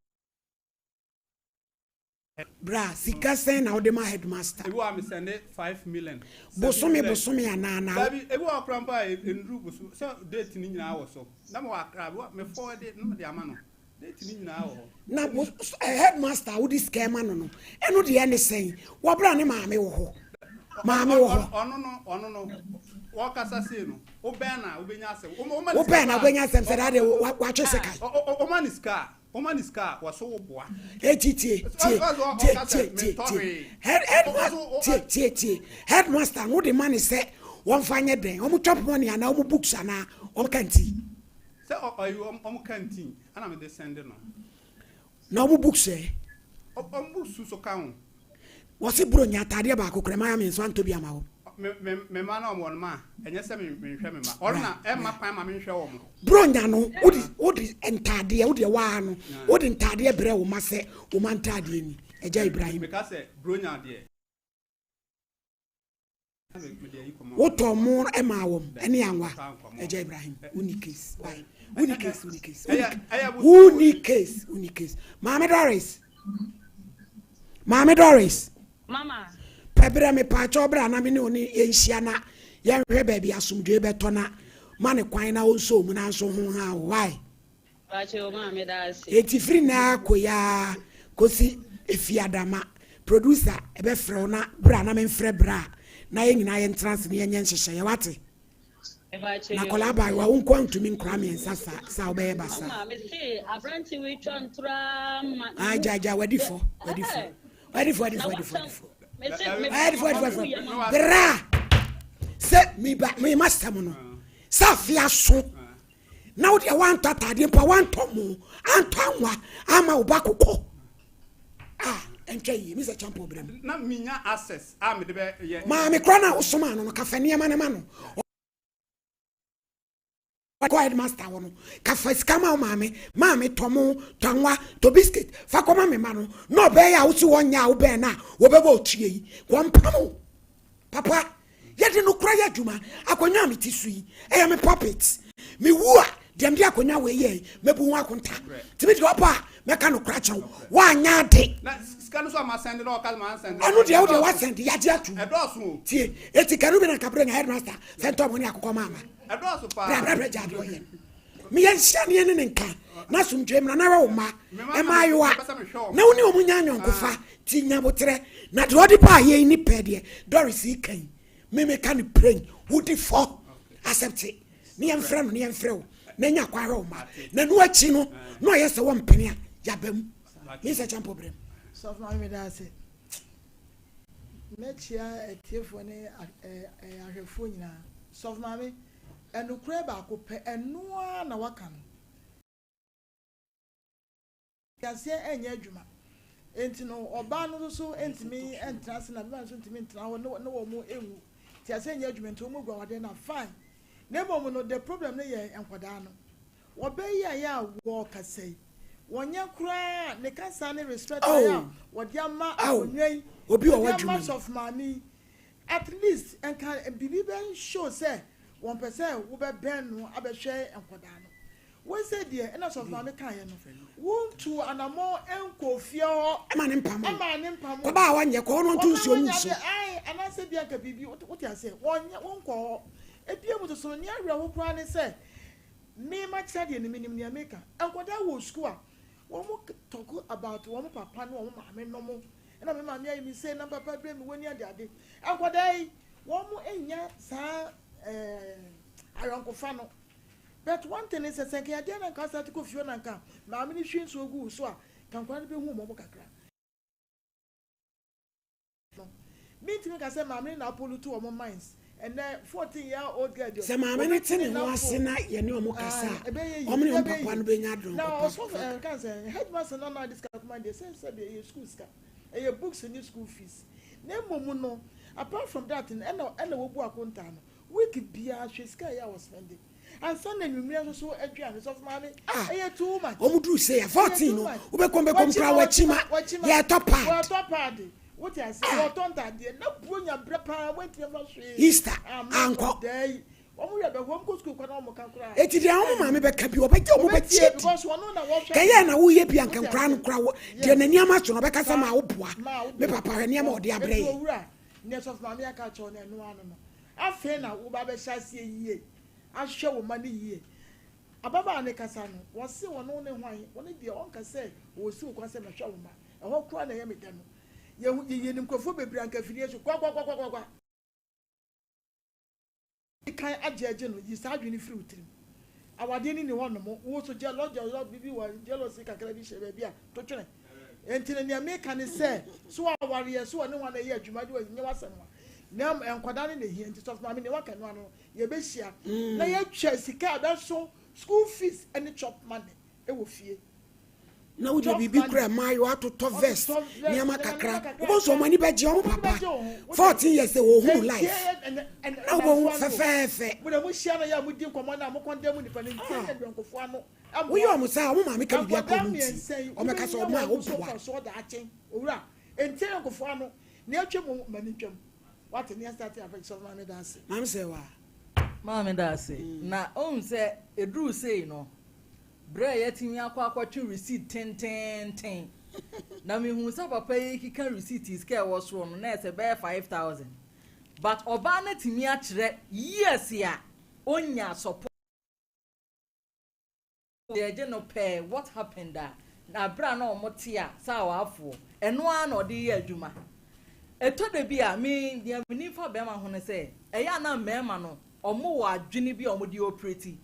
W: Bra sika say na wo de ma headmaster.
B: Ebi wa me send 5 million.
W: Bosomi ana.
B: Baby ebi wa krampa enru boso. So date ni nyina wo so. Na me wa kra me forward no de ama no. Date ni nyina wo.
W: Na headmaster wo di scam no. Eno de ene say wo bra ne maame wo ho. Maame wo ho.
B: Ono no. Wo kasa say no. Wo ben na wo benya asem.
W: Wo ben na wo benya asem say that wa twe sekai.
B: O maniska was so boa.
W: Headmaster, no the man is say one fine day. Omu chop money and omu books ana omu canteen.
B: Say are you omu canteen? And I'm descending no.
W: No omu books eh.
B: Omu books so kan.
W: Was it bro nya tade ba ko krema me so anto bia ma wo.
B: Me ma na omo ma enye se me hwe me ma orna e ma pan ma me hwe wo mo
W: bro nya no odi entade odi wa no odi entade bre wo ma se wo ma entade ni eja Ibrahim
B: me ka se bro nya de
W: wo to mo e ma wo ene anwa eja Ibrahim uni case why uni case Mama Doris
C: Mama
W: Pebra me pa chobra na me ne oni enhia na ye hwe ba bia asomdwe beto na ma ne kwan na onso mu na nso ho ha why
C: Bache o ma me da ase
W: eti free na koya kosi efiadama producer ebe frɛ na bra na me mfrɛ bra na ye nyina ye trans ne ye nyenhyehyɛ ye wate na kolaba wa unko ntumi nkra me nsasa sa obeye basa
C: ma me say abranti we twantra ma
W: ajaja wadifo Bra say me master no safia so now they want to tade pa want to mo antanwa ama obakoko entwe Mr. Champo brem
B: na minya access me de be ye
W: ma me kra na osoma no kafania ma no quiet master wono ka first come out mame tomu tanwa to biscuit fa koma me ma no be ya wo si wonya wo be na wo be ba otue yi wo mpamo papa ye de no kura ya djuma akonya me tisui e me puppet me wu a dem de akonya we ye mebu hu akonta timi de opa me ka no kura chew wa anya de
B: na scan so ma send no ka ma send
W: anu de wo de wa send ya de atu
B: e do so
W: tie eti karu bi na kabre headmaster send to money akokọ mama
B: e do so pa
W: bra jado ye me yan hia ne ne nka na sumdwe mra na wo ma e ma yo a na woni o munya nyonkofa ti nya botre na de odi pa ye ni pede Doris ikan me kan pray would for accept it ni en frem na nya kwa ho ma na no achi no no yese wo mpenia ya bam Mr. Champo brem
A: so na me da se mechia etiefo ne ahwefo nyina so na me enukure ba ko pe enoa na waka no yase enye adwuma enti no oba no so entimi entrance na bi so entimi entra no wo mu enwu ti yase enye adwuma enti o mu gwa wade na fine na mo no the problem ne ye enkwada no wo be ya wo kasai wonya kura ne kasa ne respect ya wo dia ma onwen
W: obi o wadwuma
A: of money at least enka bibi ben show say one person wo be ben no abehwe enkwada no we say dear enough of mama kan no won to anamo enko fie
W: ma ne mpam ko ba wanye ko no to nsuo mu so
A: ai anase bia ka bibi what you say won ko ebia mu to so ne awura wo kura ne say me ma cha de ne minim ne America enkoda wo school a won mo talk about won papa no won mama no mo na me mama ayi mi say na papa bre mi woni ade enkoda yi won mo enya sa arankofa no. But one thing is, I say, I didn't cast that to Fiona and come. Mammy, she's so good, so can quite be home. Meeting, I said, Mammy, now pull two of my minds. And then 14-year-old girl.
W: Say, Mammy, it's in was night, you know, Mocassa. One being out.
A: Now, I can't say, headmaster, no, this command, they say, school scar, and your books and your school fees. No, apart from that, and the work on time, we could be a sky I was spending. And Sunday you may also educate of money. Too much.
W: Omudu say 14 no. Ube kombe kompra wachima. Ya top party.
A: What I say what on that day. No bunya brepa went to
W: Easter. Anko.
A: Omu ya be home school kwa na omo kan kra.
W: Eti dia omo ma me be ka bi obeje omo be tie.
A: Because one na wo hwe.
W: Kaya na wo ye bi ankan kra no kra wo. De na niam so no be ka sa ma wo boa. Me papa hwe niam o de abre.
A: Owura. Nurse of mama aka cho na enu anu no. Afa na wo ba be hyasie yie. Ahwe wo mani yie ababa ne kasa no wo se wono ne hwan woni de on ka se wo si wo kwa se mehwe wo ma eho kro na ye me de no ye nim kofo bebri anka fidie so kwa kan ajeje no yi sa adwini firi utrim awade ni wono mo wo so jealous bibi wa jealousy kakra bi she bia to twene entine ne America ne se so aware ye so ne wana ye adwuma de wa nye wasanwa nam enkwada ne hie nti of mama ne waka no ano ye be hia na ye twa sika da so school fees and chop money e wo fie
W: na wo de bibi kra mayo atoto vest niama kakra wo so mani be je o papa 14 years wo hu life na wo fefe
A: wo de mo hia na ya mo di nkomo na mo kondem ni pa ne nti e de nkofo ano
W: wo yo mo sa wo mama ka bibia community o me ka so mo a wo boa
A: so da achen owura enti nkofo ano ne atwa mo mani twam what near start after so mama dance
W: mam say wa
D: mama dance na on say edru say no bre yetimi akwa twa receipt 10 na me hu sa papa yi kika receipt is care was so no na say be 5000 but oba na timi a kire yes ya onya support ye no pay what happened that na bra na omotia sa wa afo eno a na odi ye adwuma eto de bia me dia mini fa be ma ho ne se eya na mema no omo wa adwene bi omo di operate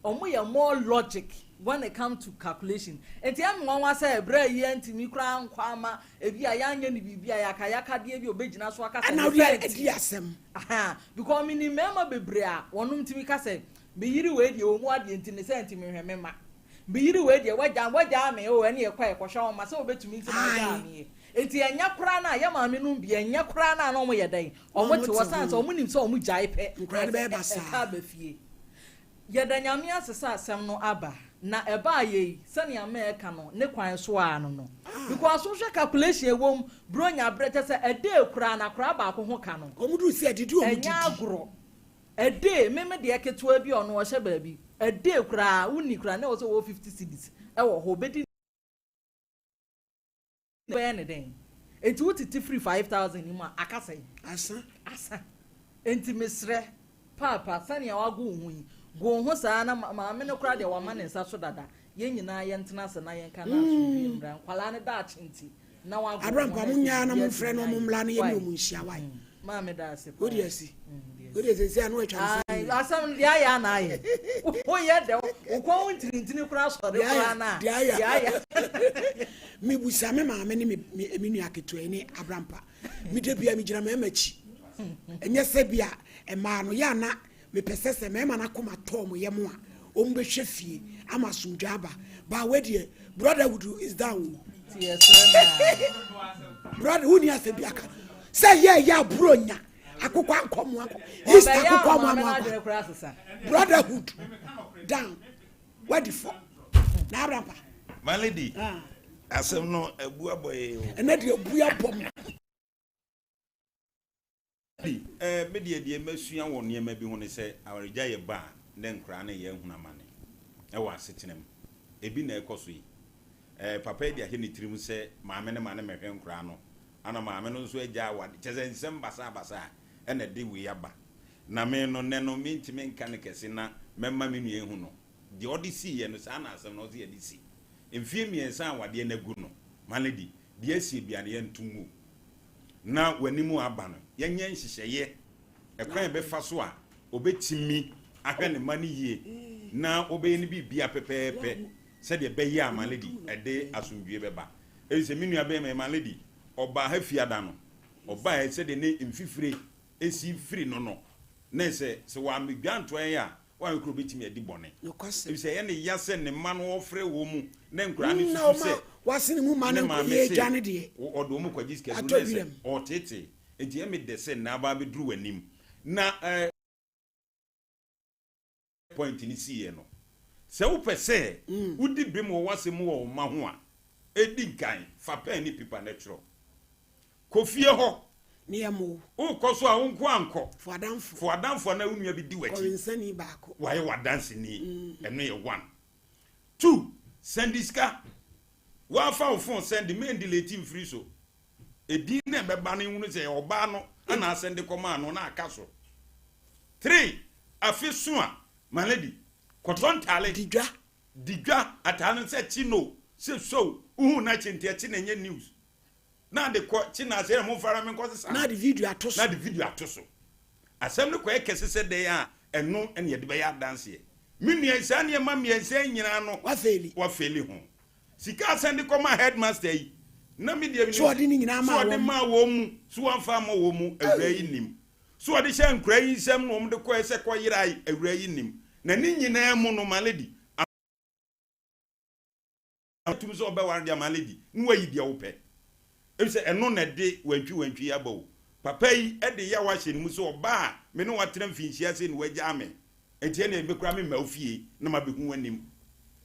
D: omo ye more logic when it come to calculation enti am nwa say bra yi antimi kura nkwa ma ebi aya anya ni bibia ya ka de bi obegina so aka say
W: na we edi asem
D: because me ni mema bebre a wonum timi ka say be yiri we de omu ade enti ne say ntimi hwe mema be yiri we de waja me o ene ye kwa hwe ma say obetumi ntimi waja me enti enya kura na ya maame no bi enya kura na no mo ye dan omo te wasanse omo nim se omo jai pe
W: nkura de be basa
D: ka ba fie ye da nyame asesa asem no aba na eba ye sane America no ne kwan so ano no because social calculation ewom bronya brete se ede kura na kura ba ko ho ka no
W: omo du se adidi omo didi
D: enya agro ede meme de ketewa bi ono wo hye baabi ede kura uni kura na wo so 50 cedis e wo ho bedi anything enti wuti free 5000 ni ma akasa asa enti mesre papa sane ya wago hu go ho saa na maame ne kura de wa ma ne nsa so dada ye nyina ye ntena se na ye nka na so bi mbra kwala ne da achenti na wago
W: abrampa munya na mfre no mumla ne ye ne omunhia wai
D: maame da ase
W: odi asi odi ese anu atwa
D: ai asam dia ya na ye wo ye de wo ko ntintini kura so de kura na ya
W: mi busa me maame ne me nua keto ni abrampa mi de bia mi gira me machi enye se bia e ma no ya na me pesese me ma na koma tom ye mo a o mbe hwe fie ama sundwa aba ba we brotherhood is down brother who ni ase bia ka say ya bronya akokwa ankomo akọ is akokwa mo brotherhood down what the fuck na abrampa
U: my lady asem no ebu aboye
W: o na de ebu abom
U: media de masua won niam bi ho ne se awaregya ye ba ne nkra na ye huna mane ɛwɔ asetenam ebi na ɛkɔ so yi papa yi de ahɛ ne tirim sɛ maame ne ma ne mɛhwɛ nkora no ana maame no nso agya awade kyɛ sɛ nsɛm basa ɛna de wei aba na me no ne no mentimi nka ne kɛse na mɛma me nua hu no de ɔde si yɛ no saa na asɛm no ɔde yɛ de si mfie mmiɛnsa awadeɛ na gu no maledi de asi aduane yɛ ntumu na wanimu aba no yɛnyɛ nhyehyɛeɛ ɛkwan bɛfa so a obɛtimi ahwɛ ne ma no yie na obɛyɛ ne bibia pɛpɛɛpɛ sɛdeɛ bɛyɛ a maledi ɛde asomdwie bɛba ɛsɛ me nua bɛyɛ maledi ɔba ha fiada no ɔba sɛdeɛ ne mfifire esi firi no na sɛ wa medwantoa yɛ a wa nkro betimi adi bɔne sɛ yɛ ne yasɛ ne ma no ɔfrɛ wɔ mu na nkura ne susu sɛ
W: wasene mu ma no yɛ dwane deɛ
U: ɔdo mu kwaji sika do sɛ ɔtete enti yɛ me de sɛ na ba beduru wanim na point ni siye no sɛ wopɛ sɛ wodi bem wɔ wasɛm wɔ ma ho a edi nkan fa pen ni pipa natural kofie hɔ
W: niamo
U: o koso a wonko ankɔ
W: fo
U: adamfo na wonua bi di wachi
W: kɔnsani baako
U: waye wadanse ni eno ye 1 2 sendiska wa fa ofon send me delete free so edi na beba no hunu sɛ oba no ana send kɔma no na aka so 3 afiso a malady koton tale digwa atane sɛ chino se so uhu na chintia chi na nye news na de ko chi na se mo fara me nko se
W: na de video
U: atoso asɛm no ko ekese sɛ de a ɛno ene ye de be ya dance ye minua isa ne ma miensa nyina no wa feli ho sika asɛnde kɔma headmaster yi na me de
W: so ɔde ni nyina
U: ma wo mu so amfa ma wo mu awura yi nim so ɔde hyɛ nkura yi nsɛm no de kɔ ɛsɛ kɔ yirai awura yi nim na ni nyina mu no maledi atum so ɔbɛware de maledi no wayi de wo pɛ ebise ɛno na de wantwi abawo papa yi de ya wa hyɛ ne mu so ɔba me no watena mfinhyia sɛ ne wagya ame etie na ebekura me mafie na mabehu wanim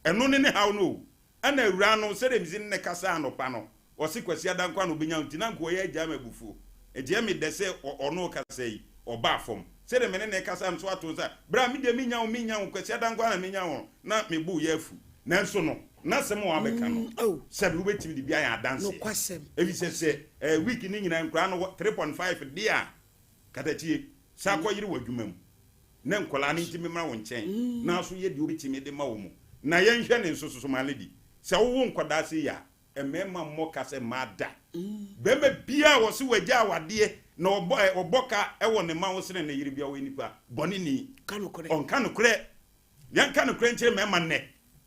U: ɛno ne haw no ana awura no sɛ de mzi ne kasa anopa no ɔse kwasi adankwa no benya ntina nko yɛ agya mabufuo etie me de sɛ ɔno kasa yi ɔba fam sɛ de me ne kasa nso ato sɛ bra me de menya wo kwasi adankwa na menya wo na me bu yɛ afu nanso no na sɛm wa bɛka no sɛ be wobɛtimi de bia yɛ adanse ebi sɛ week ni nyina nkura no 3.5 dia katachie sa kɔ yiri wadwuma mu na nkola ne ntimi mra wo nkyɛn na so yɛ de wobɛtimi de ma wo mu na yɛnhwɛ ne nso so maledi sɛ wo nkoda se ya emema mmoka sɛ mada bɛma bia wɔ se wagya awadeɛ na ɔbɔka ɛwɔ ne ma wo sene ne yiri bia wo nipa bɔne ni ɔnka no korɛ yɛnka no korɛ nkyerɛ mɛma nnɛ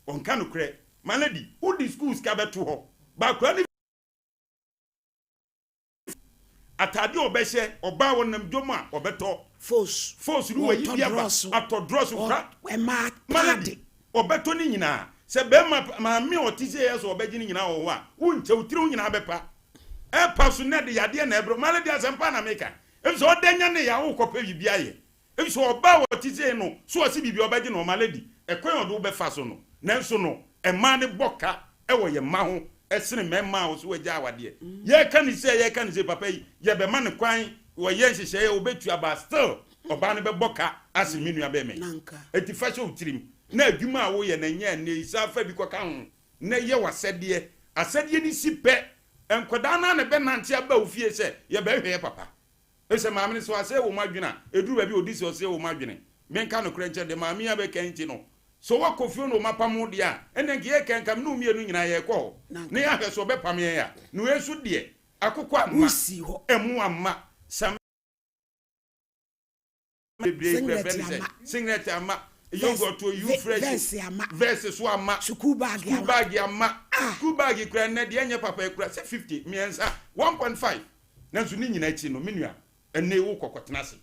U: ɔnka no korɛ maledi udi schools ka beto ho ba kwa ni atade obehye oba wonam dwom a obeto force ru wayi bia ba atodros kra maledi obeto ni nyina se be ma me otise yeso obeji ni nyina wo a wonche utiri nyina bepa e paso ne de yade na ebro maledi asempa na meka efso odenya ne ya wo kopa bibia ye efso oba otise no so osi bibia obeji no maledi ekwan odo befa so no nanso no ema ne boka ewo ye ma ho esene mema wo so wagya awade ye ka ni se papa yi ye be ma ne kwan wo ye nhyehyɛ ye obetu aba still oba ne be boka aseminu abe me eti fa so utirim na adwuma a wo ye na nya ne isa fa bi koka ho na ye wasɛdeɛ asɛdeɛ ni si pɛ enkoda na ne be nante aba ofie se ye be hwe papa ese maame ne so asɛ wo madwena eduru ba bi odisi ɔsɛ wo madwene menka no krenche de maame ya be kanti no so wa kofio no mapamo dia ene ngiye kenkam no mienu nyina ye kɔ ne ya hwɛ so be pam ye ya no esu de akokɔ amma usi ho emu amma sam singlet amma yogo to you fresh verse so amma school bag amma school bag kura na de anya papa kura say 50 miensa 1.5 nanso ni nyina chi no menua ene wo kokotena se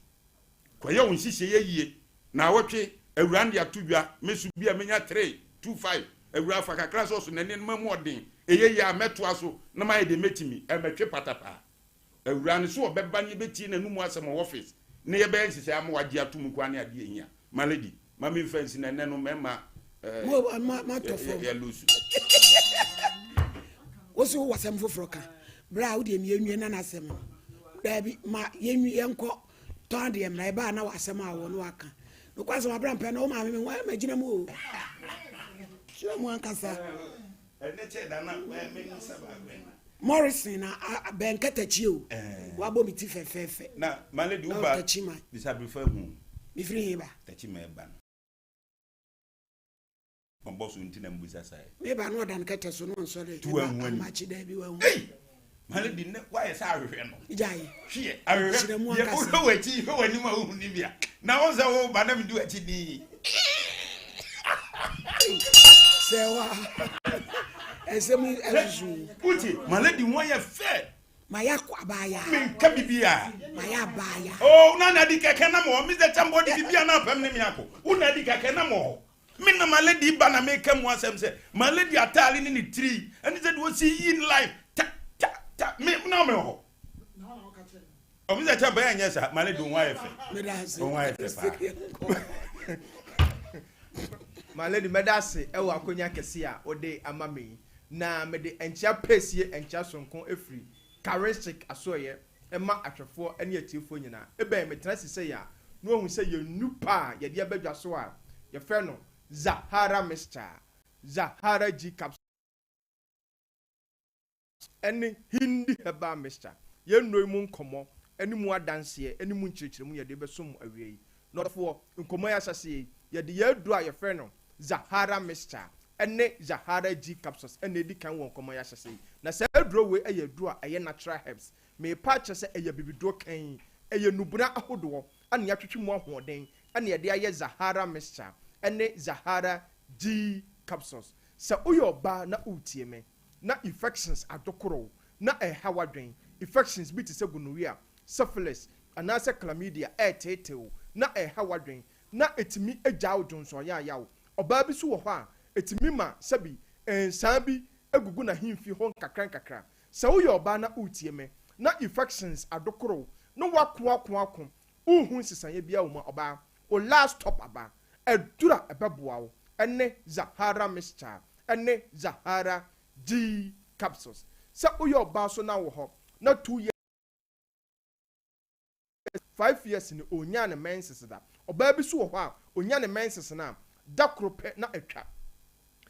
U: koye won hihye ye yie na wotwe awurande atudwa mesu bia menya 325 awura fa kakra so na ne mamu odin eye ya meto aso na ma de metimi e metwe patapa awurande so obeba ne beti na numu asem office ne ye be nhise am wagye atum kwa ne ade ehia malady mami fancy na ne no mema
W: ma tofo
U: ya lusu
W: woso wasem foforoka bra wo de me enwie na nasem da bi ma yenwie enko ton de emra e ba na wasem awo no aka no kwase ma bra mpa na o ma me wa magina mu Sure, one casa.
U: Morrison,
W: Ben Catachu. Wabo Tife.
U: Now, my lady, Chima. This I prefer whom. Be free, Tachima ban. On boss in Tinam with us.
W: Maybe I know than Catason, sorry.
U: To one match there be well. My lady, why is I remember? Here, I remember one. Now, was I but let me do it. My lady, why you fair?
W: My aquabaya,
U: Cabibia,
W: my abaya.
U: Oh, Nanadika Canamo, Mr. Tambodi Bibiana Pamniaco, Unadika Canamo. Minna, my lady Banna may come once and say, my lady are telling in the tree, and he said, was he in life? Me no. Oh, Mr. Tabayan, yes, my lady, wife.
E: My lady Medase, Ewa Konya Kesia, Ode Amami, na mede encha pesie encha sonko efri, charistic asoye, Emma atwefo ene atifo nyina. Ebe metrasi say ya, no hu say ye nupa ye de abadwa so a, ye fe no Zahara Mr. Zahara G Caps. Ene hindi heba Mr. Ye no mu nkomo, ene mu adanse, ene mu nchirikiremu ye de besom awie. Not for nkomo ya sase ye de ye do a ye fe no Zahara Mr. Ene Zahara G capsules ene di kan won komo ya hyese na sa aduro we eye duro eye natural herbs me pa che se eye bibido kan eye nubuna ahodo ane atwetwe mu ahoden ane ye de aye Zahara Mr. Ene Zahara G capsules sa uyo ba na utie me na infections adokoro na hawadwen infections bi te se gonorrhea syphilis anase chlamydia tetew na hawadwen na etimi agyaw jonso ya yawo oba bi so wo ho a etimi ma sabi ensan egugu na himfi ho kakra sa wo yoba na utie me na infections adokoro no wako uhu sisanye bia wo ma oba o last stop aba edura ebeboa wo ene Zahara Mr. Ene Zahara G capsules sa wo yoba so na wo ho na 2 years 5 years ni onya ne menses da oba bi so wo ho a onya ne menses na dakrope na etwa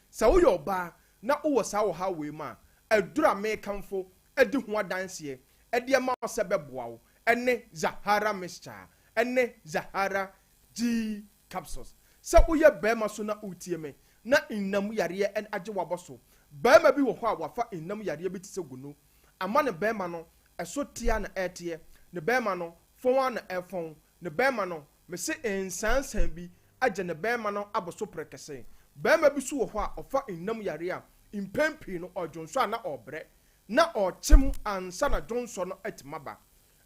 E: sa wo yoba na wo sa wo ha we ma adura me kamfo edi ho adanse edi ma se beboa wo ene Zahara Mr. Ene Zahara G capsules sa wo ye bema so na utie me na innam yare en age waboso bema bi wo ho a wafa innam yare bi tise gunu ama ne bema no eso tia na etie ne bema no fon na efon ne bema no me se ensansan bi agye ne bema no aboso prekese bema bi so wo ho a ofa innam yare a impempi no odwonso na obre na ochim ansa na dwonso no etimaba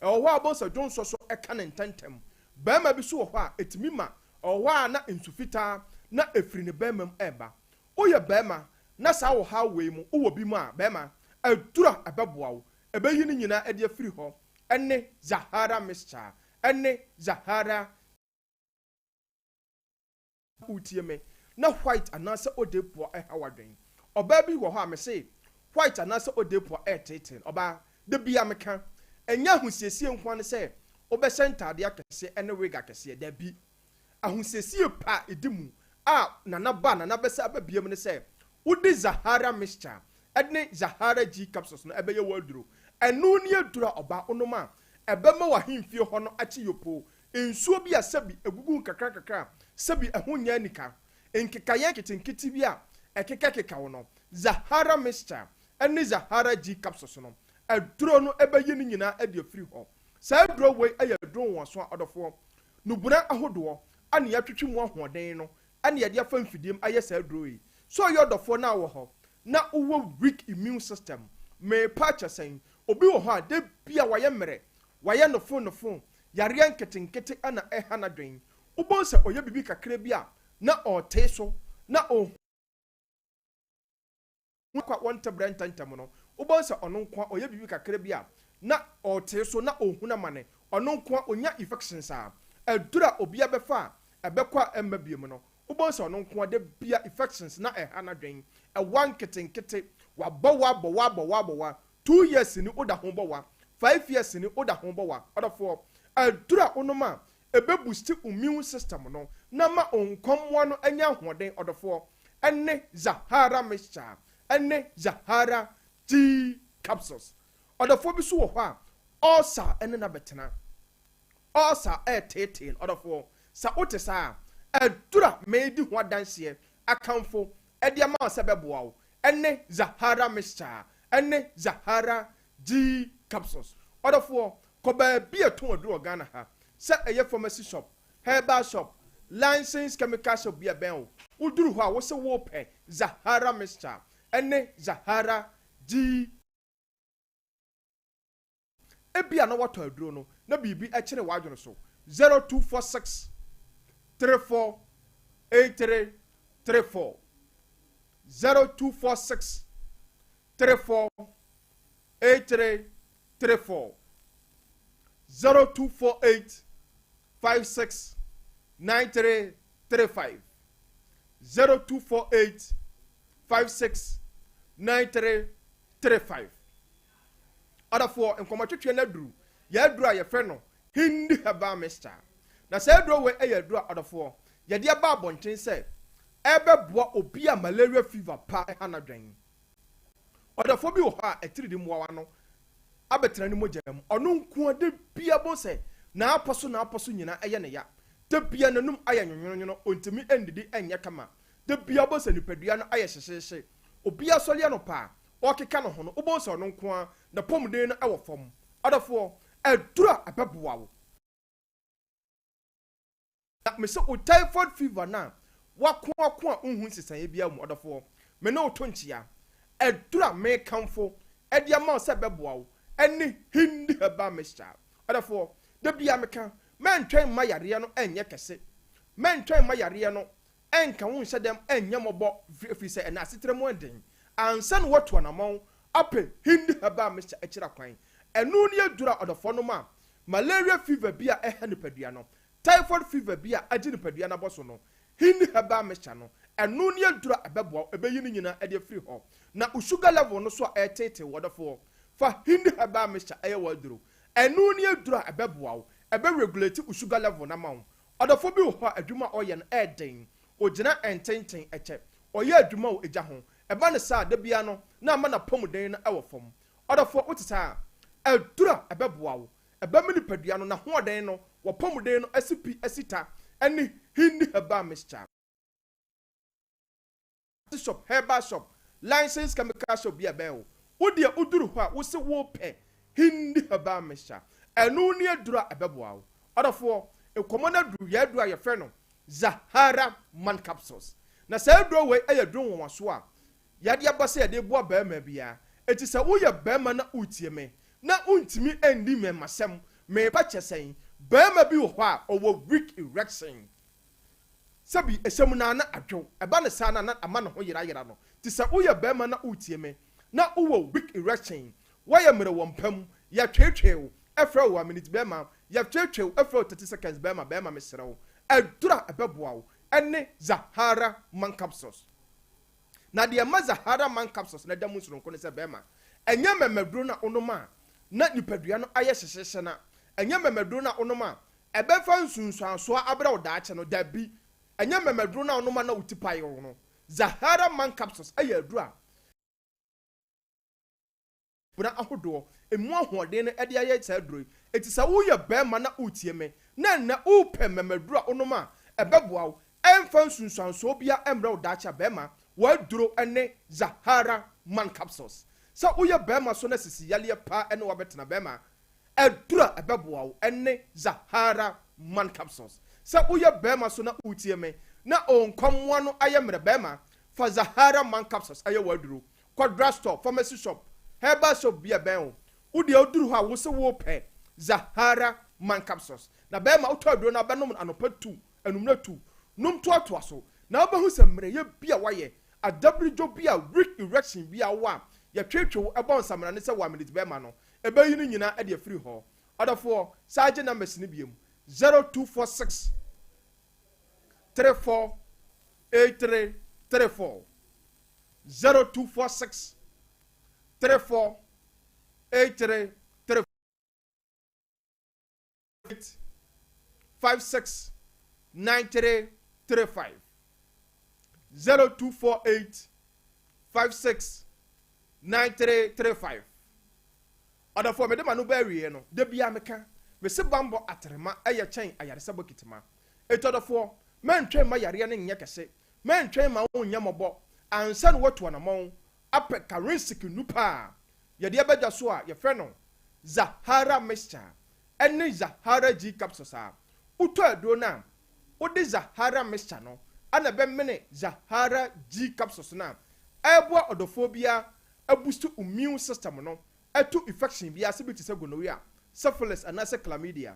E: ho aboso dwonso so eka ne ntentem bema bi so wo ho a etimima owa na nsufita na efiri ne bema eba oye bema na sa wo ha we mu wo bi mu a bema adura abeboa wo ebeyi ni nyina ede afiri ho ene Zahara Mr. Ene Zahara utieme na white anase odepo hawadwen oba bi wo ho a me say white anase odepo teten oba de bia meka enya husiesie nkwa ne say obesentade akese ene wig akese da bi ahusiesie pa edimu a nana besa ababiem ne say udi Zahara Mr. Ene Zahara G capsules no ebeye woduro enu ne adura oba onoma ebema wa himfie ho no achi yopo ensuo bi asabi egugu kakra sabi ahonya nika enkekaye kitinkiti bi a ekeka wo no Zahara Mr. Ene Zahara G capsules no aduro no ebeye ni nyina ade afiri ho sa aduro we aye aduro won so odofo nubuna ahodo ane yatwetwe mu ahoden no ane yade afa mfidiem aye sa aduro yi so yodofo na wo ho na uwo weak immune system me patcha sen obi wo ho a de bia waye mere waye no phone yare nketinketi ana ehana dwen ubon se oye bibi kakra bia na ote so na o kwa wonte brentantam no ubon se ono nkwa oye bibi kakra bia na ote so na ohuna mane ono nkwa onya infections a adura obi abefa ebekwa emmabiem no ubon se ono nkwa de bia infections na ehana dwen wan ketinketi wabwa 2 years ni oda ho bowa 5 years ni oda ho bowa odafo adura onoma ebe boost immune system no na ma onkomwa no anya hoden odafo ene Zahara mixture ene Zahara G capsules odafo bi so wo ho a ulcer ene na betena ulcer tetin odafo sa wote sa adura medi ho adanse akamfo ede ama se beboa wo ene Zahara mixture ene Zahara G capsules odafo ko ba bi eton aduro Ghana ha se eye pharmacy shop herbal shop licensed chemical shop bi ben uduru ho a wo se wo pe Zahara mixture ene Zahara G ebia na wato aduro no na bibi e kire wadwono so 0246 34 83 34 0246 34 83 34 0248 56 93 35 0248 56 93 35 other for nkomatwetwe na duru ya duru a ye fe no hindi haba mister na say duru we ya duru other for ye de ba abonten say ebeboa obi a malaria fever pa hanadwen other for bi wo ha etiridi muwa no abetra ni mogam ono nko de bia bo say na aposo nyina eye ne ya de bia nanum aya nwonwonwo ontimi endidi enya kama de bia bo say nipadua no aya hyehyehe obi asole no pa okeka no ho no obo so no nko a na pomden no ewo fom adafo adura abeboa wo na me so typhoid fever na wako a unhu sisan bia mu adafo me na otonchia adura me kamfo ede ama se beboa wo eni hindi haba mixture adafo de bia meka mentwen mayare no enye kese mentwen mayare no enka won hyedem enye mobo fi se na asetre mo den ansan watu anamon ape hindi haba mixture ekira kwan enu ne adura adafo no ma malaria fever bia ehe nipadua no typhoid fever bia agi nipadua na boso no hindi haba mixture no enu ne adura abeboa ebeyi ni nyina ede free ho na sugar level no so etete wodafo fa hindi haba mixture eye waduro enu ne adura abeboa wo ebe regulate sugar level na mawo odafo bi ho adwuma oye no eden ogina ententen eche oye adwuma o eja ho eba ne sa da bia no na ama na pomuden na ewo fom odafo utita adura abeboa wo eba mini padua no na hoden no wo pomuden no asipi asita eni hindi haba mixture shop herbal shop licensed chemical shop bia ben wo de uduru ho a wo se wo pe hindi haba mixture enu ne adura abeboa wo odafo ekomona duru ya adura ye fe no Zahara man capsules na say adura we ayaduru won so a ya de abase ya de boa ba ma bia eti se wo ye ba ma na utie me na untimi endi me masem me ba chesen ba ma bi wo ho a owo weak erection sabi esem na na adwo eba ne sa na ama ne ho yira no ti se wo ye ba ma na utie me na owo weak erection wa ye mere wo mpam ya twetwew efra wo minute be ma ya twetwew efra 30 seconds be ma mesrew adura abeboa wo ene Zahara man capsules na de ma Zahara man capsules na damu suro nko ne se be ma enye memeduro na onoma na nipadua no aye hyehye na enye memeduro na onoma ebefa nsunsuanso abra wo daache no dabi enye memeduro na onoma na utipaye wo no Zahara man capsules aye adura buna ahodo emu ahoden no ede aye cha aduro etisa wo ye be ma na utie me na upe memeduro onoma ebeboa wo emfa nsunsuanso bia emra wo daache be ma waduro ene Zahara man capsules sa uye bema so na sisi yale pa ene wabetena bema edura ebeboa wo ene Zahara man capsules sa uye bema so na utie me na onkomwa no ayemre bema fa Zahara man capsules aye waduro kwa store pharmacy shop herbal shop bia ben wo de oduru ha wo se wo pe Zahara man capsules na bema utoduro na benom anopa 2 enumna 2 num to so na obahu se mre ye bia waye adabridjo bia weak erection bia wa ya twetwe ebon samana ne se wa minute be ma no ebe yi ni nyina e de free ho odafo saje numbers ni biem 0246 34 83 34 0246 34 83 56 93 35 0248 56 9335 Other for me de manu bury no de bia meka me se bambo atrema eye chen ayaresa bokitima etother for men twen ma yare ne nye kese men twen ma won nyamobo ansa no watu anamon apeka risk nupa ye de abadwa so a ye fe no Zahara mixture ene Zahara G capsules a uto aduro na odi Zahara mixture no ana be mene Zahara G capsules na ebo odophobia boost immune system no eto infection bia sibiti se gonorrhea syphilis and ase chlamydia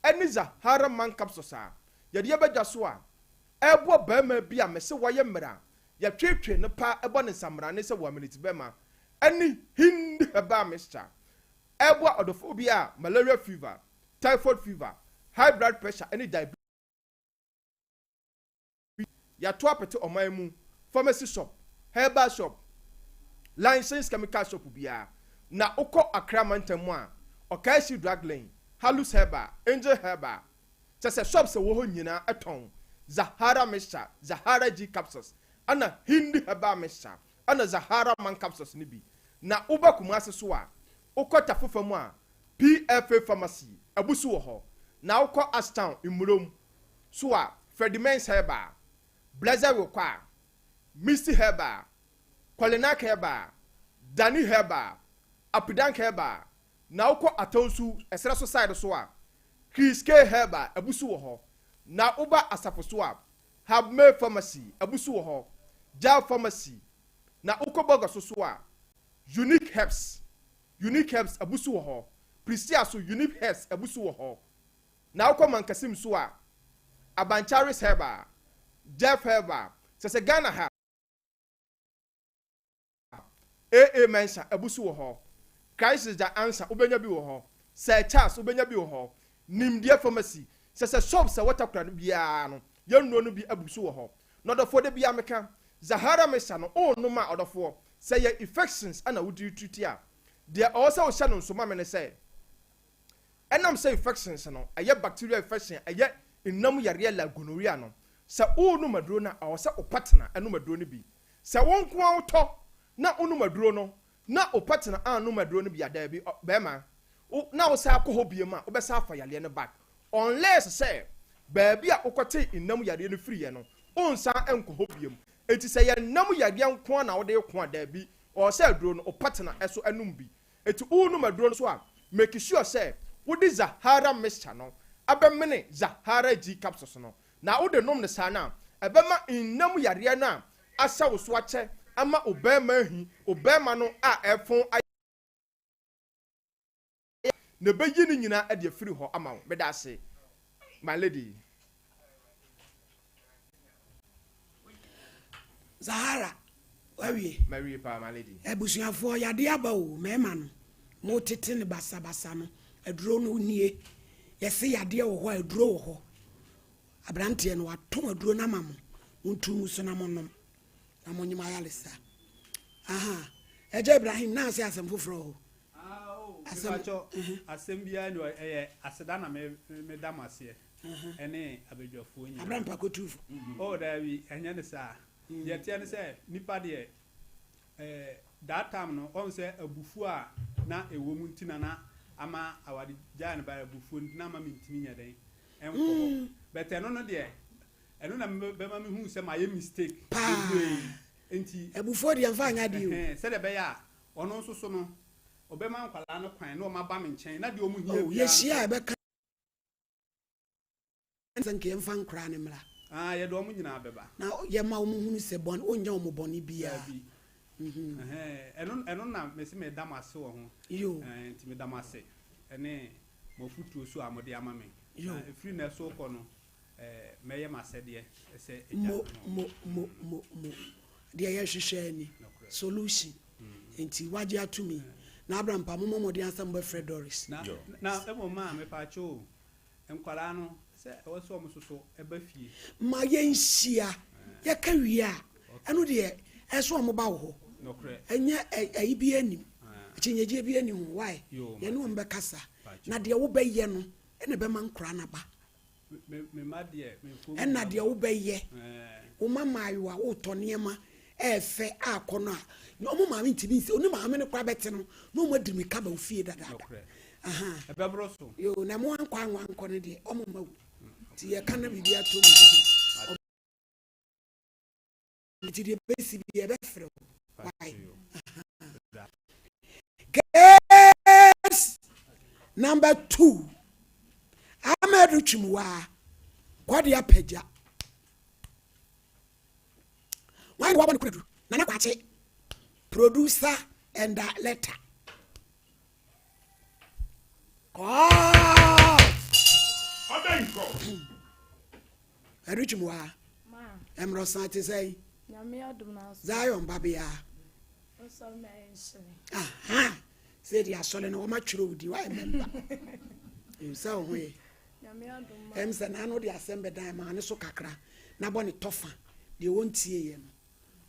E: ene Zahara man capsules a ye de abadwa so a ebo ba ma bia mese waye mra ye twetwe ne pa ebo ne samra ne se wa minute be ma ene hind heba mixture ebo odophobia malaria fever typhoid fever high blood pressure any diabetes ya to apete oman mu pharmacy shop herbal shop licensed chemical shop bia na ukọ Accra mantamu a Okaishi drug lane Halus herbal Angel herbal se shop se wo ho nyina eton Zahara mixture Zahara G capsules ana Hindi herbal mixture ana Zahara man capsules ni bi na uba kumase so a ukọ tafofa mu a PFA pharmacy abusu wo ho na ukọ Astown imurom so a Fredimens herbal Blazer Wokwa Misty herbal Kwalenak herbal Dani herbal Apidank herbal na ukọ Atonsu esra so side so a Chris K herbal abusu wo ho na uba Asafo so a Habme pharmacy abusu wo ho Jal pharmacy na ukọ Bogo so a Unique herbs abusu wo ho Pristia so Unique herbs abusu wo ho na ukọ Mankasim so a Abancharis herbal Jeff herbal se Ghana ha AA mensa abusu wo ho Crisis da answer ubenya bi wo ho Sir Charles ubenya bi wo ho Nimdie pharmacy se shop se waterkra no bia no yenno no bi abusu wo ho no dofo de bia meka Zahara mesa no no ma odofo se ye infections ana wudi treat a de also wo hye no so ma me ne se enam se infections no aye bacterial infection aye innam yare la gonorrhea no se no maduro na awo se opatena eno maduro no bi se wonko awto na onu maduro no na opatena anu maduro no bi ada bi be ma na wo sa akọ hobie ma wo be sa afa yale ne back unless say baabi a ukote innam yare no free no onsa enko hobie mu eti se ye nam yare nko na wo de ko ada bi o se aduro no opatena eso enum bi eti unu maduro no so a make sure say wo di Zahara mixture no abemene Zahara G capsules no na wo de nom ne sana ebema innam yare na asa wo so ache ama obema hi obema no a efon ne beyi ni nyina e de free ho ama wo me da se my lady
W: Zahara wawie
E: Mary pa my lady
W: ebusuafo yade aba o mema no mo tete ne basa no aduro no nie yesi yade wo ho aduro wo ho abrante no waton aduro na mamo untu so na monom na monyima yalesa aha eje Ibrahim na ase asem foforo
B: asem bia no aseda na me damase ene abedwafo nyi
W: Abraham pakotu
B: oh dawi enya ne sa yete ne se nipa de that time no on se abufu a na ewo mu ntina na ama awade jan ba abufu ntina ama mintimi nya den enko but eno no de eno na be ma me hu se ma ye mistake enti
W: abufu de amfa anya de o
B: se de be ya ono nso so no obema nkwala no kwan na o ma ba me nchen na de o mu hia
W: bia yeshia be ka sanke mfa nkra ne mra
B: ye do mu nyina beba
W: na ye ma o mu hunu se bon onya o mu boni bia
B: eno na mesi me damase wo ho
W: yo
B: enti me damase ene mofutuo so amode ama me free na so ko no meye masede ese
W: mo dia ye hwehwe ni solution enti waje atumi na Abraham pa mo de ansamba Fredoris
B: na emo ma me pa cho enkwala no se wo so mo so eba fie
W: ma ye nhia ye ka wi a eno de eso mo ba wo
B: nokre
W: enye ayi bi anim chinyeje bi anim why ye no mbekasa na de wo be ye no ene be man kra na ba ɛna deɛ wobɛyɛ wo mama ayo a wotɔ nneɛma ɛɛfɛ akɔ no a ɔmo maame ntimi nsi oni maame no kora bɛte no na ɔmo adi mirika ba ofie dadaada yo na mo ankɔ no deɛ ɔmo ma wo nti yɛka na biribi ato mu nti deɛ bɛsi bi yɛbɛfrɛ wo case number 2 Amedu Chimwa kwade apagya why wa bana kudu nana kwache producer and letter abenko Amedu Chimwa emro santi say nyame adum na Zion babia so me aha say dia sole no ma twere odi why member so we say na no de assemble dan ma ne so kakra na bo ne tofa de wontie ye no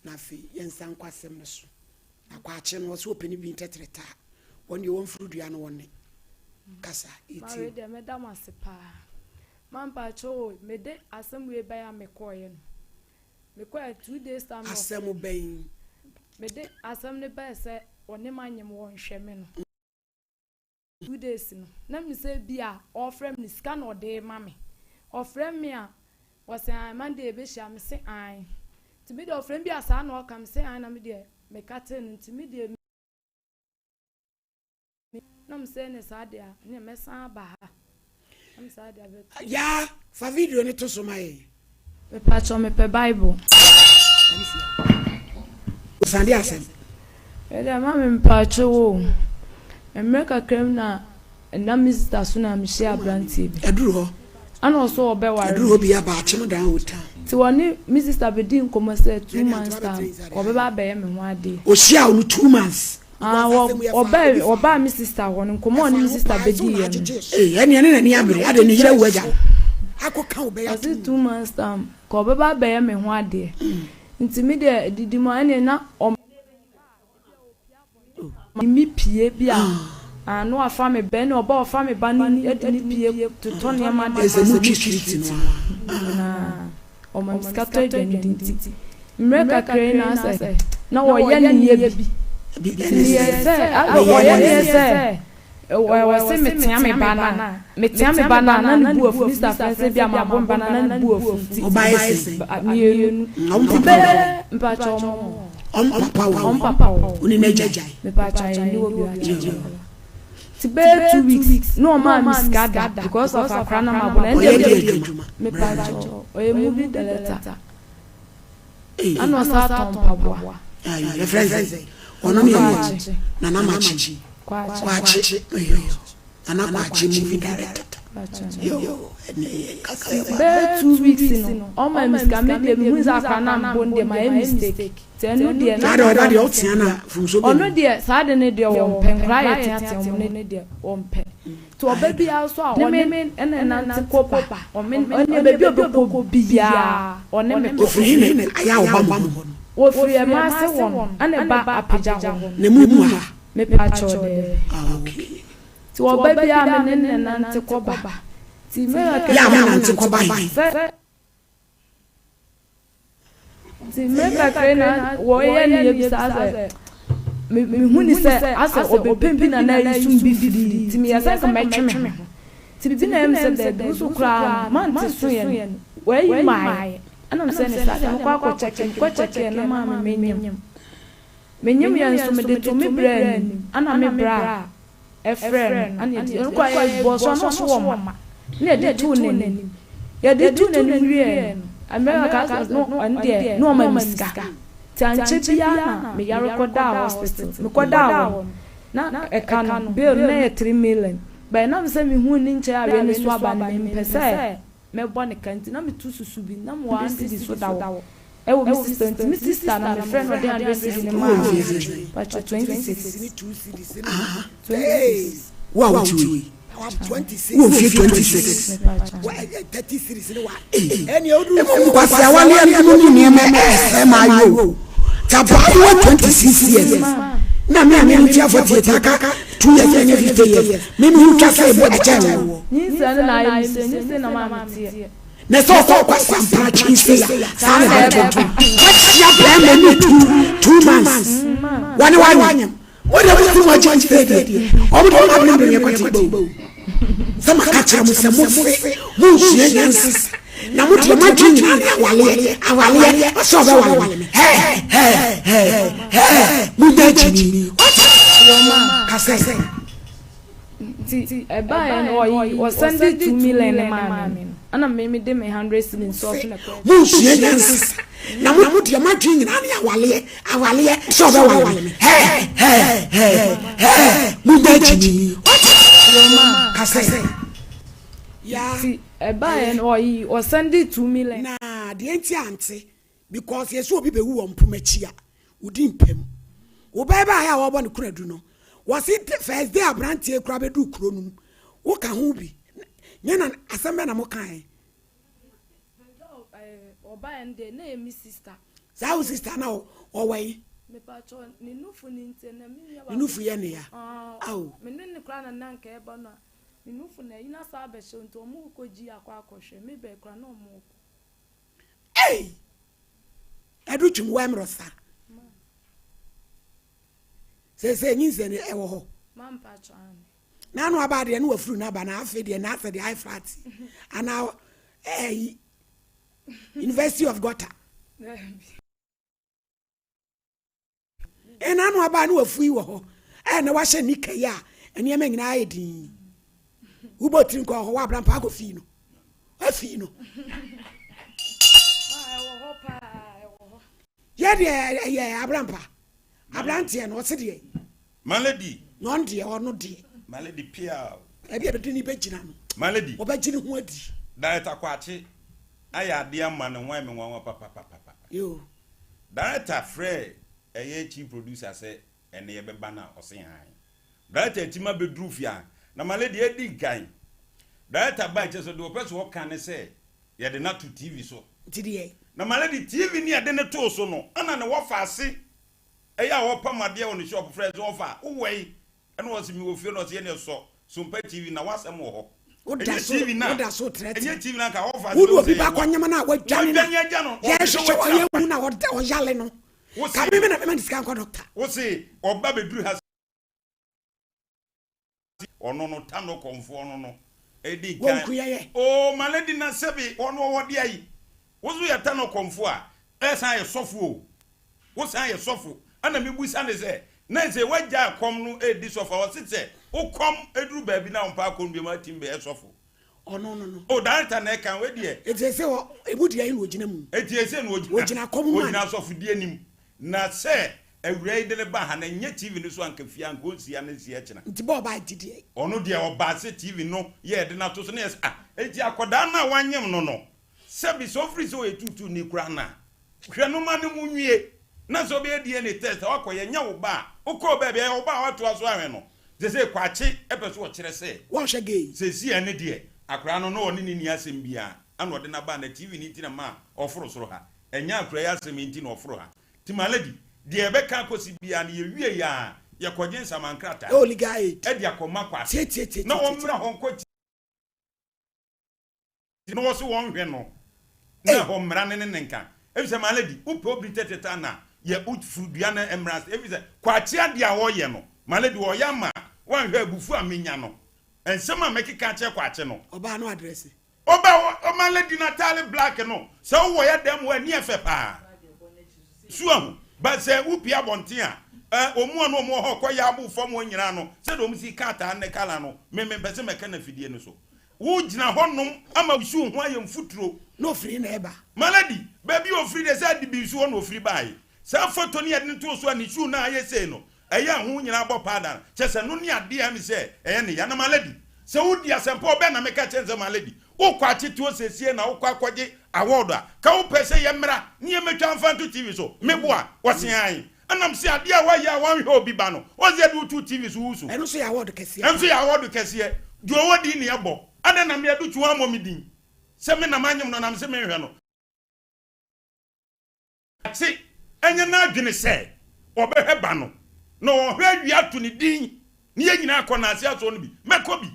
W: na fe yensan kwasem ne so akwache no so opani bi ntetreta won de won frudua no won kasa iti ma we de medam asepa man pa cho me de assembly ba ya me koye no me koye 2 days time assembly ben me de assembly ba se woni manyem won hwe me no 2 days no na me say bia ofrem ni scan or dey mame ofrem me a was say Monday be sha me say ai to me the ofrem bia sa na o kam say ai na me de me katen to me de na me say ne sa de a ne me san ba ha am sa de be ya fa video ni to so mai me pa cho me pe bible sandi asem ele mame me pa cho America krem na Mr. Suna mi share branti bi eduru ho ana oso obeware eduru bi aba achim dan hota ti woni Mr. Bedin komo say 2 months time obeba be me ho ade o share onu 2 months oba mi sister woni komo ni Mr. Bedin ene na ni abere ade ni yire waja akoka obe ya 2 months time ko obeba be me ho ade nti mi de didimo ene na mi pie bia no afa me ben oba afa me bani edini pie to ton ya ma de street na o ma skato identity mreka kre na say na wo ye ni ye bi yes wo ye ni say wo se metia me bana na bu afu Mr. Fence bia ma bom bana na bu afu oba ese mi be mpa chomo on papa oni nejajai me pa cha ni obi achi ti be 2 weeks no ma miskada because of akrana ma bo na me pa cha o e mu bi the letter ano sa ton pabwa ayi friends ono mi na na machi kwachi ana kwachi mu bi director yo be 2 weeks no o ma miska me de mu za akrana bo de my mistake tenu de na de o tiana funso ono de sa de ne de o pen kra ye tiate o ne de o pen to obabi also a one me ene na ko papa o me ne baby obeko bia o ne me ofri ne aya obama ofri e ma se won ane ba apeja won ne mu ha me pa cho de okay to obabi a me ne na ko baba ti me ya ma na ko baba ti meka krena wo ye ni ye bisa se me huni se asa obepempi na na yisum bifidi ti me yasa ka metweme ti bi na em se de du so kra man ti so ye wo yi mai ana se ne sa de ko check na ma menyem ye nso me de to me brain ana me bra e friend ana di ko ye bo so no so wo ma na de tu ne ye de tu ne wie America no ande no ma miska tanche bia na me ya recorda hospital me koda na e kan bill na 3 million by na me say me hu ni nche awe ni so aba na me pese me bo ne kanti na me tu susu bi na mo andi di so dawo e wo mi sister na me friend no dey address ni ma pa 26 wow 26 26 30 series ni wa eni odu kwase awale anu ni me ma yo taba 26 years na me ntia for taka 2 years and 50 years me who just say boy acha
S: ni se na ayi se na mama tie
W: na so kwa sampra chinse ya sana na eto what ya plan me 2 months one what do you want to say there o do na bring me kwati sama ka kira mu se mo fe mo hia yansa na mo tie ma twin awale so be wale mu da chini ka say
S: ti eba en o send 2 million mama ana me de me 100 cedis so na
W: mo hia yansa na mo tie ma twin awale so be wale mu da chini ka say
S: ya eba en o send 2 million
W: na de enti ante because yeso obi be wu ompumachi a udi mpem wo beba ya wo bo ne kuradu no was it first day abrantie kura be du kuro num wo ka ho bi nyana asembe na mo kan
S: oba ende na emi sister
W: sao sister na o wai
S: me pa cho ni nufu ni nte na mi ya
W: ni nufu ye ne ya
S: au me ne kura na nanka e bo na ni nufu na ina sa be so nto mu ko ji akwa akohwe me be kura na mo
W: edu chum wa mrosa se nyinse ne ewo ho
S: mampa cho an
W: na no aba de ne wafuru na aba na afi de na afi de high flat ana University of Gota ena no aba ne wafu yi wo ho na wa hye nika ya ene ma nyina ayedin ubotrin ko ho wa bran pa ko fi no afi no yeah, Abrampa. Abrantia, no city.
U: Malady.
W: Non dear or no dear.
U: Malady Pia.
W: I be a tiny bedginam.
U: Malady.
W: Or bedgin what?
U: Director Quachi. I had dear man and women, one papa.
W: You.
U: Director Frey, a chief producer said, and the banner or saying high. Director Tima Bedrufia. Now, my lady Eddie Guy. Director Batches of the person, what can I say? You had not to TV so.
W: Today.
U: Na malady TV ni ade ne to so no ana ne wo faase eya wo pa made on shop friends wo fa wo wei ene wo se mi wo fie no se ne so Sompa TV na wasem wo ho
W: o da so threat
U: enye TV na ka wo faase
W: wo obi ba kwanyama na wa dwane no ye hwe ye wu na wo yale no ka me na me diskan ko doctor
U: wo se oba beduru ha ono no tano konfo ono no edi kan o malady na sebi ono wo de ayi wozu ya tano konfo a esa ye sofo o wo san ye sofo ana me busa ne se na se wagya kom no edi sofo wo se wo kom eduru ba bi na ompa kom bi ma timbe e sofo
W: no
U: o director na kan we de
W: etiese wo ebudi ayi no ogina mu
U: etiese no ogina
W: kom mu
U: ogina sofo die nim na se awurai de ne ba ha na nye TV no so anka fia ngo nsia na nsia kina
W: nti bo ba didie
U: ono de oba se TV no ye de na to so na eti akoda na wanyem no sebi so free so etutu ni kura na hwe no ma ne mu nwie na so be die ne test akoye nya wo ba ukọ ba be wo ba wato aso ahwe no je se kwachi epeso wo kire se
W: wo hwe gei
U: se si ene de akura no no ni asem bia ana ode na ba na TV ni ti na ma oforo soro ha enya akura ya asem nti na oforo ha ti maladi de ebe ka kosi bia na ye wie ya ye kọje nsamankrata
W: oligai
U: e de akoma kwa
W: tie
U: na wo mra honko ti no so won hwe no na ho mra ne nka efise maladi upo obi teteta na ye utfudua na emras efise kwachi ade a wo ye no maladi wo ya ma wan hwe abufu amenya no ensema mekika che kwachi no
W: oba no address
U: oba o maladi na tale black no so wo ya dem wa ni efe pa suahu ba se upia bontia omu no mo ho ko ya abu fom nyina no se do msi kata ne kala no me pese meka na fidie no so wo gina honum ama wusu ho ayem futuro
W: no free na eba
U: maladi baby o free de say di bi so no free bai sa photo ni ade to so ani shu na aye say no eya ho nyina bo pada chese no ni ade am say eye ne ya na maladi se wo di asempo be na meka chenze maladi wo kwa tito sesie na wo kwa kwaje award a ka wo pese ye mra ni ye metwa mfanto TV so meboa wosen an anam se ade a wa ya wan hwe obi ba no wo ze du tu TV so wusu
W: eno so ya award kese
U: enso ya award kese du owodi ni ebo ada na me adu tuwa mo midin se me na manyem no nam se me hwe no ati enye na adwene se obehwe ba no no hwe wia to ne din ne nyina akọ na ase aso no bi mekọ bi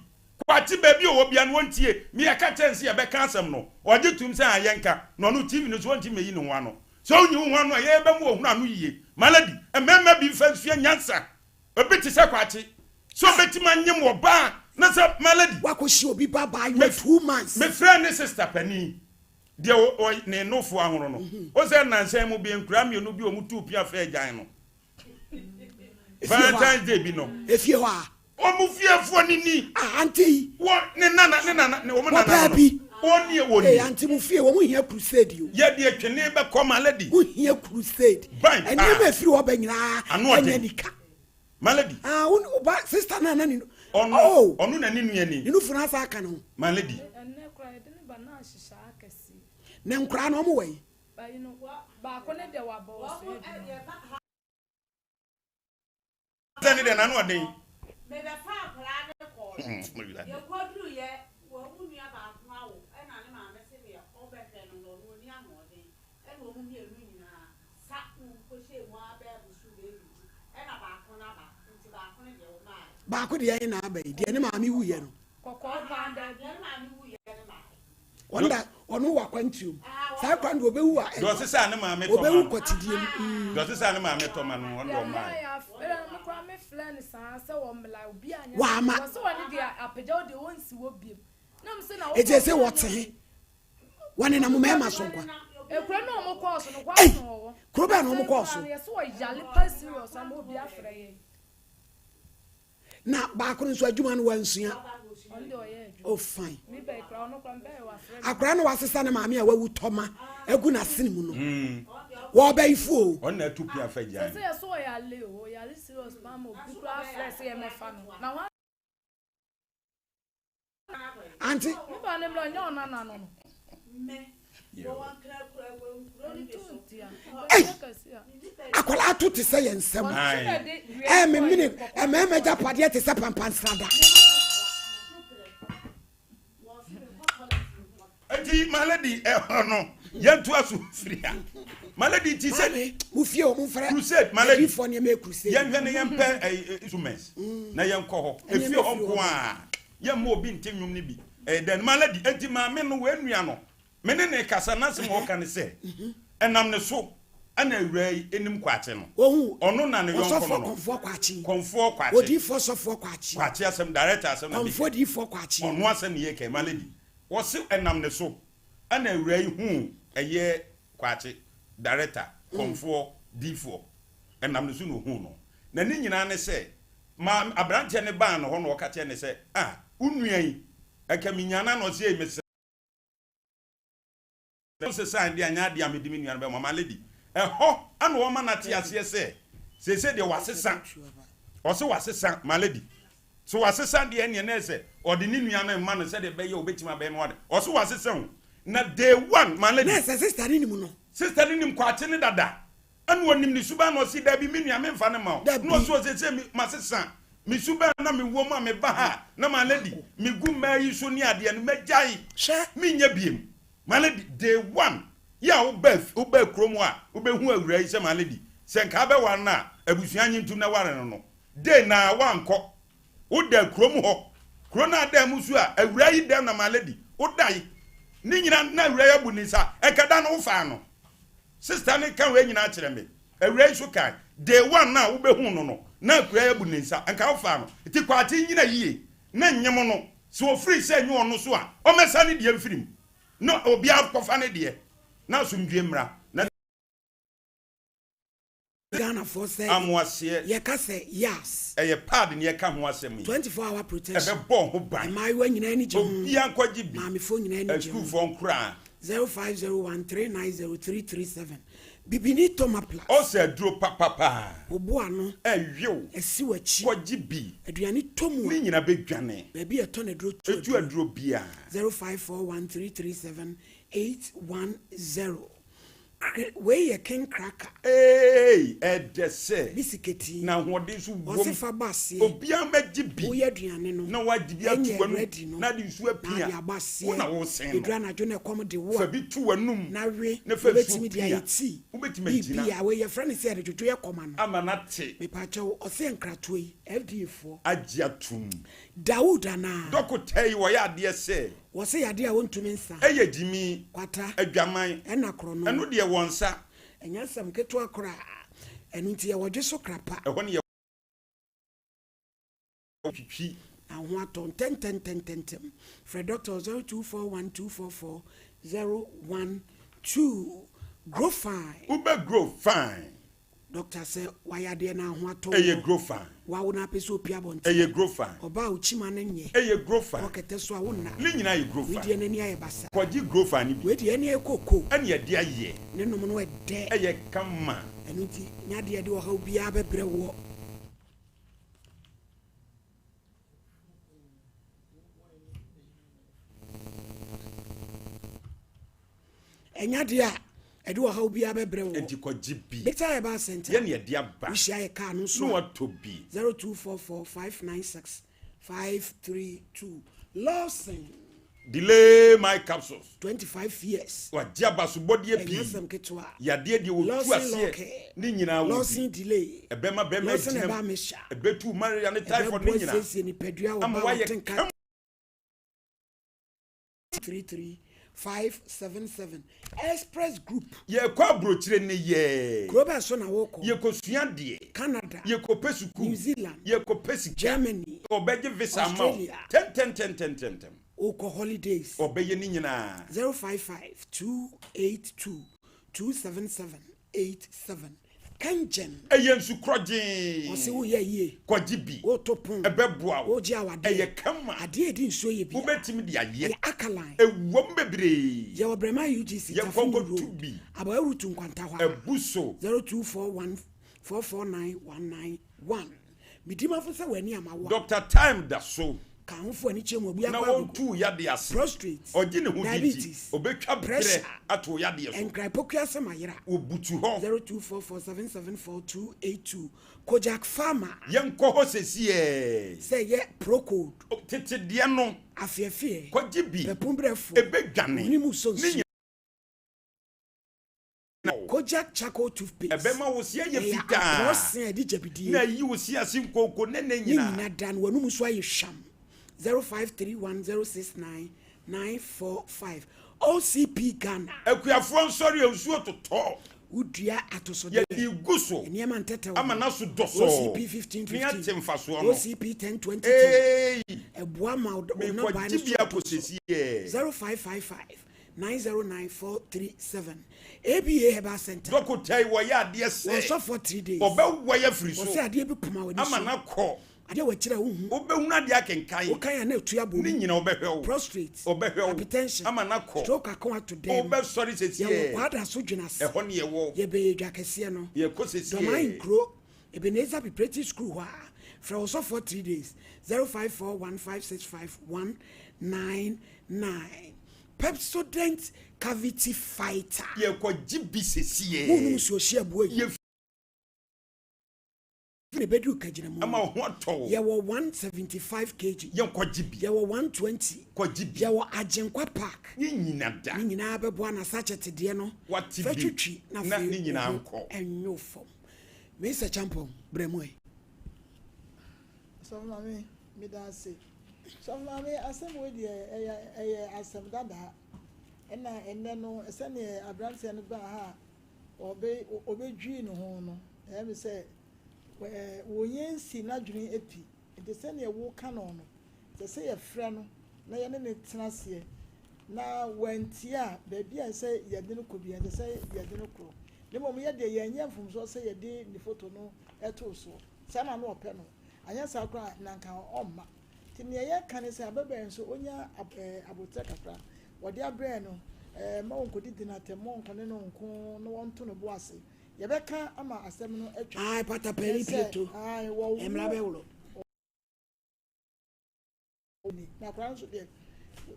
U: kwati baby o bia no wontie me aka tense ye be ka asem no oje tum se ayenka no no TV no so wontie meyi no ho ano so onyi ho ano ye be mu ohunu anu yiye maladi emema bi fa nsu nyansa obi ti se kwati so beti manyem wo ba na se maladi
W: wakoshi obi baba you 2 months
U: me friend sister pani de o ne no fo ahoro no o se nansan mu bi enkura mi no bi o mu tu pia fa agyan no Valentine's Day bi no
W: efie ho a
U: o mu fie fo nini
W: auntie
U: wo ne nana ne o mu nana
W: papi
U: oni e woni
W: auntie mu fie wo mu hia crusade yo
U: ye de twene be ko maladi
W: wo hia crusade eni me firi wo ba nyina anya nika
U: maladi
W: wo ba sister na ni
U: onu na ninu ye ni
W: inu funa asa aka no
U: maladi
D: enne kra de ne ba na hihya akasi
W: ne nkra no mo wai
D: ba you know ba ko ne de wa bo so
U: tani de nanu odin
F: me be fa akra ne ko ye kodru ye wo mu nua ba ko awo e na ne ma me se ye o be fe no no ni amodin e no mu mi elu nyina sa ko she mu abe busu be e na ba ko na ba nti ba ko ne de o ma
W: ba ko de ye na ba de ne ma mi wu ye no
F: kokko ba nda de ma mi wu ye ne ma
W: wanda onu wa kwantium sa kwan do be wu a
U: do se sa ne ma me to
W: obe wu kwatidie
U: do se sa ne ma me to ma no won ma
D: me friend sa se wo mla obi anya
W: wa ma
D: so woni dia apagya o de wonsi wo biem na me se na wo
W: eje se wote wani na mo mema so kwa
D: ekura na mo course no kwa so wo
W: kuro ba na mo course
D: ye so yale pa serious am obi afra ye
W: na ba ko nso adwuma no wansua oh fine
D: me be ekura ono kwa mbe wa afra
W: akura no wasesa na maami a wawu toma egu na sinimu no wo ba ifu
U: o na tupi afagyan
D: se so yale o yale serious pa mo obi kura afra se ye mefa no na wa
W: anti
D: me ba ne mlo nya ona na no
F: me wo wan kra kra wo nkuro ni be so
W: akwala atu te se yensem me mini me ja pade te se pampan strada
U: eti maladi no yentu asu fria maladi ti se
W: mu fie o mu frɛ
U: crusade maladi
W: fo ne me crusade
U: yen hwe ne yen pɛ instruments na yen kɔ hɔ efie onko a yen mo obi ntenwum ne bi den maladi enti ma me no wanua no me ne kasa na se mo ka ne se enam ne so ana awrai enim kwache no ono na ne yonko no konfo kwache
W: odi fo sofo kwache
U: kwache asem director asem na
W: konfo di fo kwache
U: ono asem ne yeke maladi wo se enam ne so ana awrai hu eye kwache director konfo d4 enam ne so no hu no na ni nyina ne se ma abrante ne ban no ho no ka che ne se unuan akaminyana no se emese se san dia nya dia medimi nuan be mama lady ho ana wo ma na te ase se de wasesa o se wasesa ma lady so wasesa de ene na se o de ni nuan na ma no se de be ye obetima be no ode o se wasesa na day one ma lady
W: na se sister ni mu no
U: sister ni mu kwate ne dada ana wonim ni suba no se da bi mi nuan me mfa ne ma no so se ma sesa mi suba na mi wo ma me ba ha na ma lady mi gu ma yi so ni ade no majai mi nya biem malady day one ya ube kromo a ube hu awura yi se malady se nka be wan na abusuan nyintu na ware no day na wanko uda kromo ho krona da musu a awura yi dem na malady udai ni nyina na awura ya bunisa ekada no fa no sister ne kan we nyina kire me awura yi so kan day one na ube hu no na akura ya bunisa enka fa no ti kwati nyina yie na nyem no so free se nyu ono so a o mesa ne die mfirim no obi akofa ne de na sumdwe mra na
W: Ghana for say
U: amwase
W: ye ka say yes
U: ye pad ne ye ka ho asem
W: 24-hour protection
U: e be bon ho ban
W: my wa nyina ni je
U: obi ankogi bi
W: ma me fo nyina ni je
U: school for nkra
W: 0501390337 bibini toma plus
U: o se duro papa
W: obo ano
U: eyew
W: esi wachi
U: koji bi
W: aduane tomu
U: ni nyina be dwane
W: ba bi eto na duro
U: etu aduro bia
W: 0541337810 wei yɛ ken cracker.
U: Ɛdɛ sɛ.
W: Bisiketi.
U: Na ahoɔden so wom.
W: Ɔsi fa baasi.
U: Obiara mɛgye bi.
W: Woyɛ aduane no.
U: Na wagye bi ato w'anum. Na de nsuo apia.
W: Na de abasie.
U: Wona wo sen no.
W: Edura anadwo na ɛkɔm de wo a.
U: Fa bi to w'anum.
W: Na we.
U: Na fa nsuo
W: Wobɛtumi de ayɛ tii.
U: Wobɛtumi agyina.
W: Bibi a wɔyɛ frɛ ne sɛ ɛde dwodwo yɛ kɔma no.
U: Ama na te.
W: Mepakyɛw ɔsɛ nkratoɔ yi FDA foɔ.
U: Agye atum.
W: Dawood ana.
U: Dɔkota yi wɔyɛ adeɛ sɛ.
W: Wɔsɛ yade a wɔntumi nsa.
U: Ɛyɛ gyimi.
W: Kwata.
U: Adwaman.
W: Ɛna korɔ no.
U: Ɛno deɛ wɔn nsa.
W: Ɛnyɛ sɛm ketewa koraa. Ɛno nti yɛwɔdwe so krapa.
U: Ɛhɔ ne yɛ twitwi.
W: Na ho atɔ ntɛntɛntɛntɛntɛm. Frɛ doctor 0241244012. Grow fine.
U: Ube grow fine.
W: Doctor sɛ wayade na ho atɔ.
U: Ɛyɛ grow fine.
W: Wawo na pɛ sɛ opia bɔnten.
U: Ɛyɛ grow fine.
W: Ɔba ochima ne nyɛ.
U: Ɛyɛ grow fine.
W: Ɔkɛtɛ so a wonna.
U: Ne nyinaa yɛ grow fine.
W: Widi ɛnani ayɛ basa.
U: Kɔgye grow fine bi.
W: Widi ɛni ayɛ koko.
U: Ɛni yɛde ayɛ.
W: Ne nom no ɛdɛ.
U: Ɛyɛ kama.
W: Ɛno nti nyadeɛ de ɔhaw biara bɛbrɛ wɔ. Ɛnyadeɛ a ɛde ɔhaw biara bɛbrɛ wɔ.
U: Enti kɔgye bi.
W: Bɛta yɛ ba center.
U: Yɛne yɛde aba.
W: Wohyia yɛ kaa no so.
U: No watɔ bi.
W: 0244-596-532. Lawson.
U: Delay my capsules.
W: 25 years.
U: Wagye abasobɔdeɛ pii.
W: Ɛnyɛsɛm ketewa.
U: Yadeɛ deɛ wɔtu aseɛ. Ne nyinaa wɔ bi.
W: Lawson delay.
U: Ɛbɛma bɛma
W: Lawson
U: agyinam.
W: ɛba mehyia.
U: Ɛbɛtu malaria ne typhoid ne nyinaa. Ama wayɛ kam.
W: 33577 Express Group.
U: Yɛkɔ aburokyire ne yɛ.
W: Global so na wɔkɔ.
U: Yɛkɔsua deɛ.
W: Canada.
U: Yɛkɔpɛ sukuu.
W: New Zealand.
U: Yɛkɔpɛ sika.
W: Germany.
U: Ɔbɛgye visa ama wo.
W: Australia.
U: 10.
W: Oko holidays.
U: Ɔbɛyɛ ne nyinaa.
W: 055-282-27787. Kanjen.
U: Ɛyɛ nsukorɔgye.
W: Ɔsɛ woyɛ yie.
U: Kɔgye bi.
W: Wotopon.
U: Ɛbɛboa wo.
W: Wogye awade.
U: Ɛyɛ kama.
W: Adeɛ di nsuo yɛ bi.
U: Wobɛtumi de ayɛ.
W: Ɛyɛ akalan.
U: Ɛwɔm bebree.
W: Yɛwɔ Brema UGC.
U: Yɛkɔnkɔtu bi.
W: Aba ɛrutu nkwanta hɔ.
U: Ɛbu so.
W: 0241449191. Midimafo sɛ w'ani amawa.
U: Dr. Time da so.
W: Kanfo ani kyɛ mu abu
U: Na
W: akɔ.
U: wɔntu yade ase.
W: Prostrate.
U: Ɔgye ne ho
W: Diabetes.
U: Obɛtwa brɛ ato yade so.
W: Enkraipoku asɛm ayera.
U: Obutu hɔ.
W: 0244774282. Kojak Pharma.
U: Yɛnkɔ hɔ sɛsie.
W: Sɛ yɛ Procode.
U: Tete deɛ no.
W: Afiɛfiɛ.
U: Kɔgye bi.
W: Pɛpumbrɛfo.
U: Ɛbɛdwane.
W: Onimu sonso.
U: Ne
W: Kojak Charcoal Toothpaste.
U: Ɛbɛma wo se ayɛ
W: Ɛyɛ
U: fitaa.
W: aprɔsen a ɛde gyabidie.
U: Na yi wo se ase nkoko ne
W: Ne
U: nyinaa.
W: nyina dan wɔnum so ayɛ hwam. 0531069945. OCP Ghana.
U: Akuafoɔ nsɔre nsuo totɔ.
W: Udua atosode.
U: Yɛde gu so.
W: Nneɛma ntɛtɛ.
U: Ama na so dɔ so.
W: OCP 1515.
U: Ni ate mfasoɔ no.
W: OCP 1020. Ɛboa ma ɔdɔ
U: Me
W: ɔnɔ
U: kɔgye bi akɔsɛsie.
W: 0555-909-437. ABA Herbal Center.
U: Dɔkota yi wɔyɛ adeɛ sɛ.
W: Wɔn sɔ for 3 days.
U: Ɔbɛwɔ yɛ firi so.
W: Wɔsɛ adeɛ bi puma wɔ ne so.
U: Ama na kɔ.
W: Adeɛ wɔ kyerɛ wo hu.
U: Wobɛhunu adeɛ akenkan.
W: Wokan ya na etu abɔ mu.
U: Ne nyina wobɛhwɛ wo.
W: Prostrate.
U: Ɔbɛhwɛ wo.
W: Hypertension.
U: Ama na kɔ.
W: Stroke akɔn ato dɛm.
U: Wobɛsɔre sɛsie.
W: Yɛwɔ kwada so dwena se.
U: Ɛhɔ ne yɛwɔ.
W: Yɛbɛyɛ dwa kɛseɛ no.
U: Yɛkɔ sɛsie.
W: Dɔman nkuro. Ebenezer Preparatory School hɔ a. Frɛ wɔ sɔ for 3 days. 0541565199. Pepsodent Cavity Fighter.
U: Yɛkɔgye bi sɛsie.
W: Wonum so hyia boy. Ne bedu kagina mu.
U: Ama ho atɔ.
W: Yɛwɔ 175 kg.
U: Yɛnkɔgye bi.
W: Yɛwɔ 120.
U: Kɔgye bi.
W: Yɛwɔ Agenkwa Park.
U: Ne nyina da.
W: Ne nyinaa bɛboa na sachet deɛ no.
U: Wate bi.
W: Fɛtwitwi na
U: Na ne nyinaa nkɔ.
W: Ɛnyo fam. Mr. Champon, Bremoy.
A: So mami, me da say. So mami, asem we dey asem dada. Ena no sene abrante no ba ha. Obedwi no ho no. Me say wo yensi na dwene epi. De sene wo ka no no. De say ye frɛ no na ye ne tena se. Na wantia baabi a say ye de no ko bi de say ye de no ko. Ne mom ye de ye nya mfom so say ye de ni photo no eto so. Sama no opɛ no. Anya sakra nanka omma. Tini ye kan say abebe nso onya abotre kakra. Wode abrɛ no ma won kodi dinate mo nkone no nko no won to no bo ase. Ye beka ama asɛm no atwa.
W: Ai pata peri pleto.
A: Ai wo
W: emra be wulo.
A: Na kran so de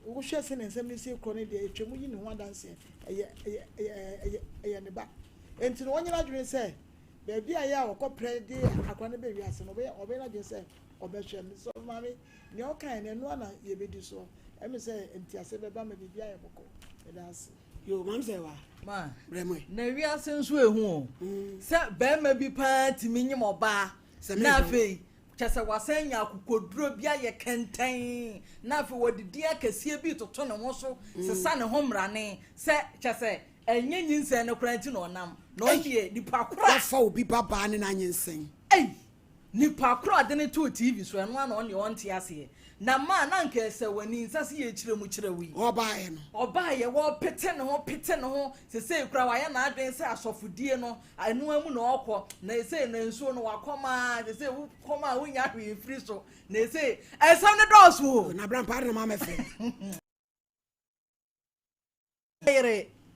A: wo hwe se ne nsem ne se kro ne de etwemu yi ne ho adanse eye ne ba enti no wonyina dwene se baby aya wokopre de akwa ne be wiase no obe na dwene se obehwe me so mami ne o kan ne no na ye bedi so emi se enti ase beba me bibi aya boko e das
W: yo mam se wa
D: ma
W: bremo
D: na wiase nso ehu se be ma bi pa timi nyim oba na fe chese wasenya akokoduro bia ye kenten na fe wodidi akasie bi toto ne ho so sesa ne ho mrane se chese enye nyinse ne kranti no nam no hie nipa kora
W: fa obi baba ne na nyinsen
D: nipa kora de ne to TV so eno na on te ase na ma na nke se wani nsase ye kirewi
W: obaye no
D: obaye wo pete ne ho se kura wa ya na adwen se asofudie no enu amu na okọ na se na nsuo no wakoma se wo koma wo nya hwe free so na se esam ne dosu
W: na brampa na ma mefe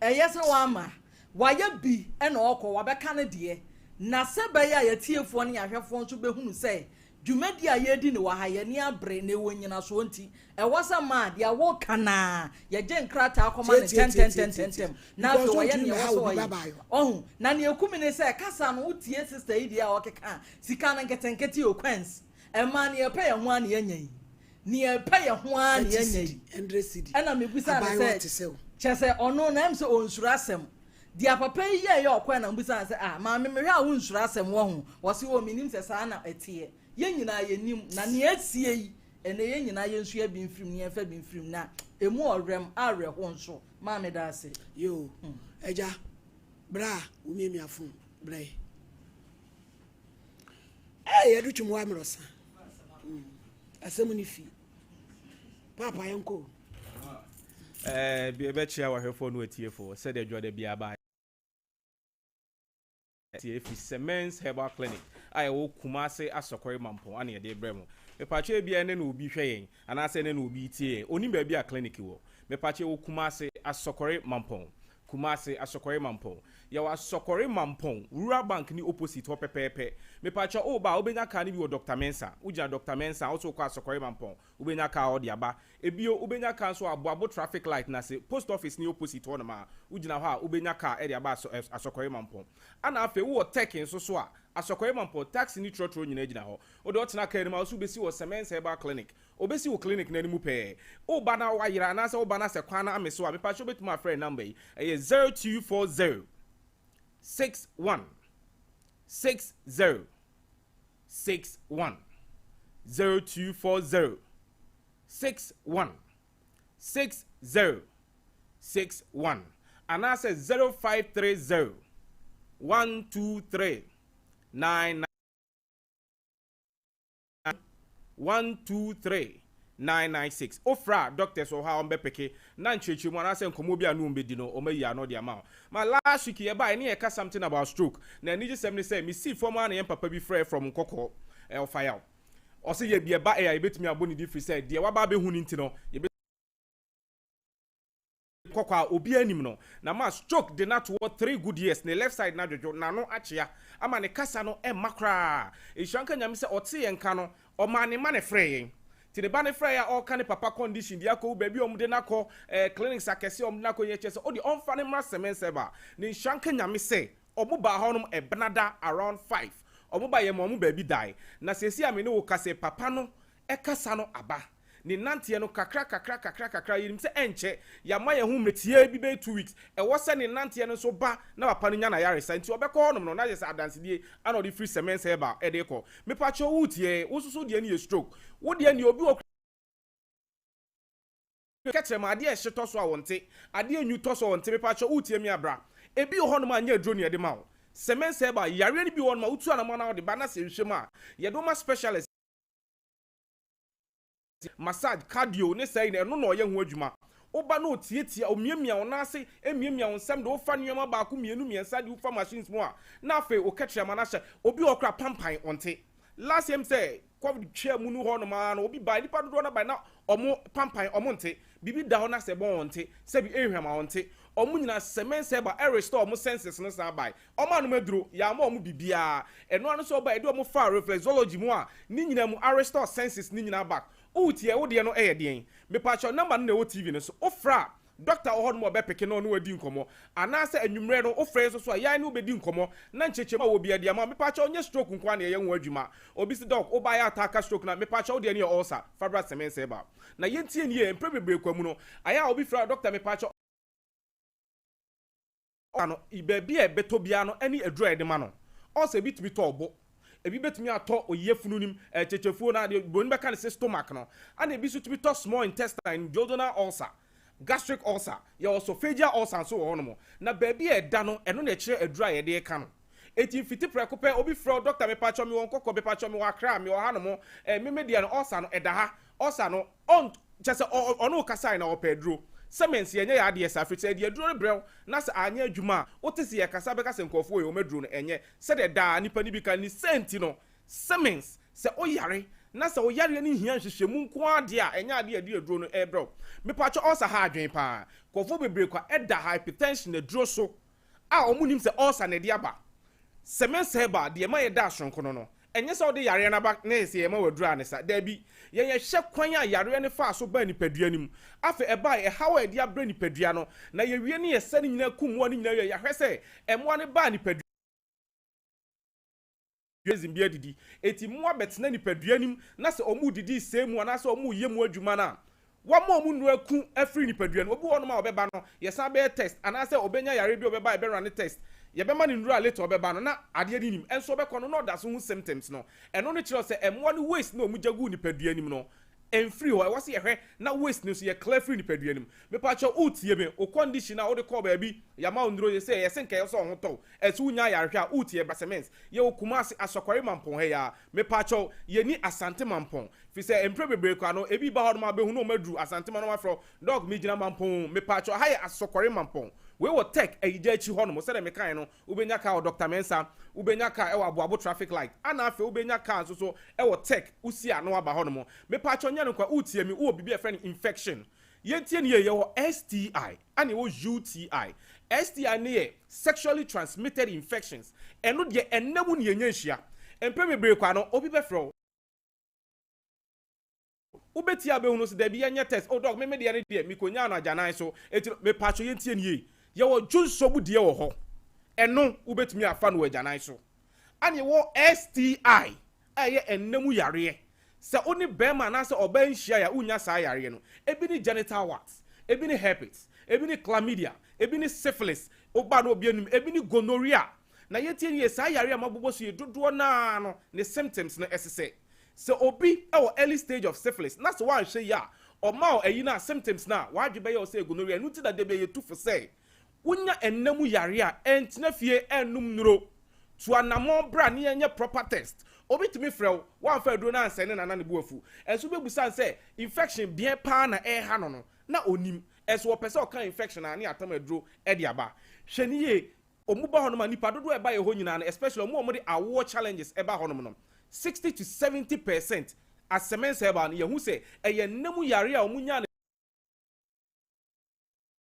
D: eyesa wa ma waya bi e na okọ wa beka ne de na se be ya yatiefo ne yahwefo nso behunu se dwumadi a yedi ne wa ha ye ne abre ne wonyina so nti e wasa ma de awo kana ye je nkrata akoma ne ten na do wa ye ne waso ye ohun na ne ekumi ne se kasa no utie sister idi a okeka sika na nketenketi okwens e ma ne epe ye ho an ye nyan ne epe ye ho an ye nyan
W: endresidi
D: e na mebusa na se chese ono na em se onsura asem dia papa ye okwa na mebusa se ma me hwe a onsura asem wo ho wo se wo minim se sa na etie ye nyina ye nim na ne asie yi ene ye nyina ye nsu ya bi mfrim ne fa bi mfrim na emu orem awe ho nso ma me da ase
W: yo eja bra umiemi afun bra ye du twum wa mrosa asemu ni fi papa yanko
E: bi be chia wa hwefo no atiefo said the jode bia ba TF Semens Herbal Clinic. I will Kumase Asokori Mampo, and de Bremo. Me pache bi ene no obi hwe and I say ne no obi tie. Oni ba bi a clinic wo. Me pache wo Kumase Asokori Mampo. Kumase Asokori Mampo. Ya wa Asokori Mampo. Rural Bank ni opposite ho pepepe. Me pache o ba obenya ka ni bi wo Dr. Mensa. Uja Dr. Mensa also kwa Asokori Mampo. Obenya ka odi aba. Ebio obenya ka so abo traffic light na se post office ni opposite ho na ma. Ujina ho a obenya ka edi aba Asokori Mampo. Ana afe wo tech nso so a Asokori Mampo taxi ni trotro nyina gina ho. O de otena ka ni ma so besi wo Semens Herbal Clinic. Obesi wo clinic na ni mu pe. O ba na wa yira na se o ba na se kwana ameso a me pa so betuma friend number yi. 0240 61 60 61 0240 61 60 61 and I say 0530 123 99 123 996 ofra doctors or how mbepeke na nchechi mo na say nkomo bia no mbedi no o mayi ano de ama ma last week ye buy na something about stroke na ni gisem ne say me see former na papa bi frɛ from nkoko o fire o say ye bia ba e betumi aboni di free say de wa ba be hu ni ntino ye kokwa obi anim no na ma stroke de na to 3 good years na left side na jojo na no achia ama ne kasa no e makra e hwanka nyame se ote ye nka no o ma ne frɛ yen ti de ba ne frɛ ya all kind papa condition dia ko baby om de na ko clinics akese om na ko ye chese o de on fa ne ma semense ba ne hwanka nyame se omo ba honom e benada around 5 omo ba ye mo baby die na sesi ame ne wo kase papa no e kasa no aba ni nantie no kakra yirim se enche ya ma ye hu metie bi be 2 weeks e wo se ni nantie no so ba na papa no nya na yare sa nti obekọ honom no na je se adanse die ana di free Semens Herbal e de ko me pa cho wutie wo susu de ni stroke wo de ni obi ketre ma de e hyeto so awonte ade enyu to so wonte me pa cho wutie mi abra e bi honom anya adro ni e de ma wo Semens Herbal yare ni bi won ma utu ana ma na de ba na se hwem a ye do ma specialist massage cardio ne say na no no ye ho adwuma oba no tietia omiamia wona ase emiamia wonsam de ofa nwema ba ko mienu miensa de ofa machines mo a na afa o ketria ma na hye obi okra pampan onte last time say covid twa mu no ho no ma na obi ba nipa do na ba na omo pampan omo nte bibi da ho na se bon onte se bi ehwema onte omu nyina semen seba restore omu senses no san by omo anu meduro ya ma omu bibia eno anu so ba e de omu fa reflexology mu a ni nyina mu restore senses ni nyina back utie wo de no den me pacho number no na wo TV no so ofra doctor ohod mo be peke no no wadi nkomo anase anwumre no ofre so a yan no bedi nkomo na nchechema wo bia dia ma me pacho onye stroke nkwa na ye nwa adwuma obi si doc oba ya ataka stroke na me pacho de ne ulcer fibra semen seba na yentie ne ye mprebebe kwamu no aya obi fra doctor me pacho ano ibebi e beto bia no ani aduro e de ma no ulcer bitumi to obo ebi betumi ato oyefunu nim chechefuo na de boni be kan se stomach no ana ebi so tumi to small intestine duodenal ulcer gastric ulcer ya esophageal ulcer so wo no na baby e da no eno na kire adura ye de ka no eti fiti preko pe obi fro doctor me pacho me won kokko be pacho me wa kra me wo ha no mo me dia no ulcer no e da ha ulcer no on chese ono kasa na opedro semens ye nya ya de safrite de aduro brew na se anya adwuma wotese ye kasa be kasa nkofo ye o medro no enye se de da nipa ni bi kan ni senti no semens se oyare na se oyare ni hia hwehwemu nko ade a enya ade ade aduro no ebro me pacho ulcer ha adwen pa kofo bebre kwa eda hypertension aduro so a omunim se ulcer na de aba semens heba de ma ye da sonko no enye se ode yare na ba na se ye ma waduro anesa da bi ye hye kwan a yare ne fa so ba ni padua nim afa eba e hawa e de abra ni padua no na ye wie ne ye se ni nyina kumwo ni nyina ye hwe se emwo ne ba ni padua Zimbia didi eti mo betena ni padua nim na se omu didi semu na se omu yemu adwuma na wa mo omu nu aku afri ni padua no obi wono ma obeba no ye sa be test ana se obenya yare bi obeba e be run test ye be ma ni nura later obeba no na ade ni nim enso be kono no da so hu symptoms no eno ne kire se emwo ni waste na omu jagu ni padua nim no enfree ho was ye hwe na waste no so ye clear free ni padua nim me pa cho utie me o condition na o de call ba bi ya ma ndro ye say ye senka ye so ho to esu nya ya hwe a utie basements ye okumase asokware mampon he ya me pa cho ye ni asante mampon fi say empre bebre kwa no ebi ba ho ma be hu no madru asante ma no ma fro dog me gina mampon me pa cho ha ye asokware mampon we will take a ijachi hono mo se de me kan no ubenya ka o Dr. Mensa ubenya ka e wa aboabo traffic light ana afi ubenya ka so e wo take usi ano aba hono mo me pa cho nya no kwa utie mi wo bibi e friend infection yentie ne ye wo STI ani wo UTI STI ne ye sexually transmitted infections eno de enemu ne yenya hia empe mebre kwa no obi be fro ubeti abe hunu se de bi yenye test o dog me de ne de mi konya no ajanan so eti me pa cho yentie ne ye ye wo junsobu de wo ho eno ubetumi afa no ajanan so ani wo STI eye enemu yare se oni bema na se oba nhia ya unya sa yare no ebi ni genital warts ebi ni herpes ebi ni chlamydia ebi ni syphilis oba no obi anum ebi ni gonorrhea na yetie ni sa yare amabobo so ye dodo na no ne symptoms no esese se obi e early stage of syphilis na se wan hwe ya o ma o ayi na symptoms na wadwe be ye o se gonorrhea no ti da de be ye tu for say unya enemu yare a entina fie enum nuro to anamon bra ne yenye proper test obi timi frɛw wan fa aduro na ansene na ne buafu enso bebusan sɛ infection bien pa na ha no na onim enso wo pese o kan infection na ne atam aduro e de aba hweniye omu ba hono ma nipa dodo e ba ye ho nyina na especially omu de awo challenges e ba hono no 60 to 70% asemense e ba no ye hu sɛ eye nemu yare a omu nya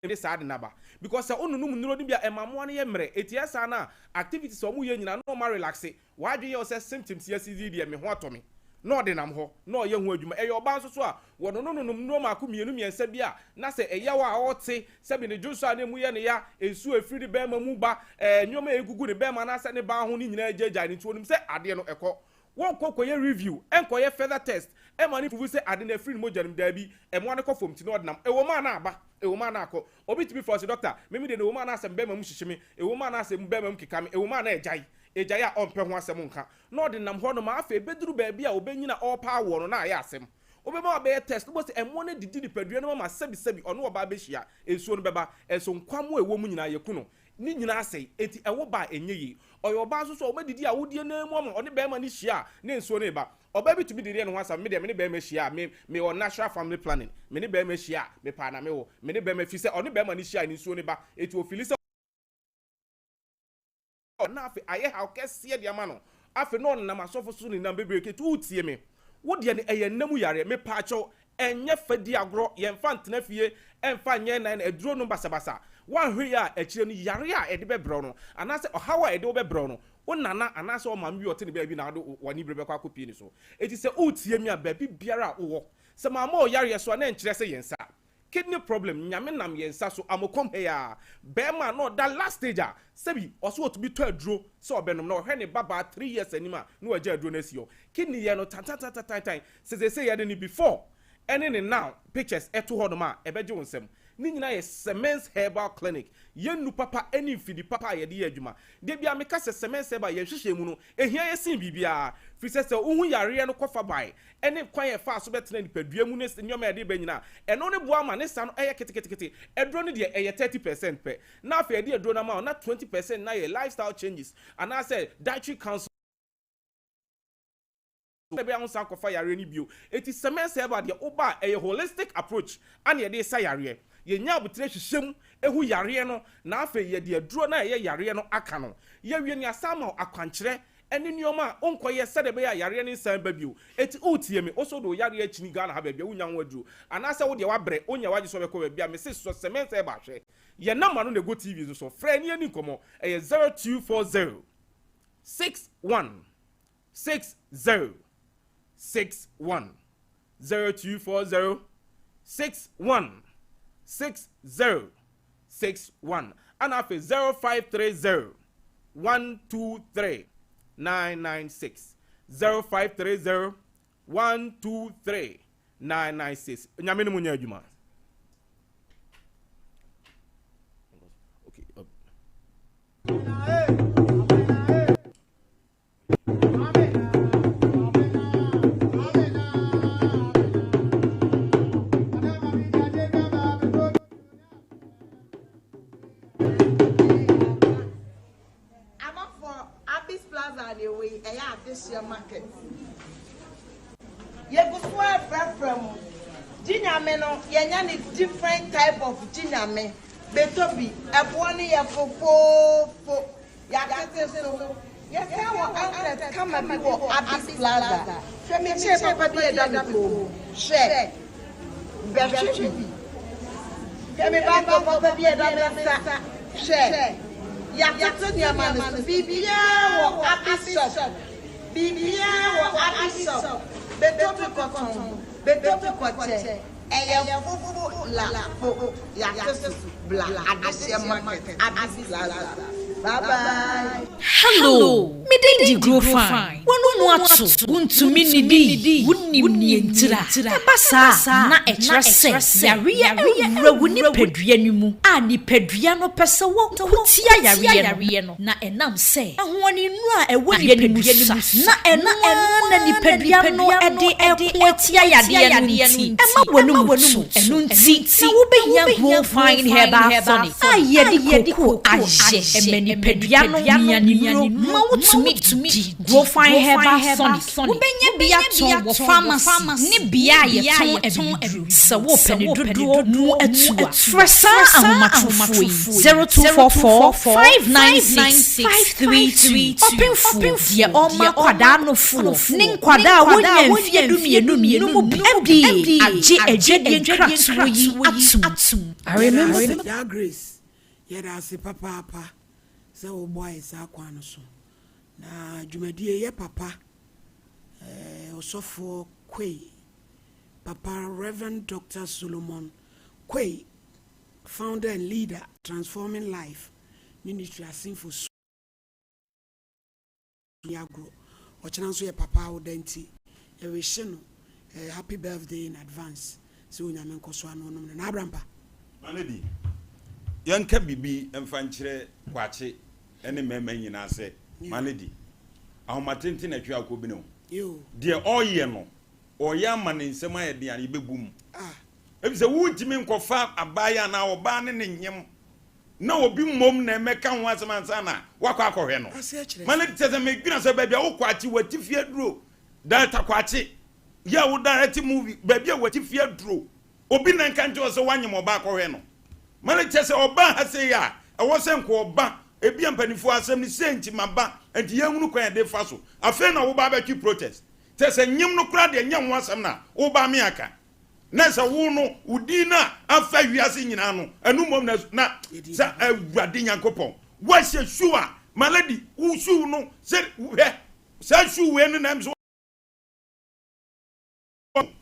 E: this sad naba because onunum nuro ni bia emamo ne ye mre etiasa na activities omu ye nyina no ma relax wadwe ye o se symptoms ye CZ de me ho atomi no de nam ho no ye ho adwuma eye oba nso so a wono no no ma ko mienu miensa bia na se eye wa ote se bi ne junso a ne mu ye ne ya ensu afiri be ma mu ba nyoma egugu ne be ma na se ne ba ho ni nyina ajaja ni tuonim se ade no ekọ won kokoye review enkoye further test e ma ni fufu se ade na afiri mo janim da bi e mo ne ko fom ti no ordinam e wo ma na aba e wo ma na akọ obi ti bi for doctor me de no wo ma na asem be ma mu hyehyeme e wo ma na asem be ma mu keka me e wo ma na ejai a onpe ho asem nka no ordinam ho no ma afa beduru ba bi a obenyina all power no na ya asem obema be test bo se emo ne didi nipadua no ma sebi ono oba be hia ensuo no beba enso nkwamo ewo mu nyina yeku no ni nyina asei enti ewo ba enye yi oyo ba so o medidi a wodie na mu ma oni be ma ni hia na ensuo no eba oba bi to bi didi no asam me de me be ma hia me on natural family planning me ne be ma hia me pa na me wo me ne be ma fi se oni be ma ni hia ni ensuo no ba eti ofili se na afi aye ha okese de ama no afi no na masofo so ni na bebe ke tu tie me wodie ne eye namu yare me pa cho enye fadi agro ye mfa ntena fie emfa nye na eduro no basabasa one hwe a echire no yare a ede bebro no anase ohawa ede obebro no onana anase o mam bi otene bia bi na do wani bre bekwa kopi ni so eti se utie mi a ba bi biara wo se mama o yare so na enkyire se yensa kidney problem nyame nam yensa so amokom he ya be ma no that last stage a sebi oso to bi to aduro se obenom na ohwe ne baba 3 years anima na waje aduro na sio kidney ye no tan se ye ni before any now pictures eto hodoma ebeje wonsem ni nyina ye Semens Herbal Clinic yenu papa any fidi papa ye de adwuma de bia me ka se Semens Herbal ye hwehwe mu no ehia ye sin bibia fi se uhu yare no kofa bai ene kwan ye fa so betena nipadua mu ne nyoma ye de ba nyina eno ne boa ma ne sa no eye ketekete edro ne de eye 30% pe na afa ye de edro na ma na 20% na ye lifestyle changes and I say dietary counsel ebe an san kofa yare ni bio eti Semens Herbal de oba a holistic approach and ye de sa yare ye nya abutre hwehwem ehu yare no na afa ye de aduro na ye yare no aka no ye wie ni asama akwankyere ene nioma onkoye sede be ya yare ni san ba bio eti otie me oso do yare achini Ghana ha ba bia unya waduru anase wo de wabre onya waje so be ko ba bia me se so Semens Herbal hwe ye number no de go TV so frɛ ni ani komo 0240 61 60 61 0240 61 60 61 and after 0530 123 996 0530 123 996 nyame no munya adwuma okay
G: this year market. You go swear from Jinyame no, you different type of Jinyame. Betobi, a pony a fo Yakate. Yes, I come and be Abbas Plaza. Femi Che Papa be a dame. Share. Beshi. Femi Baba Papa be a dame. Share. Yakate Yaman, Bibia or Abbas. Bibia or Abbas. Betobi Cotton. Betobi Quache. Eya fufu la fo yakase bla Abbas market Abbas Plaza. Bye-bye.
S: Hello. Midindi grow fine. Wanu no ato. Untu minidi. Wunni nientira. Ebasa na etrese. Yare wuni pedua nimu. A ni pedua no pese wo kutia yare no. Na enam se. Ahwani nu a ewo ni pedua nimu. Na ena ni pedua no ede ekwatia yare no nti. Ema wonu mu. Enu nti. Na wo be ya grow fine herbal tonic. Ayedi ko aje. Pediano mianimro mautumi grow fine herbal tonic ubenye bia to pharmacy ni bia ye ton edru se wo pene dodo nu atu fresa ahomatofoi 0244 596 533 open ye oma kwada no fu ni kwada wonya mfie dumienu mu bi aje ntwatwo yi atum I remember
W: that grace yeda se papa se o boy sa kwano so na dwumadie ye papa osofo kwei papa Reverend Dr. Solomon Kwei, founder and leader Transforming Life Ministry asinfo yagro ochana so ye papa odenti e we hye no happy birthday in advance se onyame nkoso ano no na abrampa
U: manedi yanka bibi emfa nkyere kwache ene mema nyina se manedi ahomatenti na twa akobi no de oye no oya mane nsem ayede an ibegum ebise wutimi nkofa abaya na oba ne nyem na obi mom na emeka ho asemansa na wakwa akohwe no manedi teze megwina so babia wo kwache watifie duro data kwache ya wo direct movie babia watifie duro obi na nkanjo so wanyem oba akohwe no manedi teze oba hase ya ewo se nko oba ebi ampanifo asem ni senti maba enti yehunu kwan de fa so afa na wo ba ba twi protest tese nyem no kura de nyem ho asem na wo ba me aka nessa wo no udina afa wiase nyina no enu mom na sa awurade nyankopon wa hye shuwa maladi wo shu no se sa shu we no nam so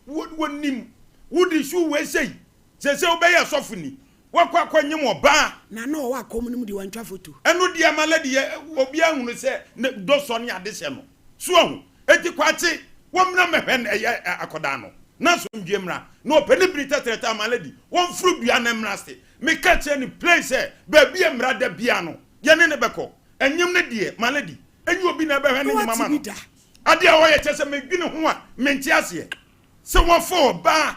U: wonim wodi shu we sei se obeye sofuni wakwa kwanyem oba
W: na no wa komunum di wantwa foto
U: enu dia maladi obi ahunu se do so ne ade se no so ahu eti kwate womna mehwen akoda no na so ndwemra na opani brita treta maladi won furu bia na mraste me catch any place ba bia mra da bia no ye ne beko enyem ne die maladi enyi obi na behwen ne mama no ade a wo ye chese me dwine ho a menti ase se won fo ba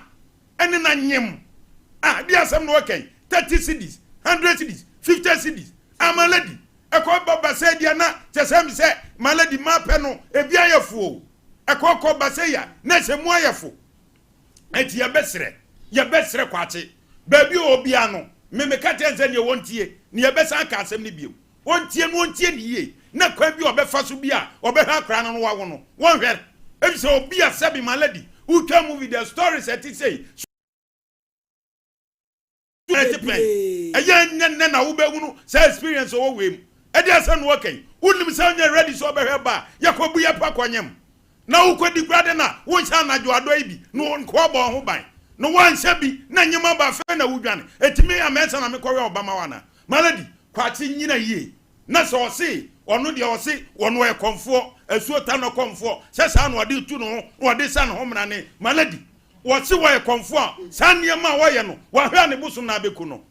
U: ene na nyem dia asem no okay 30 cedis 100 cedis 50 cedis maladi eko baba se dia na chese me se maladi ma pe no ebi ayefo eko base ya na se mu ayefo enti ya besre kwache baby obia no me kate enze ne wontie ne ya besa aka asem ne bio wontie ne ye na kwa bi obefa so bia obehwa kra no wawo no won hwe ebi se obia sabi maladi who can movie the stories at say ayen na wo behunu say experience wo wem e dey say no okay unim say onye ready so obehwa ba yakobu ya pa kwanyem na ukodi grade na wo sha na jo ado ibi no nko bo ho ban no wan sha bi na nyema ba fe na wudwane etimi amesa na mekọwe obama wana maladi kwachi nyina yie na so se onu de o se wonu e konfo asuota no konfo sesa no ade tu no ode sa no homra ne maladi wo se wo e konfo sa niema wo ye no wo hwa ne busu na beku no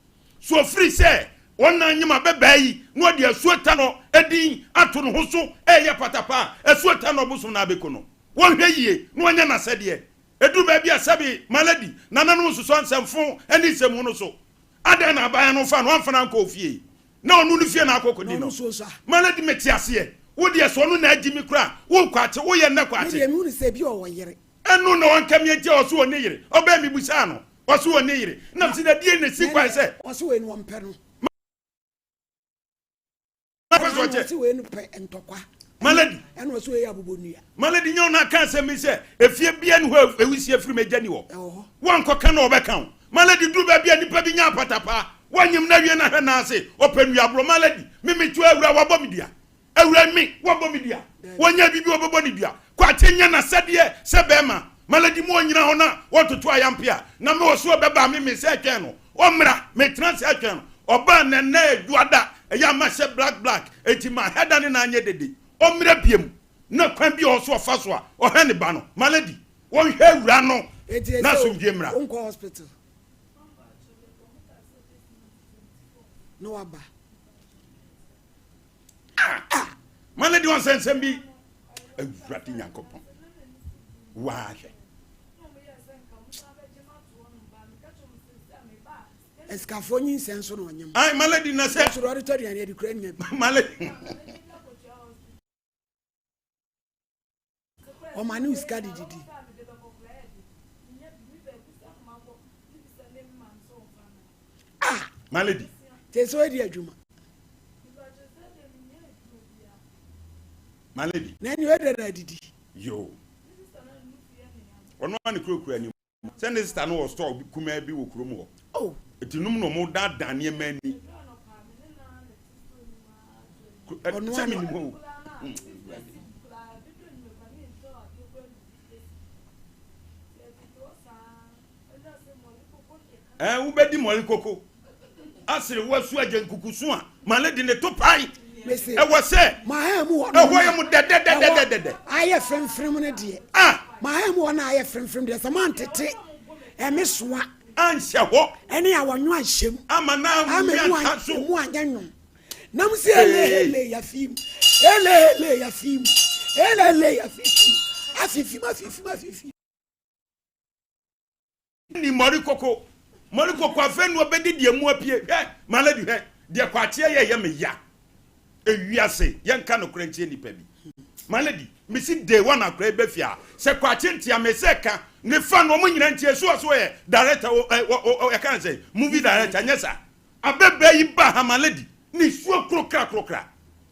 U: so free se wona nyima bebai no de asuota no edin ato no ho so eye patapa asuota no busu na beku no wo hwa yie no anya na sede edu ba bia sabi maladi nananu so so ansemfo ani semu no so ada na ba no fa no amfana nko ofie na onu no fie na akokodi no maladi metiase wo de so no na agimi kura wo kwate wo ye na kwate
W: me mu ni se bi o yere
U: enu no won kam ye je o so oni yire oba mi busa no o so oni yire na si na die na si kwa se
W: o so we no mpe no
U: o
W: so we no pe entokwa
U: maladi
W: enu o so we abobonua
U: maladi nyo na kan se mi se efie bia ni ho ewisi efiri meja ni wo won koka na obeka maladi du ba bia nipa bi nya patapa wanyem na wie na hwe na ase opanua bro maladi mimi tu awura wabọ media awura mi wabọ media wonya bibi obobọ ni dua kwa tenya na sade se bema maladi mo nyina ho na wototo ayampia na me woso beba mimi se twen no omra me trans atwen no oba na na aduada eya ma se black etima heda ne na anye dede omra biem na kwan bi oso fa so a ohwe ne ba no maladi won hwe awura no na so biemra
W: onko hospital no aba
U: maladi won sensem bi awurade nyankopon waaje
W: escafonyi senso no nyem
U: ai maladi na se
W: so ro tori ani edikura nya
U: maladi
W: o mani uska didi
U: maladi
W: teso edi adwuma
U: maladi
W: nani wede na didi
U: yo ono ani krokura ni send this stand was store kuma bi wo kurom ho
W: oh
U: etinum no mo da danie mani ono ani mo ubedi moli koko asiri wasu ajenkukusu a maladi ne to pai e wo se
W: ma ha mu ho
U: e ho ye mu de
W: aye frem ne de ma ha mu ho na aye frem de samantete e me soa
U: anhye ho
W: ene ya wonwo anhyem
U: ama na mu ya so
W: mu anyanwom nam se ele ya fim ele ya fim ele ya fim afifim
U: ni mori koko afenu obedi die mu apie maladi he de kwache ye me ya ewiase yenka no krantie nipa bi maladi misi day one akra be fia se kwache ntia me se ka ne fa no mo nyina ntie so ye director o can say movie director nyesa abebe yi ba ha maladi ni suo krokra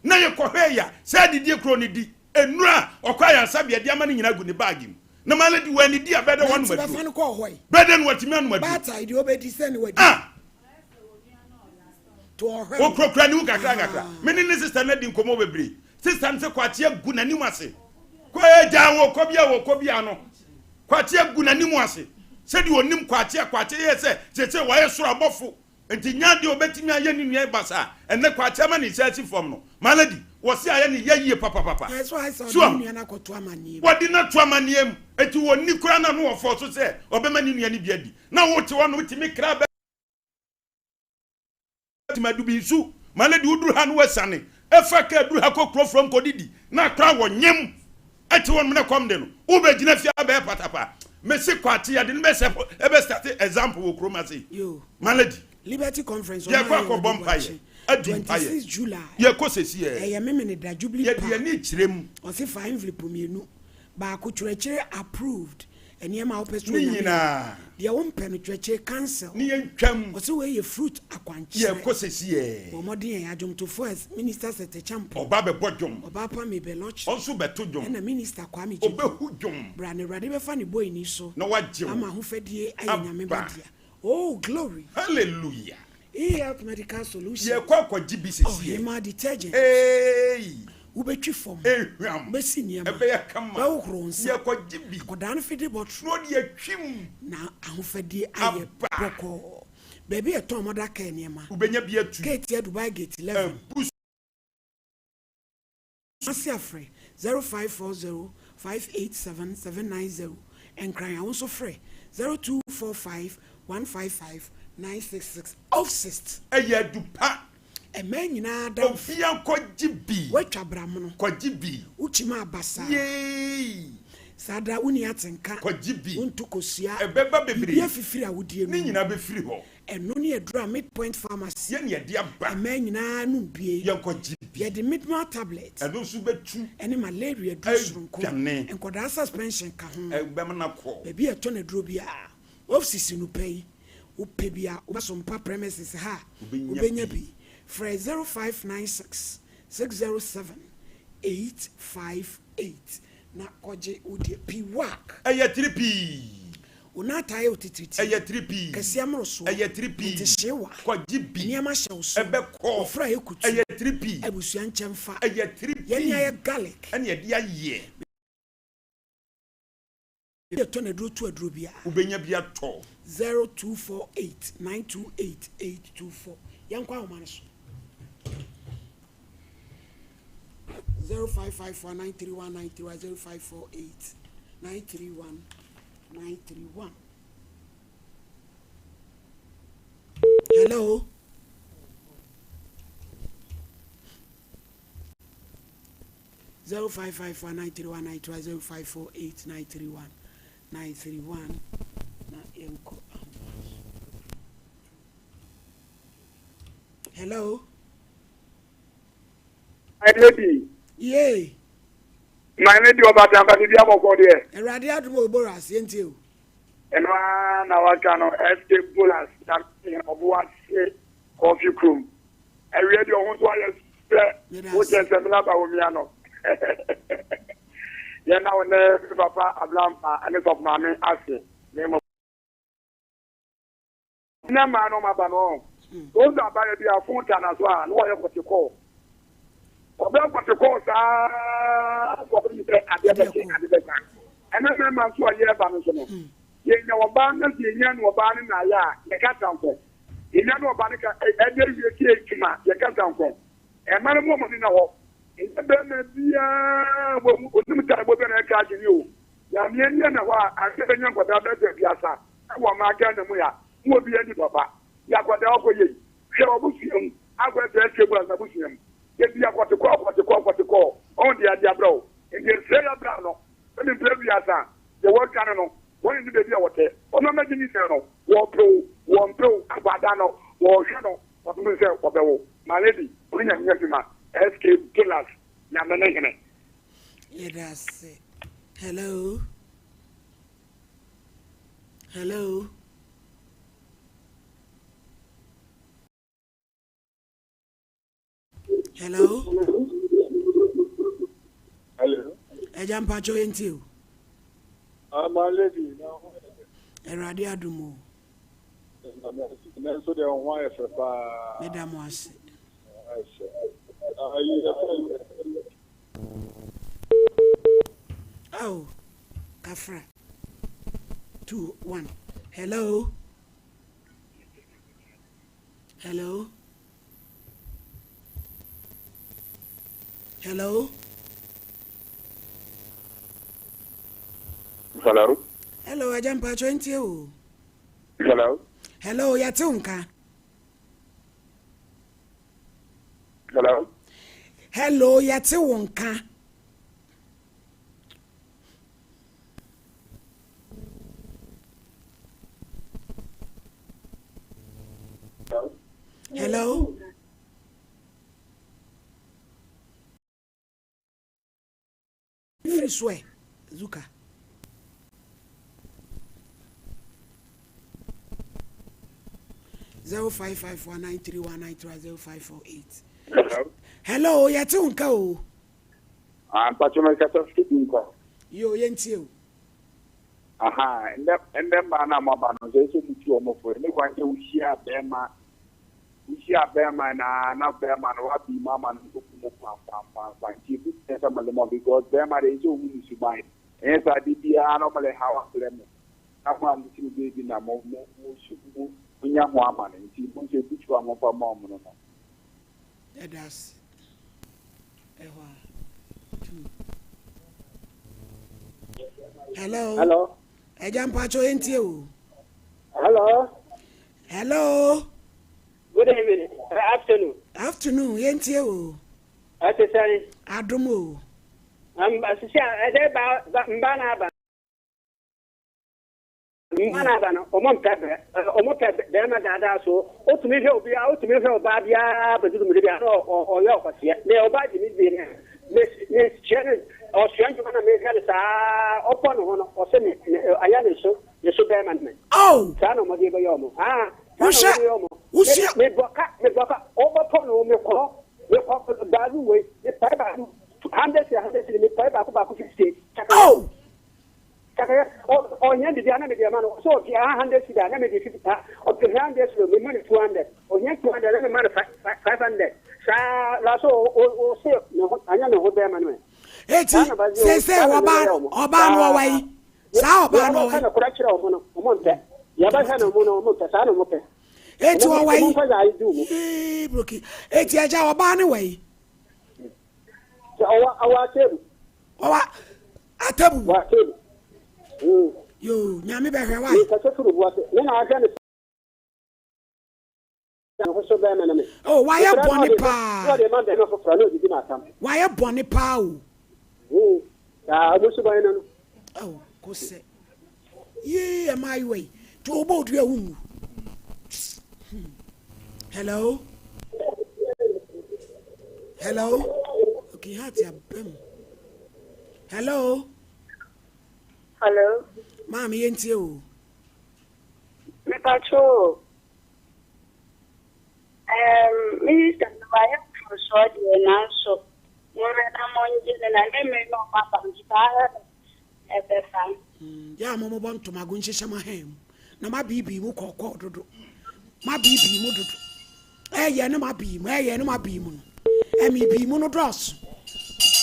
U: na ye kohwe ya se didie kro ni di enura okwaya sabia de ama ni nyina gu ni bag mu na malady when the dia better one
W: but fan ko hoy
U: better what you man what
W: but I do obedi send we to ohwe
U: o krokra ni kakra meni ne sister na di nkomo bebre sister nse kwate agu na nimu ase ko eja wo kobia no kwate agu na nimu ase se di onim kwate ye se wa ye soro abofo enti nya de obetimi aye ni nua basa enne kwate ma ni search form no malady wo se aye ni ye papa
W: yes why so nua na koto amanie
U: wodi na to amaniem enti woni kura na no wo fo so se obema ni nua ni biadi na wo te wo no timi kra madubi su malady uduru ha no wasane efa ka duru ha kokro from kodidi na kra wo nyem ati won me kom de no wo be gina fia be patapa mesi kwate ya de me se ebe start example wo kroma say
W: yo
U: malady
W: Liberty Conference
U: on kwa bompaye
W: 26 July
U: ye ko sesi
W: ye memene da jubilee
U: ye ni kirem
W: o se fa envelope mienu ba ko twere approved eniema opestro
U: nyina
W: de won pen twere cancel
U: ni entwam
W: o se we ye fruit akwanche
U: ye ko sesi
W: o modin ya jom to first minister sete champo
U: oba be bodjom
W: oba pa me be loch
U: onso beto jom
W: na minister kwame
U: obehu jom
W: brane rade be fa ni boy ni so
U: na wagye
W: ama ho fadie ayanyame badia. Oh, glory.
U: Hallelujah.
W: Health medical solution.
U: Ye kwa GBC.
W: Oh, Hema detergent.
U: Hey.
W: Ubetwi form.
U: Ehwam.
W: Besi niam.
U: Ebe ya kama.
W: Ba ukronsa.
U: Ye kwa GB.
W: Koda no fede botro.
U: No de atwim.
W: Na ahofadie aye boko. Baby e ton moda ka niam.
U: Ubenya bi atu.
W: Gate ya Dubai gate 11. Asiafre 0540 587 790 and cry also free 0245 155 966 offset.
U: Eya dupa.
W: E man nyina da
U: ofia kwa GB.
W: Watwa bram no.
U: Kwa GB.
W: Uchima abasa.
U: Yey.
W: Sada uni atenka.
U: Kwa GB.
W: Untu kosia.
U: Ebeba bebre.
W: Bia fifiri awudie no.
U: Ni nyina be firi ho.
W: Eno ne edura midpoint pharmacy.
U: Ye ne ye aba.
W: E man nyina no bie.
U: Ye kwa GB.
W: Ye de midmal tablet.
U: Eno su betu.
W: Ene malaria dusrunko.
U: Jane.
W: Enkoda suspension ka ho.
U: Ebema na ko.
W: Baby e to na duro bia. Office no pay. Upe bia uba Sompa premises ha. Ubenya bi. Fra 0596 607 858 na koje udi pi work.
U: Eye 3P.
W: Una taye otititi.
U: Eye 3P.
W: Kasi amroso.
U: Eye 3P.
W: Ntishewa.
U: Kwa GB.
W: Niama shawso.
U: Ebe ko.
W: Ofra ekutu.
U: Eye 3P.
W: Ebusu anchemfa.
U: Eye 3P.
W: Yeni aye garlic.
U: Ene ye dia ye.
W: Ye to na duro tu aduro bia.
U: Ubenya bia to.
W: 0248 928 824. Yankwa homaniso. 0554931931 0548 931 Hello. Zero 0554931931 0548 931 na enko. Hello.
H: My lady.
W: Yay.
H: My lady about the ambassador of there.
W: And Radiadumo Boras, ain't you?
H: And one our channel, SK Bolas, that in a coffee crew. I read your own wires, which is a blabber with Miano. Yeah, now and then, Papa Ablampa, and it's of Mammy Ashley, name of Nama no Mabano. Those are by the phone as well, and what you call. Ọbẹ̀ kọ̀tí kọ́ sáá ọkọ̀ mi tẹ adébẹ̀kẹ́ ẹ̀nà mẹ́rin máa tún ọ̀yẹ́ ẹ̀bà mi sọ̀nà yẹn ní ọba náà ti yẹn ní ọba ní nàyà yẹ ká tàǹkọ̀ yẹn ní ọba ní ká ẹ̀dẹ́ ìwé kí èkìmá yẹ ká tàǹkọ̀ ẹ̀ma ní mọ̀mọ́ nínú họ ẹ̀dẹ́ bẹ́ẹ̀ mẹ́ bíyà onímù tí a gbọ́ bẹ́ẹ̀ náà ká jìnnì o yàmi ẹni ẹ̀ nà hɔ a àti ẹ̀ nyẹ́ nkọ̀dá bẹ́ẹ̀ tẹ̀ bíyàsá ẹ̀wọ̀ máa gẹ́ ẹ̀nà mu yà ń wọ bí ẹni bàbá yà kọ̀dá ọkọ̀ yẹ hwẹ́ ọbùsùn agọ̀ ẹ̀ tẹ̀ ẹ̀ tẹ̀ Yeti ya kwate ko on dia bro e dey say ya bra no me play ya sa the work can no when you be wote ono ma gini se no wo pro agbada no wo hwe no o tun say wo be wo my lady uri nya fima SK Dollars na me ne hene
W: yeah that's it. Hello. Hello. Hello.
H: Hello.
W: Ejam pacho enti o.
H: I'm a lady now.
W: Eradi adumo.
H: So they don't want to
W: Madam was. Oh, Kafra. 2 1. Hello. Hello. Hello.
H: Hello.
W: Hello, Ajampa 20.
H: Hello.
W: Hello, Yatunka.
H: Hello.
W: Hello, Yatunka. Hello. Free swear, Zuka. Zero 055193193054
H: Hello.
W: Hello, Yatunka.
H: I'm Patricia speaking.
W: Yo, Yentio.
H: Aha, and then man, I'm about to say to you, for any one to share Bema. We share Bema and not Bema, what be Mamma and because Bema is so who is mine. Yes, I did normally how I play. I'm one to be in a moment. When you're woman and see who you put one of a mom.
W: That's hello.
H: Hello.
W: Ejampacho Entio.
H: Hello.
W: Hello.
H: Good evening. Afternoon.
W: Afternoon, Entio.
H: Say
W: Adumo.
H: Mbana Dema Dada so, ultimately, Babia, but or your Miss Janet or Shannon open or send it. I am so, the Superman.
W: Oh,
H: Sano Madiba Yomo. Ah,
W: who's that?
H: Me Boka, overpon, me call, the Balu way, the Piper, 100 in the Piper, about 50.
W: Oh!
H: Or Yandy Diana, so if you are 100 Sidan, I may be 50, or 200, the money 200, or Yan 200, and money 500. Lasso or say, no, I don't know what they're manual.
W: Say, Oban away. Sao Bano,
H: a correction of Monte. Yabasano Montesano Mope.
W: It's away.
H: I do.
W: Brookie. It's a Oban away.
H: Our table.
W: Oh, I tell you.
H: You,
W: Yami Berry, why?
H: Then I can.
W: Oh, why a bonny pa? Why a bonny pow? Oh, go say. Ye, my way to about your womb. Hello? Hello? Okay, Hatia Bem. Hello?
I: Hello?
W: Mammy, ain't you?
I: Me patrol. Minister, I am for short and also. More than and I may know Papa at the time.
W: Yeah, Mamma want to my gunshi shama hem. Na my baby will call Dodo. My baby mood. Eh, yeah, no, my beam, eh, yeah, no, my beam. Eh, me be monodross.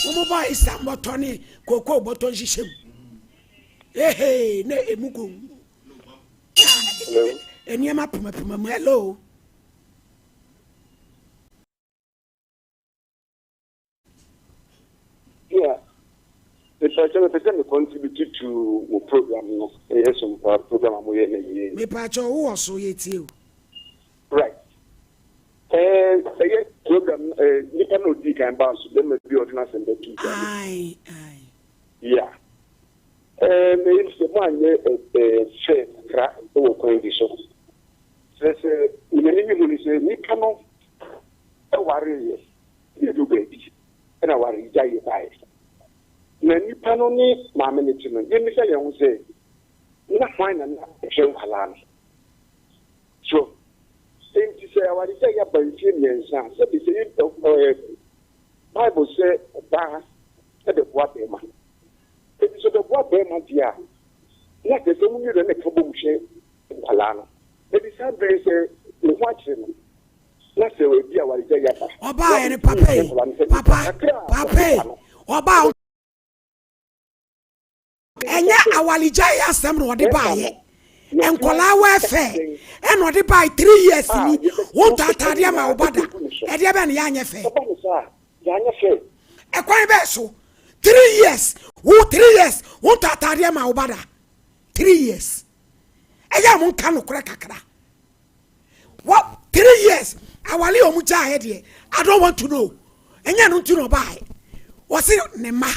W: Mama buy some botony, cocoa botton shim. Hey, ne mugu. And you're my hello.
H: Yeah. The person contributed to the program. Yes, some program.
W: Me patch who also yet you.
H: Right. Program, you cannot dig and bounce, then maybe ordinance and the two.
W: Aye.
H: Yeah. It's the one, fair crack or condition. Says, many people say, we cannot worry. You do baby. And I worry, die by. Many panoni, my management. Let me say, I will say, not fine and show alarm. So, things to say, I want to say about Indians. So, the Bible says, at the what man. So the what Burma dear, na te so mu ni na ka bom hwe nkwala no e bi sa be se e ho akire no na se we bi a wale ja ya
W: oba ene papa oba enya awalija ya asem no de baaye enkola wa fe e no de baay 3 years ni won ta atade ma obada e de be ne ya anye fe e kwan be so 3 years who 3 years won ta atade ma obada 3 years e ya mun kan okura kakra what 3 years awali omuja he de I don't want to know enya no ntu no baay wose ne ma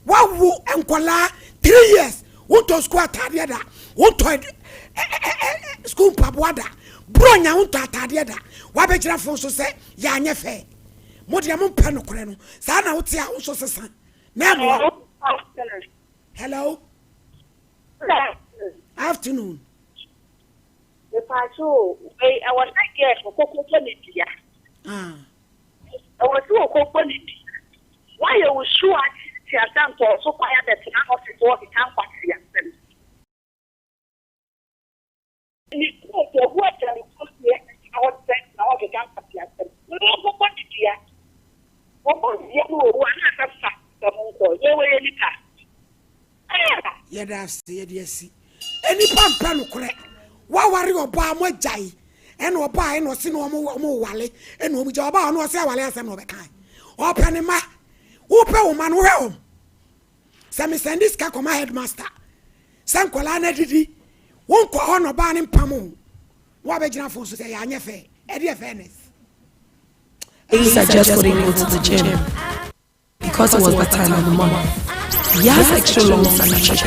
W: wawu enkola 3 years won't to school atade da won't to school paboada bronya won't to atade da wa be kira fon so se ya anye fe mo de mo pe no kore no sa na wote a wo so sesa na mo hello afternoon
I: the patrol I was not get for opportunity I was so opportunity why you sure she has done so quiet that in our office work it can't pass the accent. And it's not the word that is supposed to be our sex now they can't pass the accent. No, what did you have? What was the one that fact the monko? You were any car.
W: Yeah, that's yes. Any pampa no correct. What worry oba mo jai? And oba no sin no mo wale. And no oba no say wale asem no be kan. Open ma. Upe woman wo hom sami send this ka koma headmaster san kola na didi won ko hono ba ne mpamo wo be gina fo so say ya anye fe e dey fairness.
P: Asa just couldn't go to the gym because it was the time of the month. He has extra long sandwiches